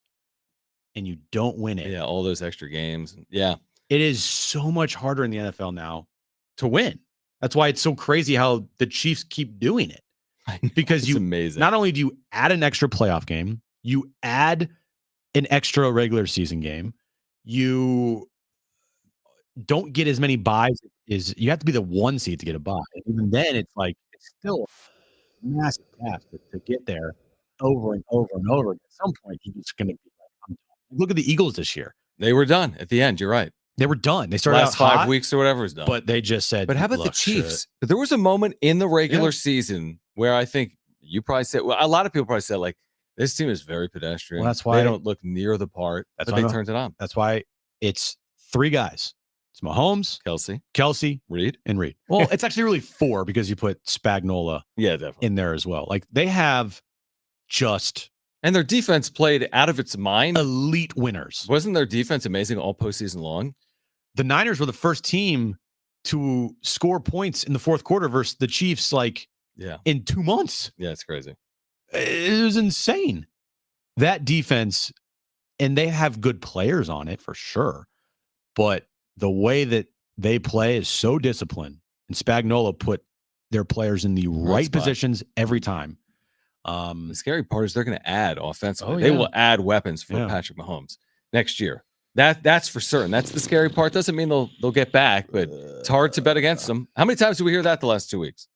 and you don't win it, Yeah, all those extra games. Yeah. it is so much harder in the NFL now to win. That's why it's so crazy how the Chiefs keep doing it. Because It's you amazing. not only do you add an extra playoff game, you add an extra regular season game, you don't get as many buys. You have to be the 1 seed to get a bye. Even then, it's like it's still a massive task to get there over and over and over. At some point, you're just going to be like, I'm done. Look at the Eagles this year. They were done at the end. You're right. They were done. They started Last out 5 hot, weeks or whatever is done. but they just said. But how about the "Look, Chiefs? There was a moment in the regular Yeah. season where I think you probably said, well, a lot of people probably said, like, this team is very pedestrian. Well, that's why- they don't look near the part. That's but why they I'm- turned it on. That's why it's 3 guys. It's Mahomes, Kelsey, Reed. and Reed. Well, it's actually really 4 because you put Spagnuolo Yeah, definitely. in there as well. Like they have just And their defense played out of its mind. elite winners. Wasn't their defense amazing all postseason long? The Niners were the first team to score points in the fourth quarter versus the Chiefs, like Yeah. in 2 months. Yeah, it's crazy. It was insane. That defense, and they have good players on it for sure, but the way that they play is so disciplined. And Spagnuolo put their players in the right spot. positions every time. The scary part is they're going to add offensively. Oh, They yeah. will add weapons for Yeah. Patrick Mahomes next year. That's for certain. That's the scary part. Doesn't mean they'll get back, but it's hard to bet against them. How many times did we hear that the last 2 weeks?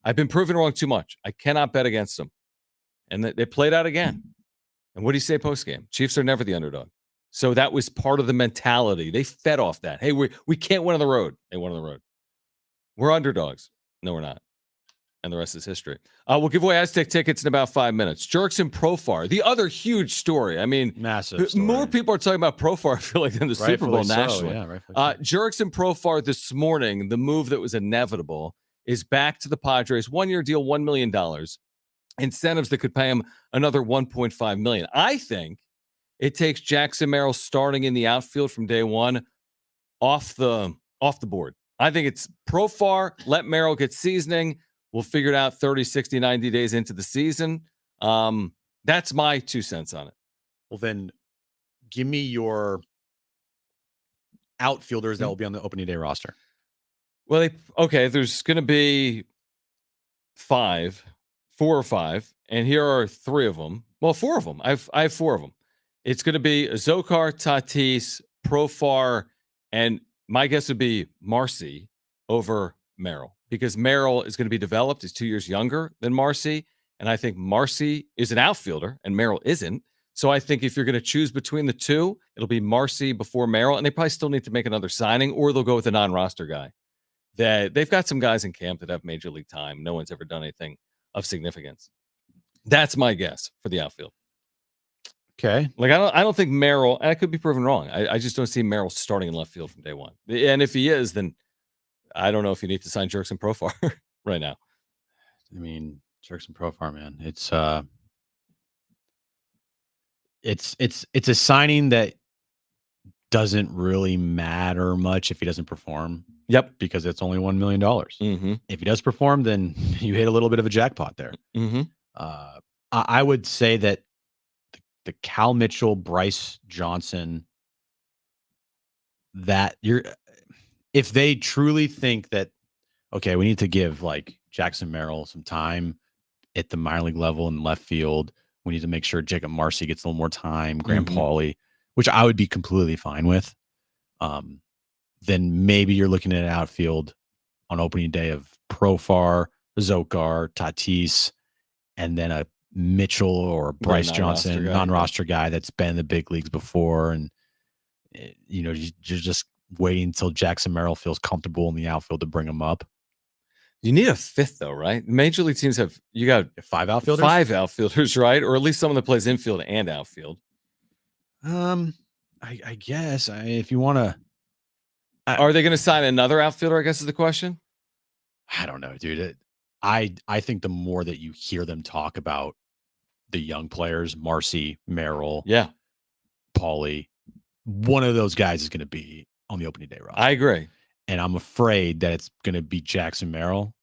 I've been proven wrong too much. I cannot bet against them. And they played out again. And what do you say post game? Chiefs are never the underdog. So that was part of the mentality. They fed off that. Hey, we can't win on the road. They won on the road. We're underdogs. No, we're not. And the rest is history. We'll give away Aztec tickets in about 5 minutes. Jerks and Profar, the other huge story. I mean, Massive story. more people are talking about Profar, I feel like, than the Super Bowl Rightfully so, nationally. yeah, rightfully so. Jerks and Profar this morning, the move that was inevitable, is back to the Padres. 1-year deal, $1 million. Incentives that could pay him another $1.5 million. I think it takes Jackson Merrill starting in the outfield from day one off the board. I think it's Profar, let Merrill get seasoning. We'll figure it out 30, 60, 90 days into the season. That's my 2 cents on it. Well, then give me your outfielders that will be on the opening day roster. Well, there's going to be 4 or 5, and here are 3 of them. Well, 4 of them. I have 4 of them. It's going to be Zokar, Tatis, Profar, and my guess would be Marcy over Merrill, because Merrill is going to be developed. He's 2 years younger than Marcy, and I think Marcy is an outfielder and Merrill isn't. So I think if you're going to choose between the two, it'll be Marcy before Merrill, and they probably still need to make another signing, or they'll go with a non-roster guy. They've got some guys in camp that have major league time. No one's ever done anything of significance. That's my guess for the outfield. Okay. Like I don't think Merrill, and I could be proven wrong. I just don't see Merrill starting in left field from day one. And if he is, then I don't know if you need to sign Jerks and Profar right now. I mean, Jerks and Profar, man. It's a signing that doesn't really matter much if he doesn't perform. Yep. Because it's only $1 million. Mm-hmm. If he does perform, then you hit a little bit of a jackpot there. Mm-hmm. I would say that the Cal Mitchell, Bryce Johnson, if they truly think that, okay, we need to give like Jackson Merrill some time at the minor league level in left field. We need to make sure Jacob Marcy gets a little more time, Graham Pauley, which I would be completely fine with. Then maybe you're looking at an outfield on opening day of Profar, Zokar, Tatis, and then a Mitchell or Bryce Johnson, non-roster guy that's been in the big leagues before. And, you're just waiting until Jackson Merrill feels comfortable in the outfield to bring him up. You need a fifth, though, right? Major league teams you got 5 outfielders. 5 outfielders, right? Or at least someone that plays infield and outfield. I guess if you want to. Are they going to sign another outfielder? I guess is the question. I don't know, dude. I think the more that you hear them talk about the young players, Marcy, Merrill, Yeah, Paulie, one of those guys is going to be on the opening day roster. I agree. And I'm afraid that it's going to be Jackson Merrill.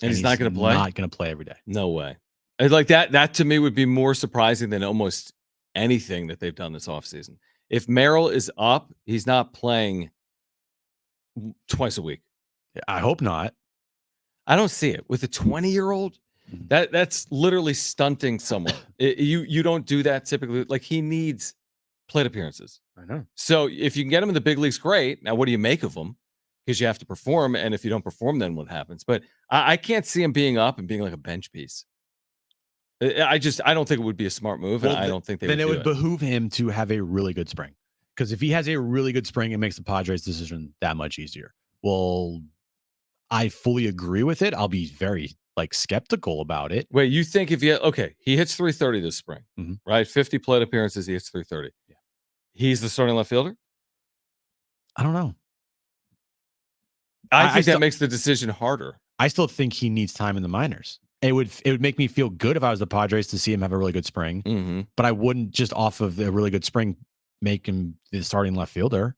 And he's not going to play? Not going to play every day. No way. Like that to me would be more surprising than almost anything that they've done this offseason. If Merrill is up, he's not playing twice a week. I hope not. I don't see it. With a 20-year-old, that's literally stunting someone. You don't do that typically. Like, he needs plate appearances. I know. So if you can get him in the big leagues, great. Now, what do you make of him? Because you have to perform, and if you don't perform, then what happens? But I can't see him being up and being like a bench piece. I don't think it would be a smart move, and I don't think then it would behoove him to have a really good spring. Because if he has a really good spring, it makes the Padres' decision that much easier. Well, I fully agree with it. I'll be very skeptical about it. Wait, you think he hits 330 this spring, right? 50 plate appearances, he hits 330. Yeah. He's the starting left fielder? I don't know. I think that makes the decision harder. I still think he needs time in the minors. It would make me feel good if I was the Padres to see him have a really good spring, but I wouldn't just off of a really good spring make him the starting left fielder.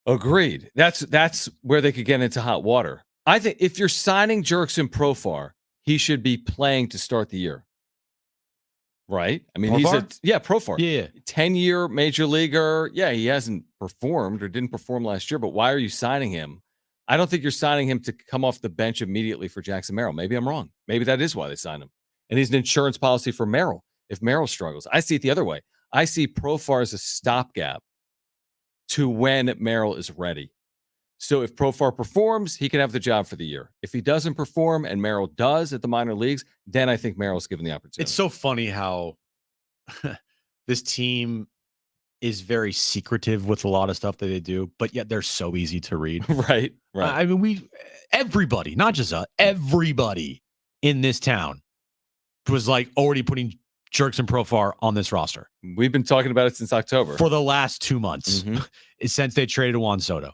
Agreed. That's where they could get into hot water. I think if you're signing Jurickson Profar, he should be playing to start the year. Right? I mean, Profar? Profar. Yeah. 10-year major leaguer. Yeah, he hasn't performed or didn't perform last year, but why are you signing him? I don't think you're signing him to come off the bench immediately for Jackson Merrill. Maybe I'm wrong. Maybe that is why they signed him. And he's an insurance policy for Merrill if Merrill struggles. I see it the other way. I see Profar as a stopgap to when Merrill is ready. So if Profar performs, he can have the job for the year. If he doesn't perform and Merrill does at the minor leagues, then I think Merrill's given the opportunity. It's so funny how this team is very secretive with a lot of stuff that they do, but yet they're so easy to read. Right. I mean, everybody, not just us, everybody in this town was already putting Jurickson Profar on this roster. We've been talking about it since October. For the last 2 months, since they traded Juan Soto.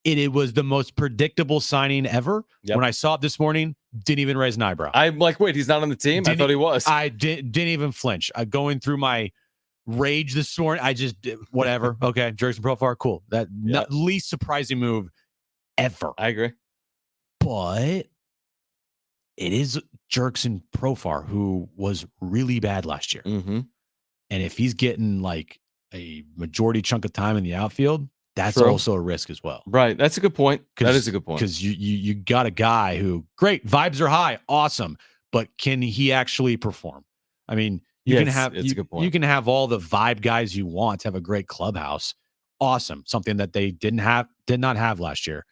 It was the most predictable signing ever. Yep. When I saw it this morning, didn't even raise an eyebrow. I'm like, wait, he's not on the team? I thought he was. I didn't even flinch. Going through my rage this morning, I just did whatever. Okay, Jurickson Profar, cool. That least surprising move ever. I agree. But it is Jurickson Profar, who was really bad last year. And if he's getting a majority chunk of time in the outfield, that's also a risk as well. Right. That's a good point. That is a good point. Because you got a guy who, great, vibes are high, awesome, but can he actually perform? I mean, you can have all the vibe guys you want to have a great clubhouse. Awesome. Something that they did not have last year.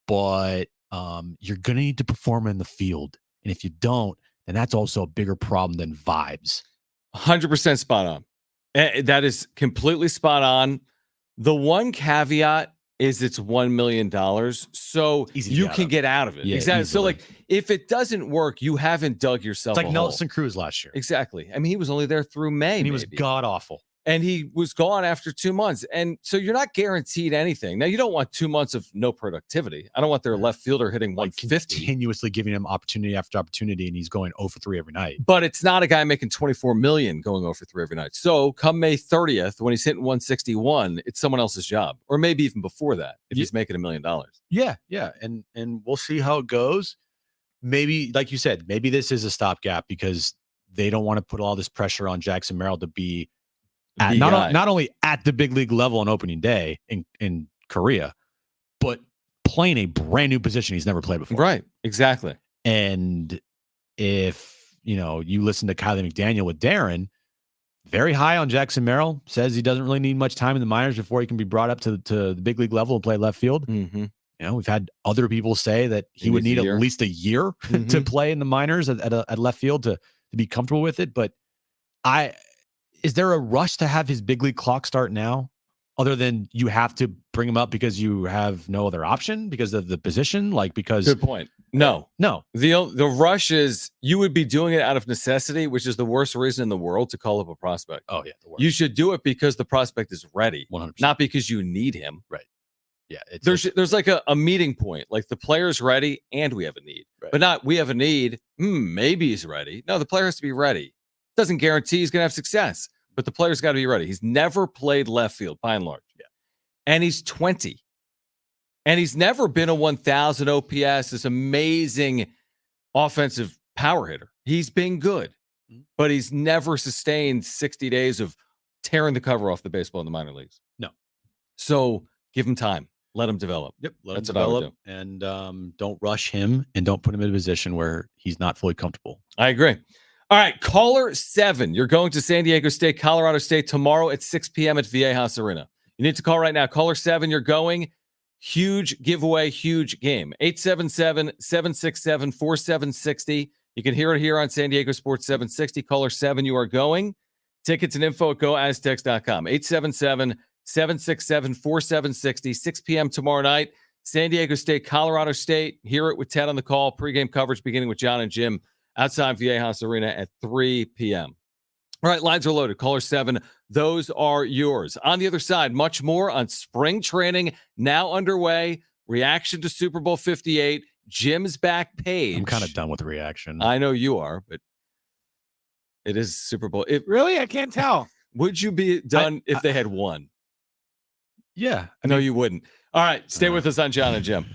But you're going to need to perform in the field. And if you don't, then that's also a bigger problem than vibes. 100% spot on. That is completely spot on. The one caveat is it's $1 million, so you can get out of it. Yeah, exactly. Easily. So, if it doesn't work, you haven't dug yourself. It's like Nelson Cruz last year. Exactly. I mean, he was only there through May. And he was god awful. And he was gone after 2 months. And so you're not guaranteed anything. Now, you don't want 2 months of no productivity. I don't want their left fielder hitting 150. Continuously giving him opportunity after opportunity, and he's going 0 for 3 every night. But it's not a guy making $24 million going 0 for 3 every night. So come May 30th, when he's hitting 161, it's someone else's job. Or maybe even before that, if he's making $1 million. Yeah. And we'll see how it goes. Maybe, like you said, maybe this is a stopgap because they don't want to put all this pressure on Jackson Merrill to be not only at the big league level on opening day in Korea, but playing a brand new position he's never played before. Right. Exactly. And if, you listen to Kylie McDaniel with Darren, very high on Jackson Merrill, says he doesn't really need much time in the minors before he can be brought up to the big league level and play left field. We've had other people say that he would need at least a year to play in the minors at left field to be comfortable with it. But is there a rush to have his big league clock start now, other than you have to bring him up because you have no other option because of the position? Good point. No. No. The rush is you would be doing it out of necessity, which is the worst reason in the world to call up a prospect. Oh, yeah. The worst. You should do it because the prospect is ready, 100%. not because you need him. Right. Yeah. There's like a meeting point. Like the player's ready and we have a need, Right. but not we have a need. Maybe he's ready. No, the player has to be ready. Doesn't guarantee he's going to have success, but the player's got to be ready. He's never played left field by and large. Yeah. And he's 20. And he's never been a 1,000 OPS, this amazing offensive power hitter. He's been good, but he's never sustained 60 days of tearing the cover off the baseball in the minor leagues. No. So give him time. Let him develop. Yep. Let That's him what I would develop. And don't rush him and don't put him in a position where he's not fully comfortable. I agree. All right. Caller 7. You're going to San Diego State, Colorado State tomorrow at 6 p.m. at Viejas Arena. You need to call right now. Caller 7, you're going. Huge giveaway, huge game. 877-767-4760. You can hear it here on San Diego Sports 760. Caller 7, you are going. Tickets and info at goaztecs.com. 877-767-4760. 6 p.m. tomorrow night. San Diego State, Colorado State. Hear it with Ted on the call. Pregame coverage beginning with Jon and Jim outside Viejas Arena at 3 p.m. All right, lines are loaded. Caller 7, those are yours. On the other side, much more on spring training now underway. Reaction to Super Bowl 58. Jim's back page. I'm kind of done with the reaction. I know you are, but it is Super Bowl. Really? I can't tell. Would you be done if they had won? Yeah. No, you wouldn't. All right, stay with us on Jon and Jim.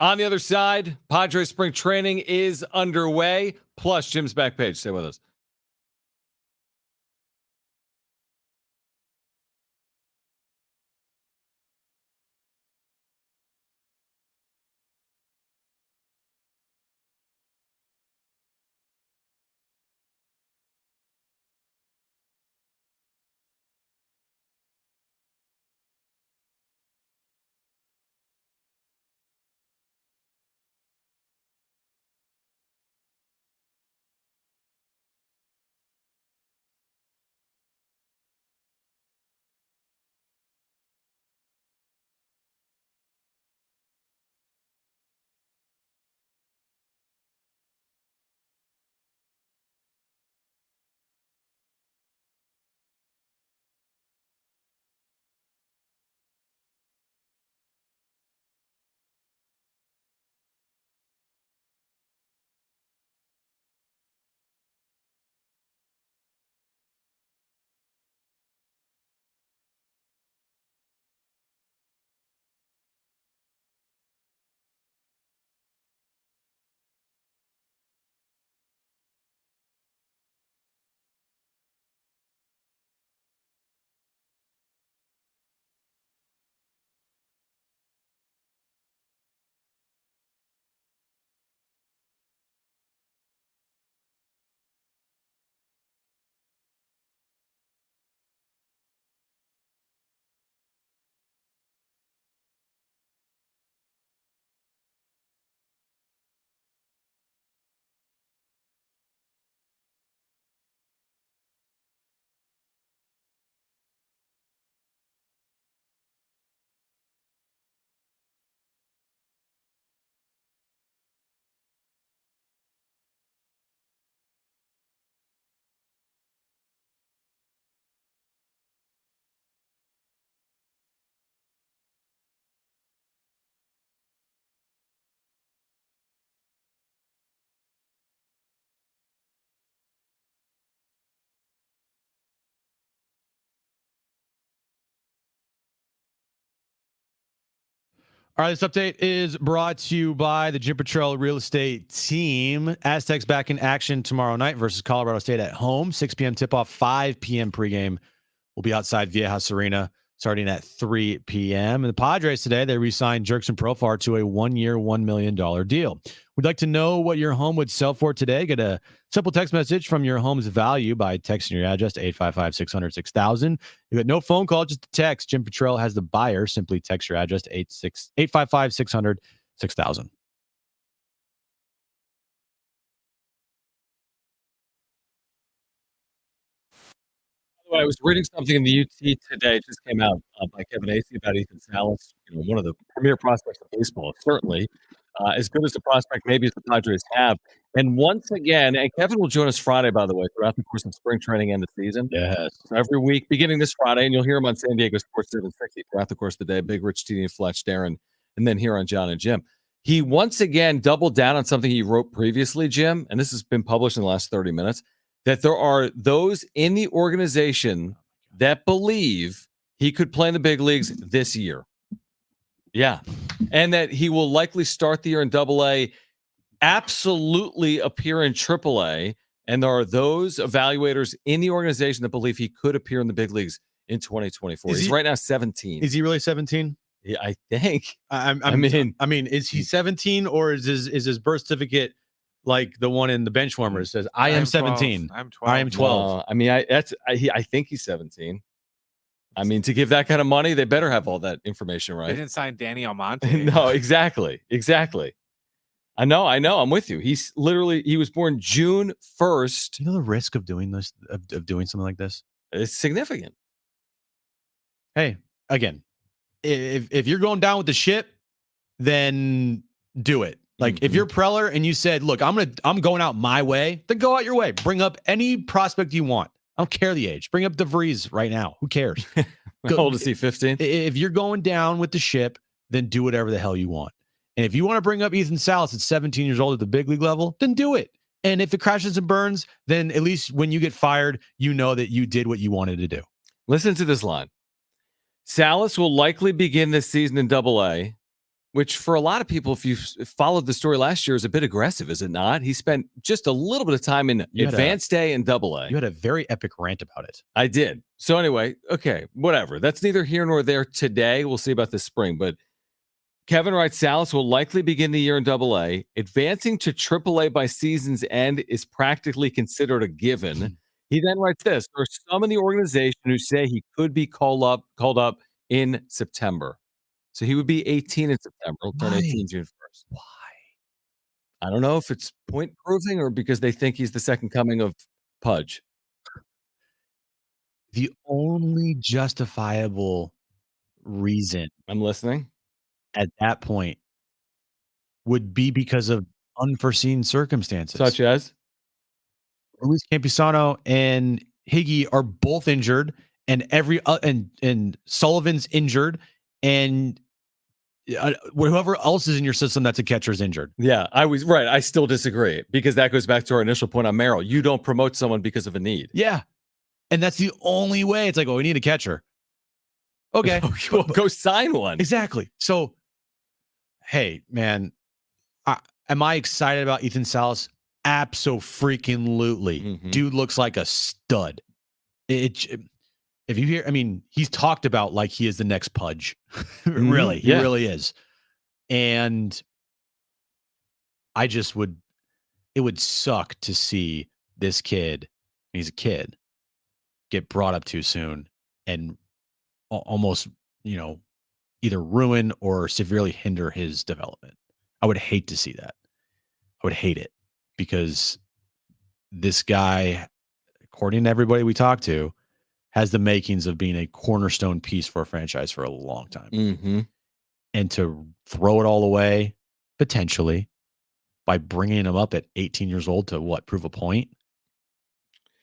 On the other side, Padres spring training is underway. Plus, Jim's back page. Stay with us. All right, this update is brought to you by the Jim Patrol Real Estate Team. Aztecs back in action tomorrow night versus Colorado State at home. 6 p.m. tip-off, 5 p.m. pregame. We'll be outside Viejas Arena starting at 3 p.m. And the Padres today, they re-signed Jerkson Profar to a 1-year, $1 million deal. We'd like to know what your home would sell for today. Get a simple text message from your home's value by texting your address to 855-600-6000. You got no phone call, just a text. Jim Petrell has the buyer. Simply text your address to 855-600-6000. I was reading something in the UT today. It just came out by Kevin Acey about Ethan Salas, one of the premier prospects of baseball, certainly as good as the prospect maybe as the Padres have. And once again, and Kevin will join us Friday, by the way, throughout the course of spring training and the season. Yes. So every week, beginning this Friday, and you'll hear him on San Diego Sports 760 throughout the course of the day. Big Rich, TD, and Fletch, Darren, and then here on Jon and Jim. He once again doubled down on something he wrote previously, Jim, and this has been published in the last 30 minutes. That there are those in the organization that believe he could play in the big leagues this year. Yeah. And that he will likely start the year in AA, absolutely appear in AAA. And there are those evaluators in the organization that believe he could appear in the big leagues in 2024. He's right now 17. Is he really 17? Yeah, I think. I mean, is he 17 or is his birth certificate like the one in the bench warmer? It says, I am 17. I'm 12. I am 12. I mean, I think he's 17. I mean, to give that kind of money, they better have all that information right. They didn't sign Danny Almonte. No, exactly. I know. I'm with you. He was born June 1st. Do you know the risk of doing this, of doing something like this? It's significant. Hey, again, if you're going down with the ship, then do it. Like if you're Preller and you said, look, I'm going out my way, then go out your way. Bring up any prospect you want. I don't care the age. Bring up DeVries right now. Who cares? How old is he? 15? If you're going down with the ship, then do whatever the hell you want. And if you want to bring up Ethan Salas at 17 years old at the big league level, then do it. And if it crashes and burns, then at least when you get fired, you know that you did what you wanted to do. Listen to this line. Salas will likely begin this season in AA, which for a lot of people, if you followed the story last year, is a bit aggressive, is it not? He spent just a little bit of time in advanced day and AA. You had a very epic rant about it. I did. So anyway, okay, whatever. That's neither here nor there today. We'll see about this spring. But Kevin writes, Salas will likely begin the year in AA. Advancing to AAA by season's end is practically considered a given. He then writes this. There are some in the organization who say he could be called up in September. So he would be 18 in September. He'll turn 18 June 1st. Why? I don't know if it's point proving or because they think he's the second coming of Pudge. The only justifiable reason I'm listening. At that point would be because of unforeseen circumstances. Such as? Luis Campusano and Higgy are both injured, and and Sullivan's injured, and whoever else is in your system that's a catcher is injured. Yeah, I was right. I still disagree because that goes back to our initial point on Merrill. You don't promote someone because of a need. Yeah, and that's the only way. It's like, oh, we need a catcher. Okay, well, go sign one. Exactly. So, hey, man, am I excited about Ethan Salas? Abso-freaking-lutely. Mm-hmm. Dude looks like a stud. If you hear, I mean, he's talked about like he is the next Pudge. Really, he really is. And it would suck to see this kid, he's a kid, get brought up too soon and almost, either ruin or severely hinder his development. I would hate to see that. I would hate it because this guy, according to everybody we talk to, has the makings of being a cornerstone piece for a franchise for a long time. Mm-hmm. And to throw it all away, potentially, by bringing him up at 18 years old to prove a point?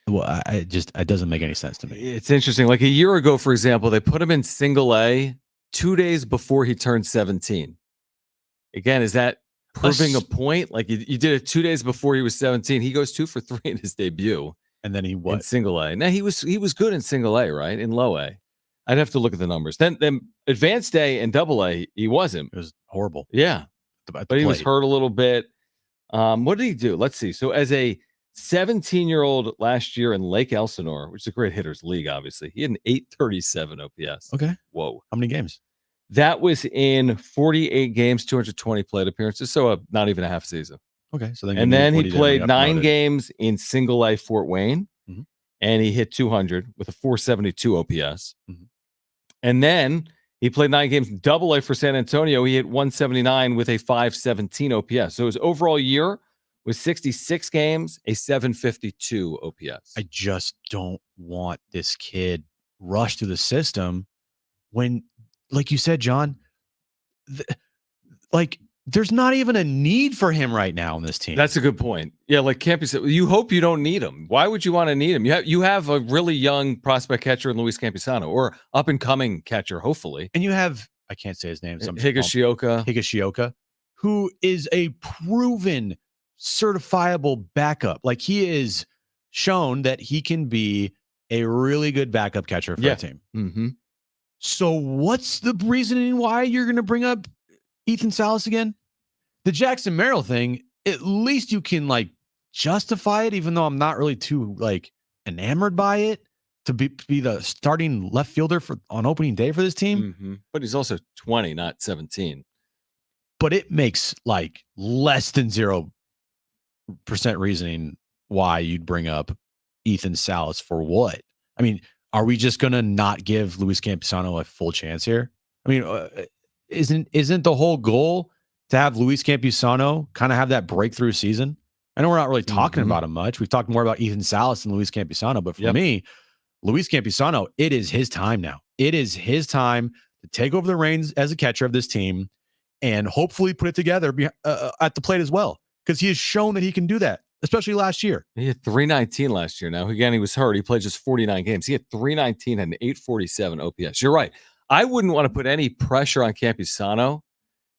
Well, it doesn't make any sense to me. It's interesting. Like a year ago, for example, they put him in single A 2 days before he turned 17. Again, is that proving a point? Like you did it 2 days before he was 17. He goes 2 for 3 in his debut. And then he in single A. Now he was good in single A, right? In low A. I'd have to look at the numbers. Then advanced A and AA, he wasn't. It was horrible. Yeah. But he was hurt a little bit. What did he do? Let's see. So as a 17-year-old last year in Lake Elsinore, which is a great hitters league, obviously, he had an 837 OPS. Okay. Whoa. How many games? That was in 48 games, 220 plate appearances. So not even a half season. Okay. So then he played 9 games in single A Fort Wayne, and he hit 200 with a 472 OPS. Mm-hmm. And then he played 9 games in double A for San Antonio. He hit 179 with a 517 OPS. So his overall year was 66 games, a 752 OPS. I just don't want this kid rushed through the system when, like you said, John, there's not even a need for him right now in this team. That's a good point. Yeah, like Campy said, you hope you don't need him. Why would you want to need him? You have a really young prospect catcher in Luis Campusano, or up and coming catcher, hopefully. And you have, I can't say his name, Higashioka, who is a proven certifiable backup. Like he is shown that he can be a really good backup catcher for a team. Mm-hmm. So what's the reasoning why you're going to bring up Ethan Salas again? The Jackson Merrill thing, at least you can justify it, even though I'm not really too enamored by it, to be the starting left fielder on opening day for this team. Mm-hmm. But he's also 20, not 17. But it makes less than 0% reasoning why you'd bring up Ethan Salas for what? I mean, are we just going to not give Luis Campusano a full chance here? I mean, isn't the whole goal to have Luis Campusano kind of have that breakthrough season? I know we're not really talking about him much. We've talked more about Ethan Salas than Luis Campusano, but for me, Luis Campusano, it is his time now. It is his time to take over the reins as a catcher of this team and hopefully put it together at the plate as well, because he has shown that he can do that, especially last year. He had 319 last year. Now, again, he was hurt. He played just 49 games. He had 319 and an 847 OPS. You're right. I wouldn't want to put any pressure on Campusano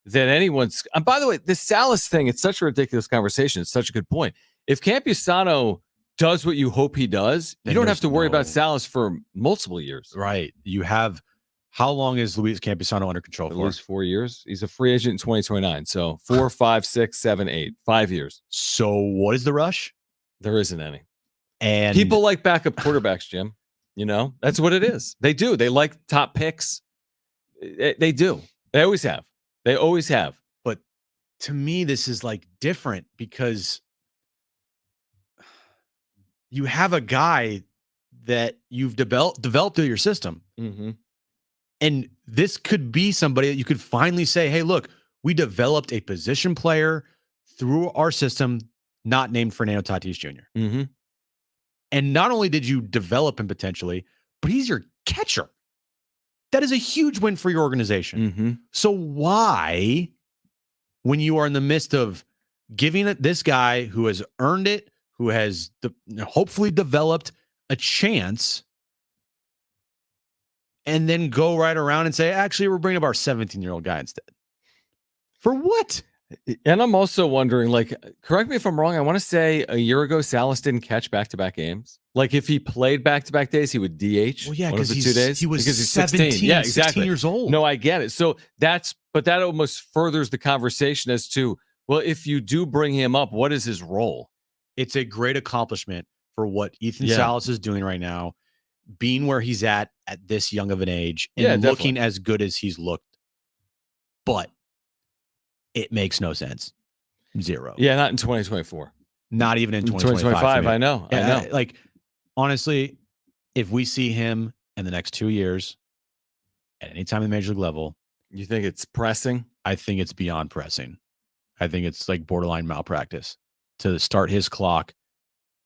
that anyone's. And by the way, this Salas thing, it's such a ridiculous conversation. It's such a good point. If Campusano does what you hope he does, then you don't have to worry about Salas for multiple years. Right. You have How long is Luis Campusano under control At for? least 4 years. He's a free agent in 2029. So 4, 5, 6, 7, 8. 5 years. So what is the rush? There isn't any. And People like backup quarterbacks, Jim. That's what it is. They do. They like top picks. They do. They always have. They always have. But to me, this is like different because you have a guy that you've developed through your system. Mm-hmm. And this could be somebody that you could finally say, hey, look, we developed a position player through our system, not named Fernando Tatis Jr. Mm-hmm. And not only did you develop him potentially, but he's your catcher. That is a huge win for your organization. Mm-hmm. So why, when you are in the midst of giving it this guy who has earned it, who has hopefully developed a chance, and then go right around and say, actually, we're bringing up our 17-year-old guy instead? For what? And I'm also wondering, correct me if I'm wrong, I want to say a year ago, Salas didn't catch back-to-back games. Like, if he played back-to-back days, he would DH. Well, yeah, because because 2 days. He was because he's 17, 16. Yeah, exactly. 16 years old. No, I get it. So that almost furthers the conversation as to, well, if you do bring him up, what is his role? It's a great accomplishment for what Ethan Salas is doing right now, being where he's at this young of an age, and looking as good as he's looked. But it makes no sense. Zero. Yeah, not in 2024. Not even in 2025. I know. Like, honestly, if we see him in the next 2 years at any time in the major league level, you think it's pressing? I think it's beyond pressing. I think it's like borderline malpractice to start his clock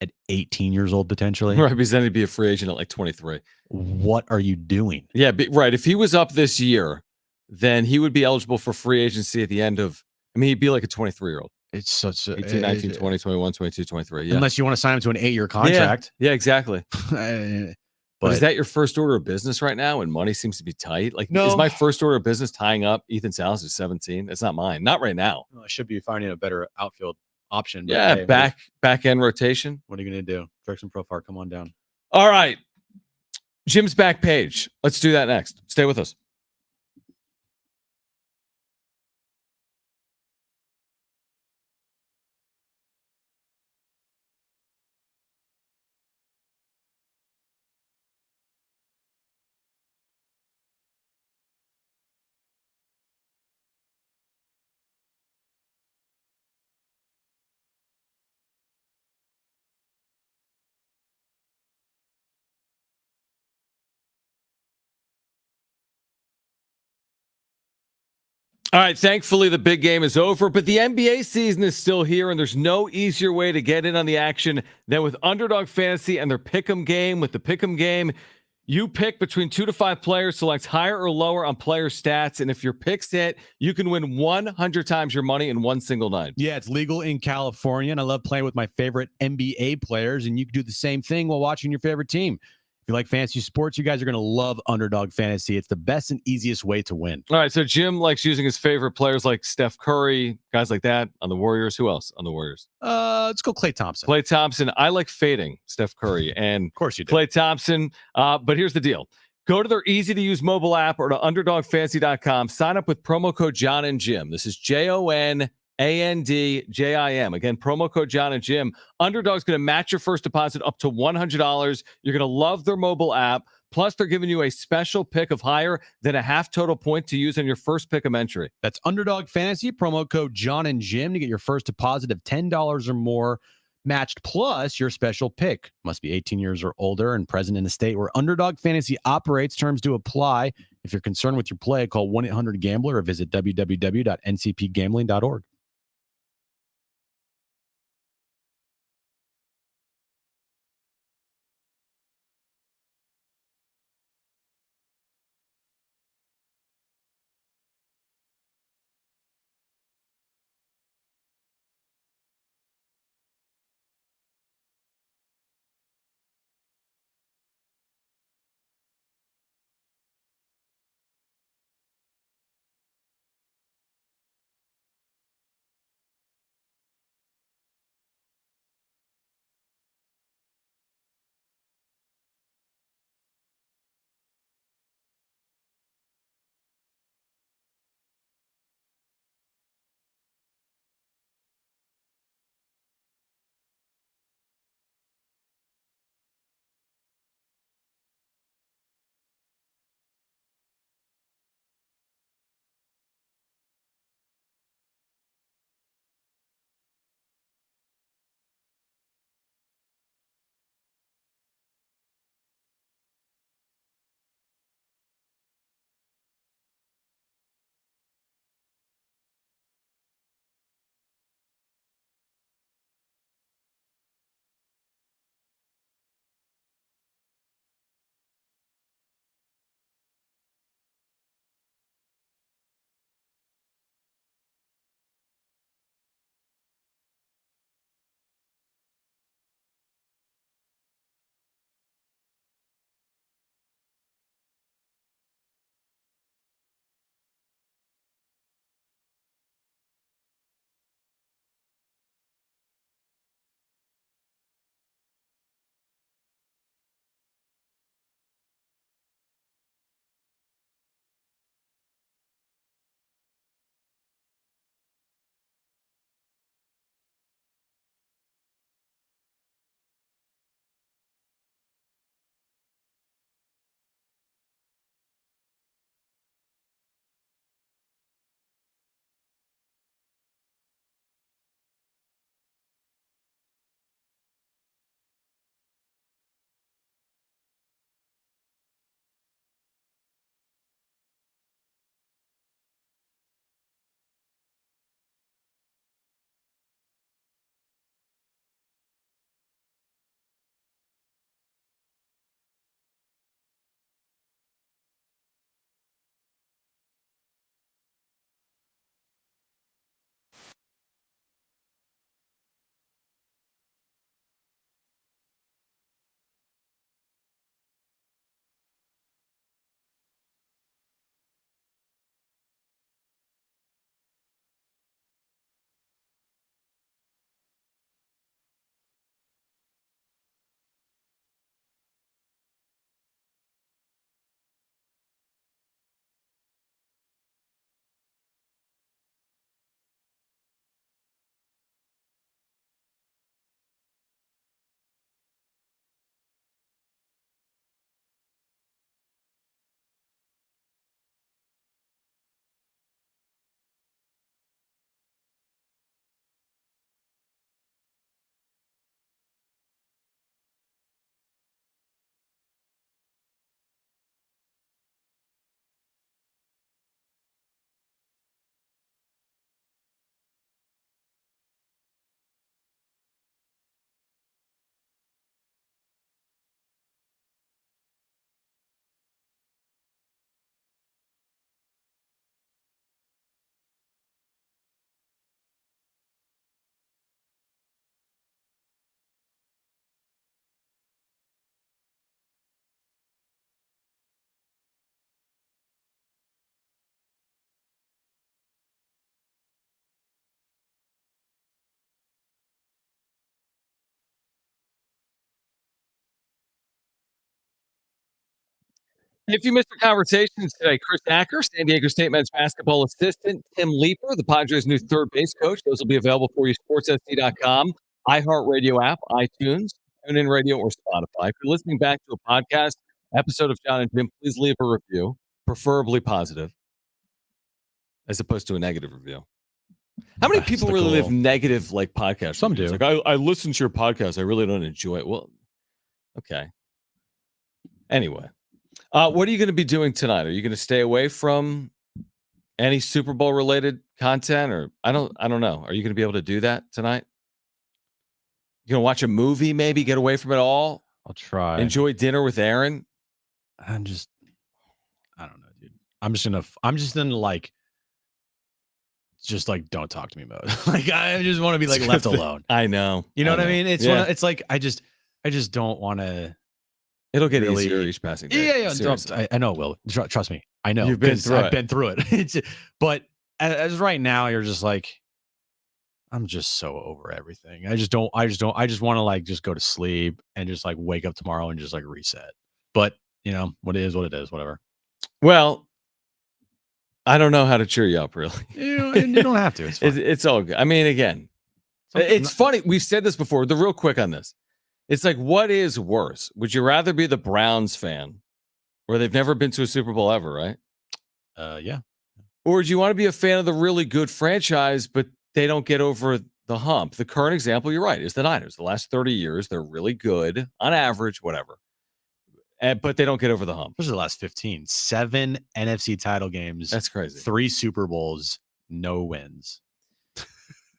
at 18 years old, potentially. Right, because then he'd be a free agent at like 23. What are you doing? Yeah, right. If he was up this year, then he would be eligible for free agency at the end of, he'd be like a 23-year-old. It's such a 18, 19, 20, 21, 22, 23. Yeah. Unless you want to sign him to an 8-year contract. Yeah, exactly. But is that your first order of business right now when money seems to be tight? Like, no. Is my first order of business tying up Ethan Salas at 17? That's not mine. Not right now. I should be finding a better outfield option. But Yeah, hey, back end rotation. What are you going to do? Dirksen Profar, come on down. All right. Jim's back page. Let's do that next. Stay with us. All right, thankfully the big game is over, but the NBA season is still here, and there's no easier way to get in on the action than with Underdog Fantasy and their Pick'em game. With the Pick'em game, you pick between 2 to 5 players, select higher or lower on player stats, and if your picks hit, you can win 100 times your money in one single night. Yeah, it's legal in California, and I love playing with my favorite NBA players, and you can do the same thing while watching your favorite team. If you like fantasy sports, you guys are going to love Underdog Fantasy. It's the best and easiest way to win. All right, so Jim likes using his favorite players like Steph Curry, guys like that on the Warriors. Who else on the Warriors? Let's go Klay Thompson. Klay Thompson. I like fading Steph Curry. And of course you do. Klay Thompson. But here's the deal. Go to their easy-to-use mobile app or to UnderdogFantasy.com. Sign up with promo code Jon and Jim. This is JONANDJIM. Again, promo code Jon and Jim. Underdog's going to match your first deposit up to $100. You're going to love their mobile app. Plus, they're giving you a special pick of higher than a half total point to use on your first Pick'em entry. That's Underdog Fantasy, promo code Jon and Jim to get your first deposit of $10 or more matched, plus your special pick. Must be 18 years or older and present in the state where Underdog Fantasy operates. Terms do apply. If you're concerned with your play, call 1-800-GAMBLER or visit www.ncpgambling.org. If you missed the conversations today, Chris Acker, San Diego State men's basketball assistant, Tim Leiper, the Padres' new third base coach. Those will be available for you, sportssd.com, iHeartRadio app, iTunes, TuneIn Radio, or Spotify. If you're listening back to a podcast episode of Jon and Jim, please leave a review, preferably positive, as opposed to a negative review. How many people really live negative like podcast Some reviews? do. Like, I listen to your podcast. I really don't enjoy it. Well, okay. Anyway. What are you going to be doing tonight? Are you going to stay away from any Super Bowl related content, or I don't know. Are you going to be able to do that tonight? You going to watch a movie, maybe get away from it all? I'll try. Enjoy dinner with Aaron. I don't know, dude. I'm just in like, just like, don't talk to me mode. Like, I just want to be like left alone. I know. You know what I mean? It's Yeah. it's like I just don't want to. It'll get really easier each passing day. Yeah. Seriously. I know it will. Trust me. I know. You've been 'cause through I've it. been through it. But as right now, you're just like, I'm just so over everything. I just want to like just go to sleep and just like wake up tomorrow and just like reset. But you know what it is, whatever. Well, I don't know how to cheer you up, really. You don't have to. It's fine. It's all good. I mean, again, it's funny. We've said this before. The real quick on this. It's like, what is worse? Would you rather be the Browns fan, where they've never been to a Super Bowl ever, right? Yeah. Or do you want to be a fan of the really good franchise, but they don't get over the hump? The current example, you're right, is the Niners. The last 30 years, they're really good on average, whatever. But they don't get over the hump. Those are the last 15. 7 NFC title games. That's crazy. 3 Super Bowls, no wins.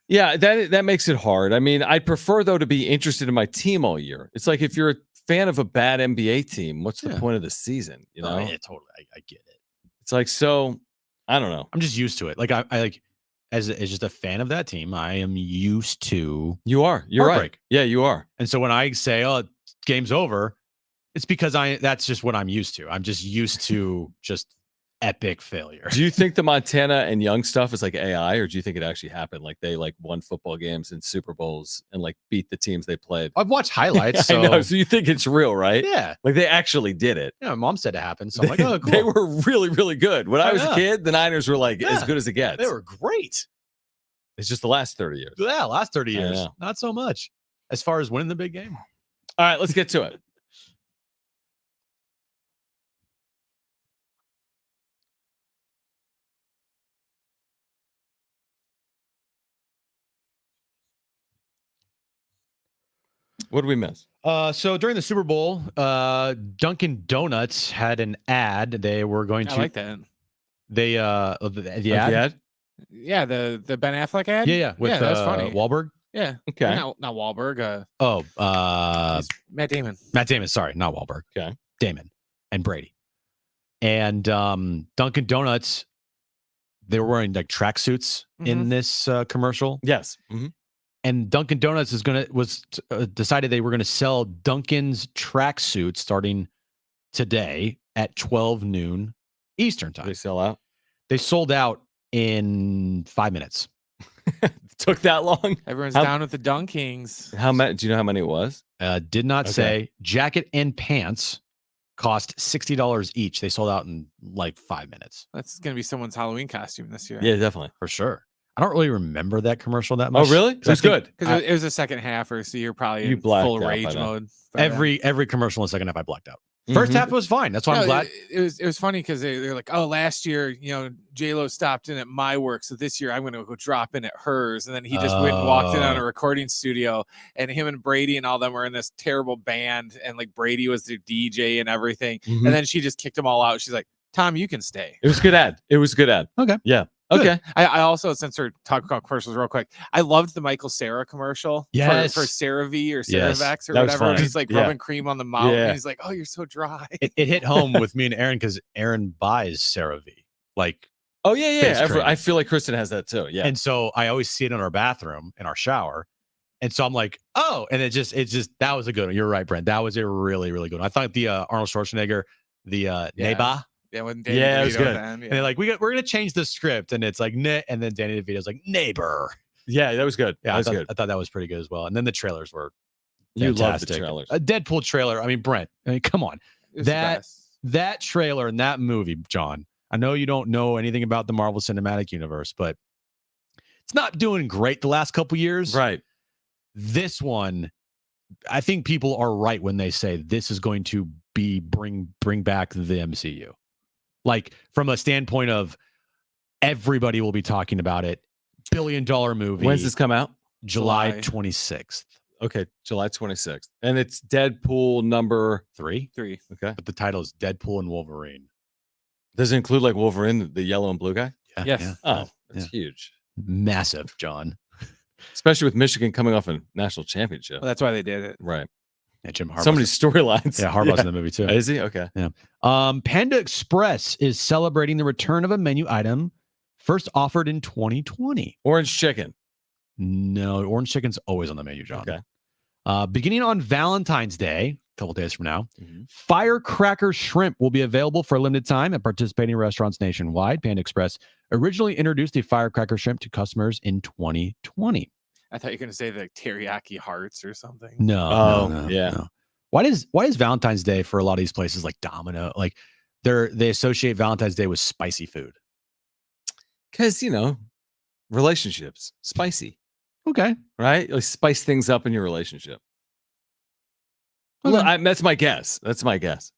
Yeah, that makes it hard. I mean, I'd prefer, though, to be interested in my team all year. It's like if you're a fan of a bad NBA team, what's the point of the season? You know? Yeah, totally. I get it. It's like, so, I don't know. I'm just used to it. Like, I like, as just a fan of that team, I am used to. You are. You're heartbreak. right. Yeah, you are. And so when I say, oh, game's over, it's because that's just what I'm used to. I'm just used to just epic failure. Do you think the Montana and Young stuff is like AI, or do you think it actually happened? Like they like won football games and Super Bowls and like beat the teams they played? I've watched highlights. I know. So you think it's real, right? Yeah. Like they actually did it. Yeah, my mom said it happened. So I'm like, oh, cool. They were really, really good. When I was a Yeah. kid, the Niners were like as good as it gets. They were great. It's just the last 30 years. Yeah, last 30 years. know. Not so much. As far as winning the big game. All right, let's get to it. What did we miss? So during the Super Bowl, Dunkin' Donuts had an ad. They were going to I like that. They the ad? Yeah, the Ben Affleck ad. Yeah, with that was funny. Wahlberg. Yeah. Okay. Not Wahlberg. Oh, Matt Damon. Matt Damon. Sorry, not Wahlberg. Okay. Damon and Brady. And Dunkin' Donuts, they were wearing like tracksuits in this commercial. Yes. Mm-hmm. And Dunkin' Donuts decided they were going to sell Dunkin's tracksuits starting today at 12 noon Eastern time. Did they sell out? They sold out in 5 minutes. Took that long? Everyone's down with the Dunkings. How many? Do you know how many it was? Did not say. Jacket and pants cost $60 each. They sold out in like 5 minutes. That's going to be someone's Halloween costume this year. Yeah, definitely. For sure. I don't really remember that commercial that much. Oh, really? It was good. Because it was the second half, so you're probably You in blacked full out by rage then. mode. by then. Every commercial in the second half I blacked out. First half was fine. That's why I'm No, glad. It was funny because they're like, oh, last year, J-Lo stopped in at my work, so this year I'm going to go drop in at hers. And then he just went and walked in on a recording studio, and him and Brady and all them were in this terrible band, and like Brady was their DJ and everything. Mhm. And then she just kicked them all out. She's like, Tom, you can stay. It was a good ad. It was a good ad. Okay. Yeah. Good. Okay. I also, since we're talking about commercials real quick, I loved the Michael Cera commercial Yes. for CeraVe or Yes. CeraVex or That was whatever. funny. He's like Yeah. rubbing cream on the mouth, Yeah. and he's like, oh, you're so dry. It hit home with me and Aaron because Aaron buys CeraVe. Like, Oh, yeah, Face yeah. cream. I feel like Kristen has that too. Yeah. and so I always see it in our bathroom, in our shower. And so I'm like, oh, and it's just, that was a good one. You're right, Brent. That was a really, really good one. I thought the Arnold Schwarzenegger, the Neighbor. Yeah, when Yeah, it was DeVito good. then, yeah. And they're like, we're going to change the script. And it's like, and then Danny DeVito's like, neighbor. Yeah, that was good. Yeah, That was good. I thought that was pretty good as well. And then the trailers were You love the fantastic. trailers. A Deadpool trailer. I mean, Brent, come on. It was the that best. that trailer and that movie, John, I know you don't know anything about the Marvel Cinematic Universe, but it's not doing great the last couple years. Right. This one, I think people are right when they say this is going to be bring back the MCU. Like from a standpoint of everybody will be talking about it. $1 billion movie. When's this come out? July 26th. Okay, July 26th. And it's Deadpool number 3. Okay. But the title is Deadpool and Wolverine. Does it include like Wolverine, the yellow and blue guy? Yeah, Yes. yeah, Oh, that's huge. massive, John. Especially with Michigan coming off a national championship. Well, that's why they did it. Right. Yeah, Jim Harbaugh's So many storylines. Yeah, Harbaugh's in the movie too. Is he? Okay. Yeah. Panda Express is celebrating the return of a menu item first offered in 2020. Orange chicken. No, orange chicken's always on the menu, John. Okay. Beginning on Valentine's Day, a couple days from now, Mhm. firecracker shrimp will be available for a limited time at participating restaurants nationwide. Panda Express originally introduced the firecracker shrimp to customers in 2020. I thought you were going to say the teriyaki hearts or something. No, Oh, yeah. no. Why does Valentine's Day for a lot of these places like Domino, like they associate Valentine's Day with spicy food? Because, relationships, spicy, Okay. right? Like spice things up in your relationship. Okay. Well, that's my guess.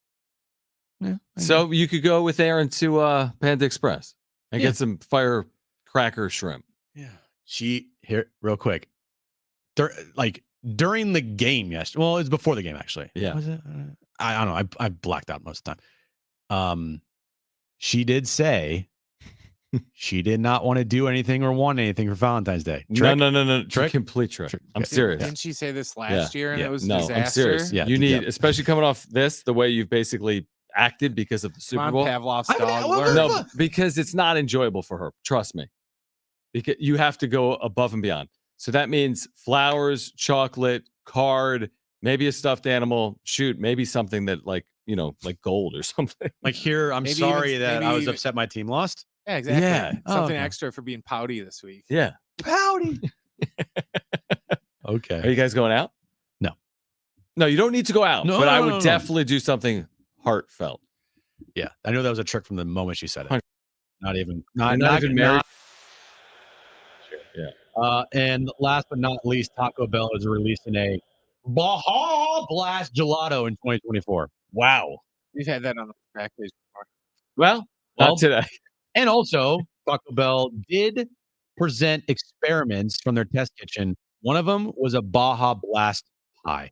Yeah, So you could go with Aaron to Panda Express and Yeah. get some firecracker shrimp. yeah. She here real quick. During the game yesterday. Well, it's before the game actually. Yeah. Was it? I don't know. I blacked out most of the time. She did say she did not want to do anything or want anything for Valentine's Day. Trick? No. Trick? Complete trick. Trick. I'm Yeah. serious. Didn't she say this last year and Yeah. it was a No, disaster? I'm serious. Yeah. You need, Yeah. especially coming off this, the way you've basically acted because of the Super Come Bowl. on, Pavlov's I mean, dog. well, learn. No, because it's not enjoyable for her. Trust me. Because you have to go above and beyond. So that means flowers, chocolate, card, maybe a stuffed animal. Shoot, maybe something that like gold or something. Like here, I'm Maybe sorry even- that I maybe was even- upset my team lost. Yeah, exactly. Yeah. Oh, Something okay. extra for being pouty this week. Yeah. Pouty. Are Okay. you guys going out? No. No, you don't need to go out. No, but I no, would no, no. definitely do something heartfelt. Yeah, I know that was a trick from the moment she said it. 100. Not even married. And last but not least, Taco Bell is releasing a Baja Blast Gelato in 2024. Wow. We've had that on the backstage before. Well, not today. And also, Taco Bell did present experiments from their test kitchen. One of them was a Baja Blast pie.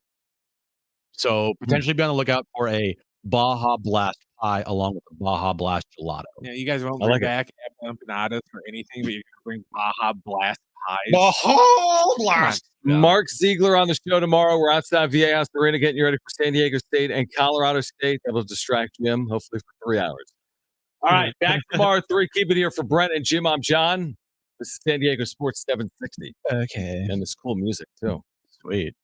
So potentially be on the lookout for a Baja Blast pie along with the Baja Blast Gelato. Yeah, you guys won't I bring like it. back apple empanadas or anything, but you're going to bring Baja Blast pies. Baja Blast. Mark Ziegler on the show tomorrow. We're outside VA House Arena getting you ready for San Diego State and Colorado State. That'll distract Jim, hopefully for 3 hours. All right, back tomorrow at 3. Keep it here for Brent and Jim. I'm John. This is San Diego Sports 760. Okay. And this cool music, too. Sweet.